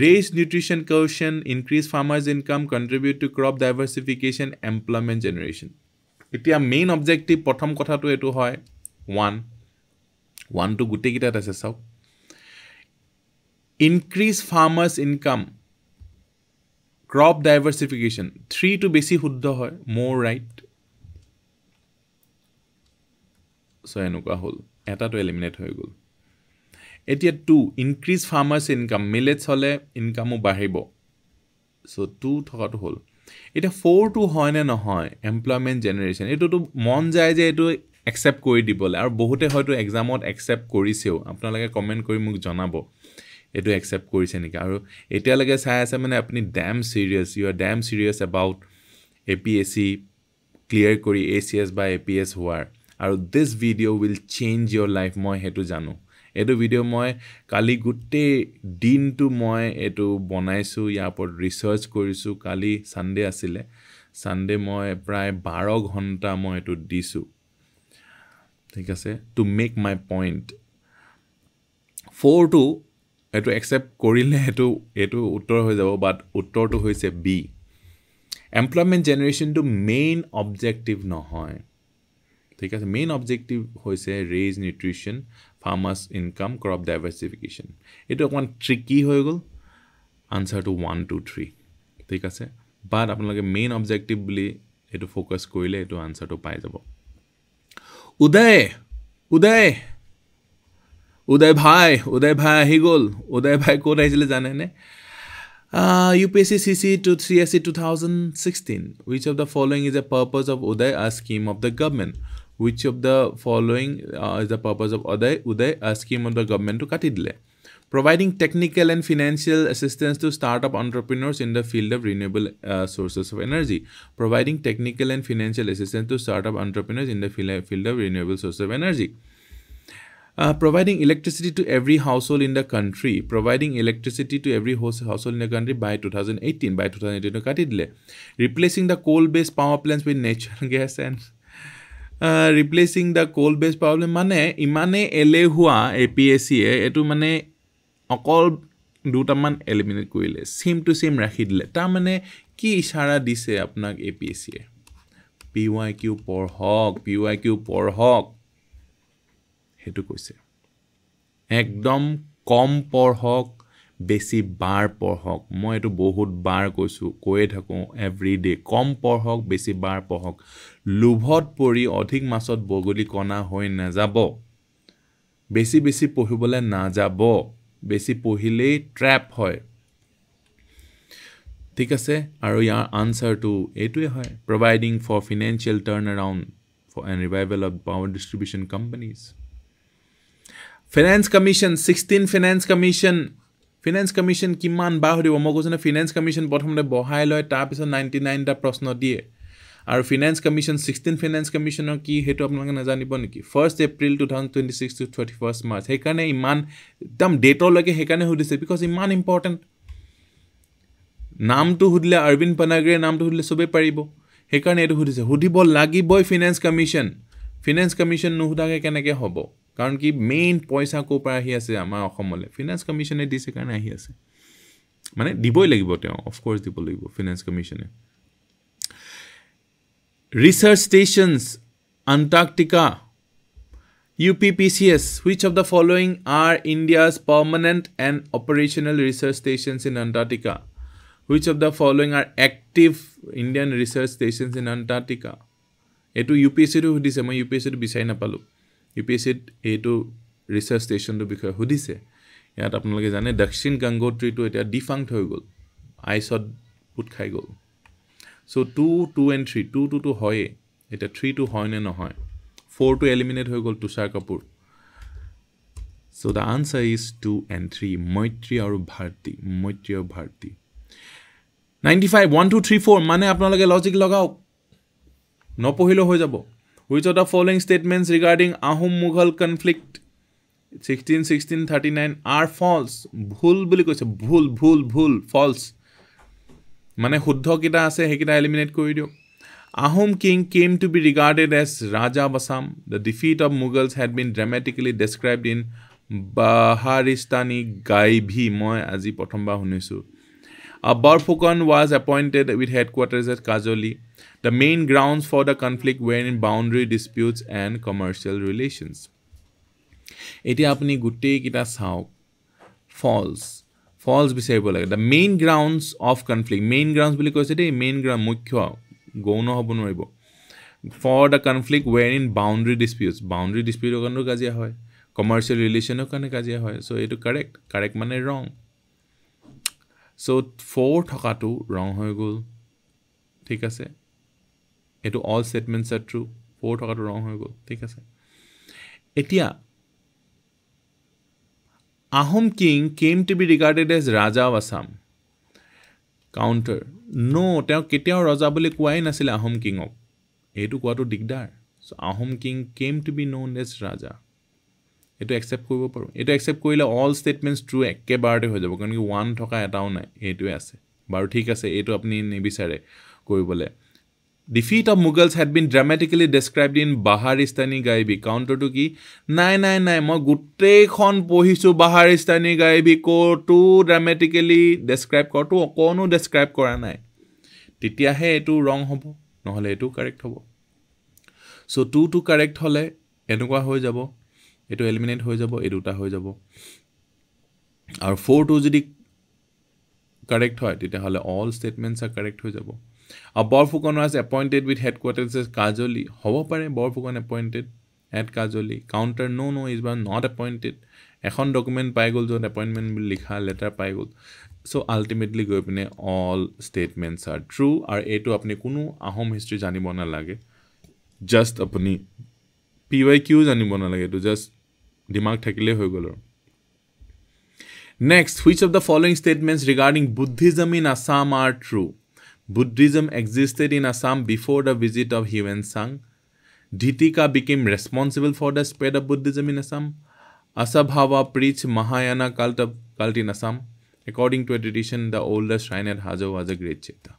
raise nutrition question increase farmers income contribute to crop diversification employment generation এতিয়া মেইন অবজেক্টিভ প্ৰথম কথাটো এটো হয় 1 টু গুটে কিটাত আছে সব increase farmers income crop ডাইভাৰ্সিফিকেশন 3 two বেছি শুদ্ধ হয় মোৰ ৰাইট সো এনেকুৱা হল এটা তো এলিমিনেট হৈ গল এতিয়া 2 ইনক্ৰিজ ফাৰ্মাৰ্স ইনকাম মিলেটস হলে ইনকামও বাঢ়িব সো 2 থকাটো হল এটা 4 টু হয় নে নহয় এমপ্লয়মেন্ট জেনাৰেশন এটো তো মন যায় যে এটো একসেপ্ট কৰি দিবলে আৰু বহুতে হয়তো এক্সামত একসেপ্ট কৰিছেও আপোনালোকে কমেন্ট কৰি মোক জনাব এটো একসেপ্ট কৰিছে নেকি আৰু এতিয়া লাগে চাই আছে মানে আপুনি damn serious you are damn serious about APSC clear কৰি ACS বা APS হোৱাৰ আৰু this video will change your life মই হেতু জানো এটো ভিডিও মই কালি গুটে দিনটো মই এটো বনাইছো ইয়াৰ ওপৰত ৰিসাৰ্চ কৰিছো কালি সানডে আছিল সানডে মই প্ৰায় 12 ঘন্টা মই এটো দিছো ঠিক আছে to make my point 4 to এটো একসেপ্ট কৰিলে এটো উত্তৰ হৈ যাব বাট উত্তৰটো হৈছে B employment generation to main objective নহয় ঠিক আছে মেইন অবজেক্টিভ হৈছে raise nutrition farmers income crop diversification এটো অকমান ট্ৰিকি হৈ গল আনসাৰ টু 1 2 3 ঠিক আছে বাট আপোনালোকে মেইন অবজেক্টিভ বুলি এটো ফোকাস কৰিলে এটো আনসাৰটো পাই যাব উদয় ভাই আহি গল উদয় ভাই কোড আহিছিলে জানে নে UPSC CC to CSC 2016 which of the following is the purpose of Uday a scheme of the government which of the following is the purpose of Uday a scheme of the government to kati dile providing technical and financial assistance to startup entrepreneurs in the field of renewable sources of energy providing technical and financial assistance to startup entrepreneurs in the field of renewable sources of energy providing electricity to every household in the country providing electricity to every household in the country by 2018 kati dile replacing the coal based power plants with natural gas and replacing the coal based power plant mane imane elehua APSC etu mane অকল দুটামান eliminate কৰিলে same to same ৰাখি দিলে তা মানে কি ইশাৰা দিছে আপোনাক APSC PYQ পঢ়ক হেতু কৈছে একদম কম পঢ়ক বেছি বাৰ পঢ়ক মই এটো বহুত বাৰ কৈছো কৈয়ে থাকো এভৰি ডে কম পঢ়ক বেছি বাৰ পঢ়ক লোভত পৰি অধিক মাছত বগলি কণা হৈ নাযাব বেছি পঢ়িবলৈ না যাব বেছি পঢ়িলে ট্ৰ্যাপ হয় ঠিক আছে আৰু ইয়াৰ আনসাৰ টু এটোই হয় providing for financial turnaround for and revival of power distribution companies Finance Commission 16 Finance Commission finance commission কিমান বাৰ সুধিব মই কৈছোঁ নে ফিনান্স কমিশ্যন প্ৰথমতে বহাই লয় তাৰপিছত 99টা প্ৰশ্ন দিয়ে আৰু ফিনান্স কমিশ্যন 16 ফিনান্স কমিশ্যনৰ কি সেইটো আপোনালোকে নাজানিব নেকি 1 এপ্ৰিল 2026 to 31 মাৰ্চ সেইকাৰণে ইমান একদম ডেটলৈকে সেইকাৰণে সুধিছে বিকজ ইমান ইম্পৰ্টেণ্ট নামটো সুধিলে অৰবিন্দ পানাগিৰিৰ নামটো সুধিলে চবেই পাৰিব সেইকাৰণে এইটো সুধিছে সুধিব লাগিবই ফিনান্স কমিশ্যন নুসুধাকৈ কেনেকৈ হ'ব কাৰণ কি মেইন পইচা ক'ৰ পৰা আহি আছে আমাৰ অসমলৈ ফিনান্স কমিশ্যনে দিছে কাৰণে আহি আছে মানে দিবই লাগিব তেওঁ অফক'ৰ্ছ দিব লাগিব finance কমিশ্যনে Research stations, Antarctica, UPPCS. Which of the following are India's permanent and operational research stations in Antarctica? Which of the following are active Indian research stations in Antarctica? Etu UPSC to hudise, moi UPSC to bisai na palu. UPSC etu research station to bikhoy hudise. Yat apnaloke jane Dakshin Gangotri to eta defunct hoy gol. Ice put khai gol. So 2, 2 and 3, 2 to 2 hoye. Eta 3 to hoy ne no hoy. 4 to eliminate hoy gol Tushar Kapoor. So the answer is 2 and 3. Maitri aru Bharti. 95, 1, 2, 3, 4. Mane apnaloke logic lagao. No pohilo hoy jabo. Which of the following statements regarding Ahom Mughal conflict 1639 are false? Bhul boli koise. Bhul. False. মানে শুদ্ধ কিটা আছে হেকিটা eliminate কৰি দিও Ahom king came to be regarded as Raja of Assam. The defeat of Mughals had been dramatically described in Baharistani Gaibhi. মই আজি প্ৰথমবাৰ শুনিছো Barfukan was appointed with headquarters at Kajoli. The main grounds for the conflict were in boundary disputes and commercial relations. এতিয়া আপুনি গুটেই কিটা চাওক false বিচাৰিব লাগে the main grounds of conflict main grounds বুলি কৈছে দেই main ground মুখ্য গৌণ হ'ব নোৱাৰিব for the conflict were in boundary dispute কাৰণে কাজিয়া হয় commercial relationৰ কাৰণে কাজিয়া হয় so এইটো correct মানে wrong so 4 থকাটো wrong হৈ গ'ল ঠিক আছে এইটো all statements are true 4 থকাটো wrong হৈ গ'ল ঠিক আছে এতিয়া Ahom king came to be regarded as Raja of Assam. Counter. No, তেওঁ কেতিয়াও ৰজা বুলি কোৱাই নাছিল Ahom king অক এইটো কোৱাটো দিগদাৰ so Ahom king came to be known as Raja এইটো একসেপ্ট কৰিব পাৰো এইটো একসেপ্ট কৰিলে all statements true একেবাৰতে হৈ যাব কাৰণ কি 1 থকা এটাও নাই এইটোৱে আছে বাৰু ঠিক আছে এইটো আপুনি নিবিচাৰে কৰিবলে Defeat of Mughals had been dramatically described in Baharistani Gaibi. Counter to ki? Nai. Moi gutte khon pohisu Baharistani Gaibi ko to dramatically describe ko to kono describe kora nai. Titia he etu wrong hobo. Nohole etu correct hobo. So 2 to correct hole enukwa hoi jabo. Etu eliminate hoi jabo. Eduta hoi jabo. Aur 4 to jodi correct hoy. Titia hole all statements are correct hoi jabo. Barfukan was appointed with headquarters as Kajoli. Hobo pare Barfukan appointed at Kajoli. Counter no is not appointed. Ekhon document pai gol jot appointment bil likha letter pai gol. So ultimately goi pine all statements are true. Ar eto apni kuno Ahom history janibo na lage. Just apni PYQ janibo na lage to just dimag thakile hoi gol. Next, which of the following statements regarding Buddhism in Assam are true? Buddhism existed in Assam before the visit of Hiuen Tsang. Dhitika became responsible for the spread of Buddhism in Assam. Asabhava preached Mahayana cult in Assam. According to a tradition, the oldest shrine at Hajo was a great Cheta.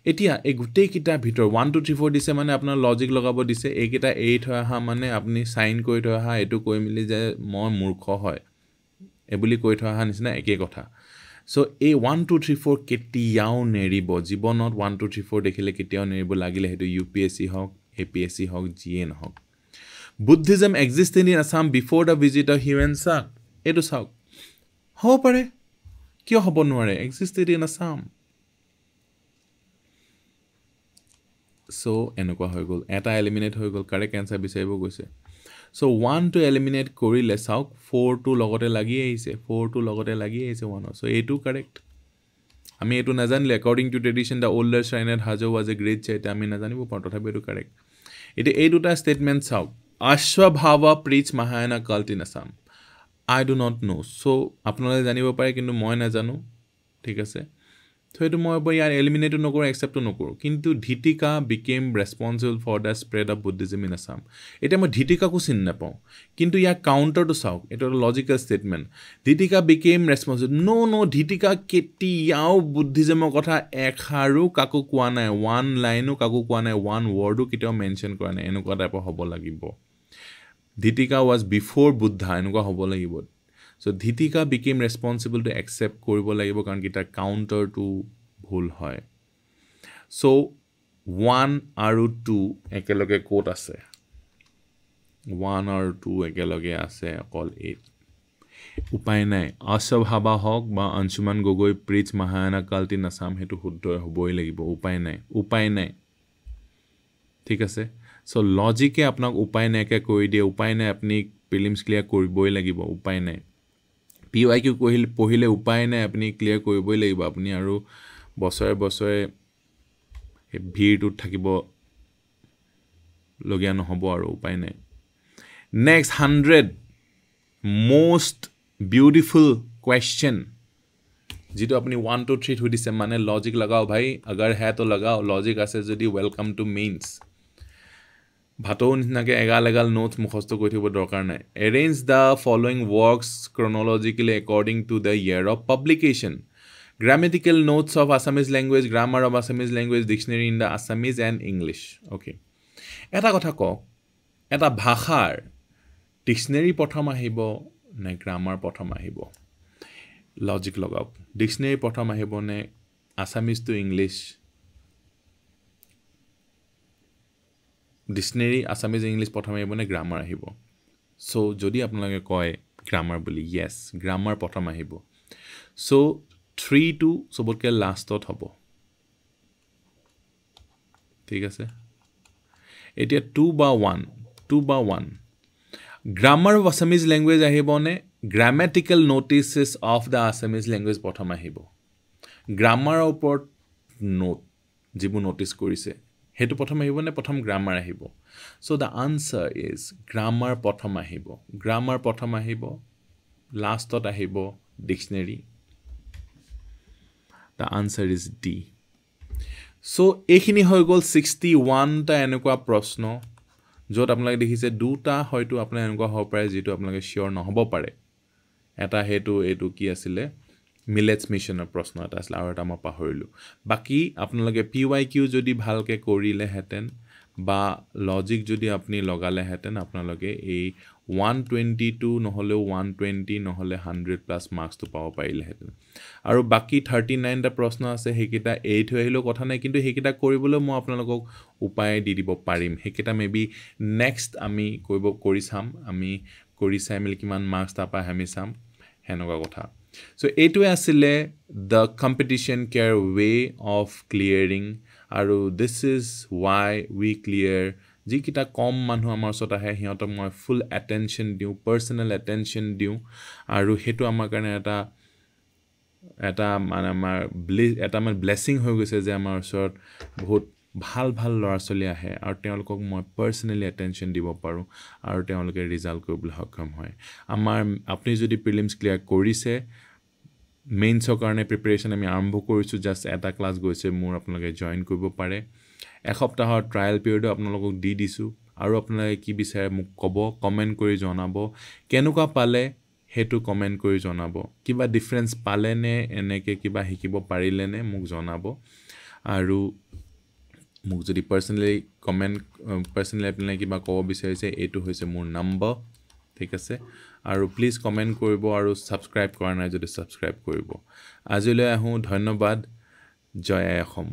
Etia, a gute kita bhitor 1, 2, 3, 4 dise mane apnar logic lagabo dise, ekita 8 hoy ha mane apni sign koi thoy ha, etu koi mili je moi murkho hoy. Ebuli koi thoy ha nisina eke kotha. So a 1 2 3 4 কেতিয়াও নেৰিব জীৱনত 1 2 3 4 দেখিলে কেতিয়াও নেৰিব লাগিলে হেতু UPSC হওক APSC হওক GA নহওক Buddhism existed in Assam before the visit of Hiuen Tsang এটো চাওক হ'ব পাৰে কিয় হ'ব নোৱাৰে existed in Assam so এনেকুৱা হৈ গল এটা এলিমিনেট হৈ গল কাৰেক্ট আনসাৰ বিচাৰিব গৈছে So 1 to eliminate korile sauk 4 to logote lagi aise 4 to logote lagi aise 1 so A2 correct ami etu najanle according to tradition the older shrine at Hajo was a great cheta ami najanibo pato thabe etu correct ite A duta statement sauk Ashwabhava preached Mahayana cult in Assam I do not know. So আপোনালোকে জানিব পাৰে কিন্তু মই নাজানো ঠিক আছে তো এটো মই ইয়াৰ এলিমিনেট নকৰো একসেপ্ট নকৰো কিন্তু ধিতিকা became responsible for the spread of Buddhism in Assam এটা মই ধিতিকাকো চিন নাপাও কিন্তু ইয়াৰ কাউন্টাৰটো চাওক এটা logical statement Dhitika became responsible no Dhitika কেতিয়াও বুদ্ধিজমৰ কথা এখাৰু কাকো কোৱা নাই ওয়ান লাইনো কাকো কোৱা নাই ওয়ান ওয়াৰ্ডো কেতিয়াও মেনশন কৰা নাই এনেকুৱা টাইপৰ হ'ব লাগিব ধিতিকা was before Buddha এনেকুৱা হ'ব লাগিব So Dhitika became responsible to accept koribo lagibo karon kita counter to bhul hoy. So 1 aru 2 ekeloge quote ase. 1 aru 2 ekeloge ase call 8. Upay nai asabhaba hok ba Anshuman Gogoi preach Mahayana cult in Assam hetu huddoi hoboi lagibo upay nai. Thik ase. So logic e apnak upay nai ke koi die upay nai apni prelims clear koriboi lagibo upay nai. PYQ পহিলে উপায় নাই আপনি clear কৰিবই লাগিব আপনি আৰু বছৰে ভিৰটো থাকিব লগিয়া নহব আৰু উপায় নাই নেক্সট 100 most beautiful question जितो अपनी 1 2 3 हुदिसे माने लॉजिक लगाओ भाई अगर है तो लगाओ लॉजिक आसे जदि वेलकम टू मेंस ভাটো নিনাকে এগাল নোটস মুখস্থ কৰি থব দৰকাৰ নাই arrange the following works chronologically according to the year of publication grammatical notes of Assamese language grammar of Assamese language dictionary in the Assamese and English okay এটা কথা কক এটা ভাষাৰ ডিকশনাৰী প্ৰথম আহিব নে গ্ৰামাৰ প্ৰথম আহিব লজিক লগাওক ডিকশনাৰী প্ৰথম আহিব নে Assamese to English Dictionary Assamese English প্ৰথম আহিব নে গ্ৰামাৰ আহিব সো যদি আপোনালোকে কয় গ্ৰামাৰ বুলি yes গ্ৰামাৰ প্ৰথম আহিব সো 3 to সবতকে লাষ্টত হ'ব ঠিক আছে এতিয়া 2 বা 1 গ্ৰামাৰ অফ Assamese language আহিব নে grammatical notices of the Assamese language প্ৰথম আহিব গ্ৰামাৰৰ ওপৰত নোট যিবোৰ নোটিস কৰিছে হেতু প্ৰথম আহিব নে প্ৰথম গ্ৰামাৰ আহিব so the answer is grammar প্ৰথম আহিব লাষ্টত আহিব ডিকশনাৰী the answer is D so এইখিনি হৈ গল 61 টা এনেকুৱা প্ৰশ্ন যত আপোনালোকে দেখিছে দুটা হয়তো আপোনাৰ এনেকুৱা হ'ব পাৰে যেটো আপোনালোকে শিওৰ নহব পাৰে এটা হেতু এটো কি আছিল মিলেটস মিশনৰ প্ৰশ্ন এটা আছিল আৰু এটা মই পাহৰিলো বাকি আপোনালোকে PYQ যদি ভালকে কৰিলে হেতেন বা লজিক যদি আপুনি লগালে হেতেন আপোনালোকে এই 122 নহলে 120 নহলে 100 প্লাস মার্কস তো পাব পাৰিলে হেতেন আৰু বাকি 39 টা প্ৰশ্ন আছে হেকিটা 8 হৈ আহিলো কথা নাই কিন্তু হেকিটা কৰিবলৈ মই আপোনালোকক উপায় দি দিব পাৰিম হেকিটা মেবি নেক্সট আমি কৰি চাম আমি কৰি চাই মিল কিমান মার্কস তাপা আমি চাম হেনকা কথা So এইটো আসলে the competition care way of clearing আৰু this is why we clear যিকিটা কম মানুহ আমাৰ ওচৰত আহে হিয়তক মই ফুল attention দিও personal attention দিও আৰু হেতু আমাৰ কাৰণে এটা মানে আমাৰ blessing হৈ গৈছে যে আমাৰ ওচৰত বহুত ভাল লৰাছলি আহে আৰু তেওঁলোকক মই পাৰ্সোনালি attention দিব পাৰো আৰু তেওঁলোকে ৰিজাল্ট কৰিবলৈ সক্ষম হয় আমাৰ আপুনি যদি প্ৰিলিমছ ক্লিয়াৰ কৰিছে মেইনছৰ কাৰণে প্ৰিপাৰেচন আমি আৰম্ভ কৰিছো জাস্ট এটা ক্লাস গৈছে মোৰ আপোনালোকে জয়েন কৰিব পাৰে এসপ্তাহৰ ট্ৰায়াল পিৰিয়ড আপোনালোকক দি দিছো আৰু আপোনালোকে কি বিচাৰে মোক ক'ব কমেন্ট কৰি জনাব কেনেকুৱা পালে হেতু কমেন্ট কৰি জনাব কিবা ডিফাৰেন্স পালে নে এনেকে কিবা হিকিব পাৰিলে নে মোক জনাব আৰু মোক যদি পাৰ্সোনালি কমেন্ট পাৰ্সোনালি আপোনালোকে কিবা ক'ব বিচাৰিছে এটো হৈছে মোৰ নম্বৰ ঠিক আছে আৰু প্লিজ কমেন্ট কৰিব আৰু সাবস্ক্ৰাইব কৰা নাই যদি সাবস্ক্ৰাইব কৰিব আজিলৈ আহো ধন্যবাদ জয় অসম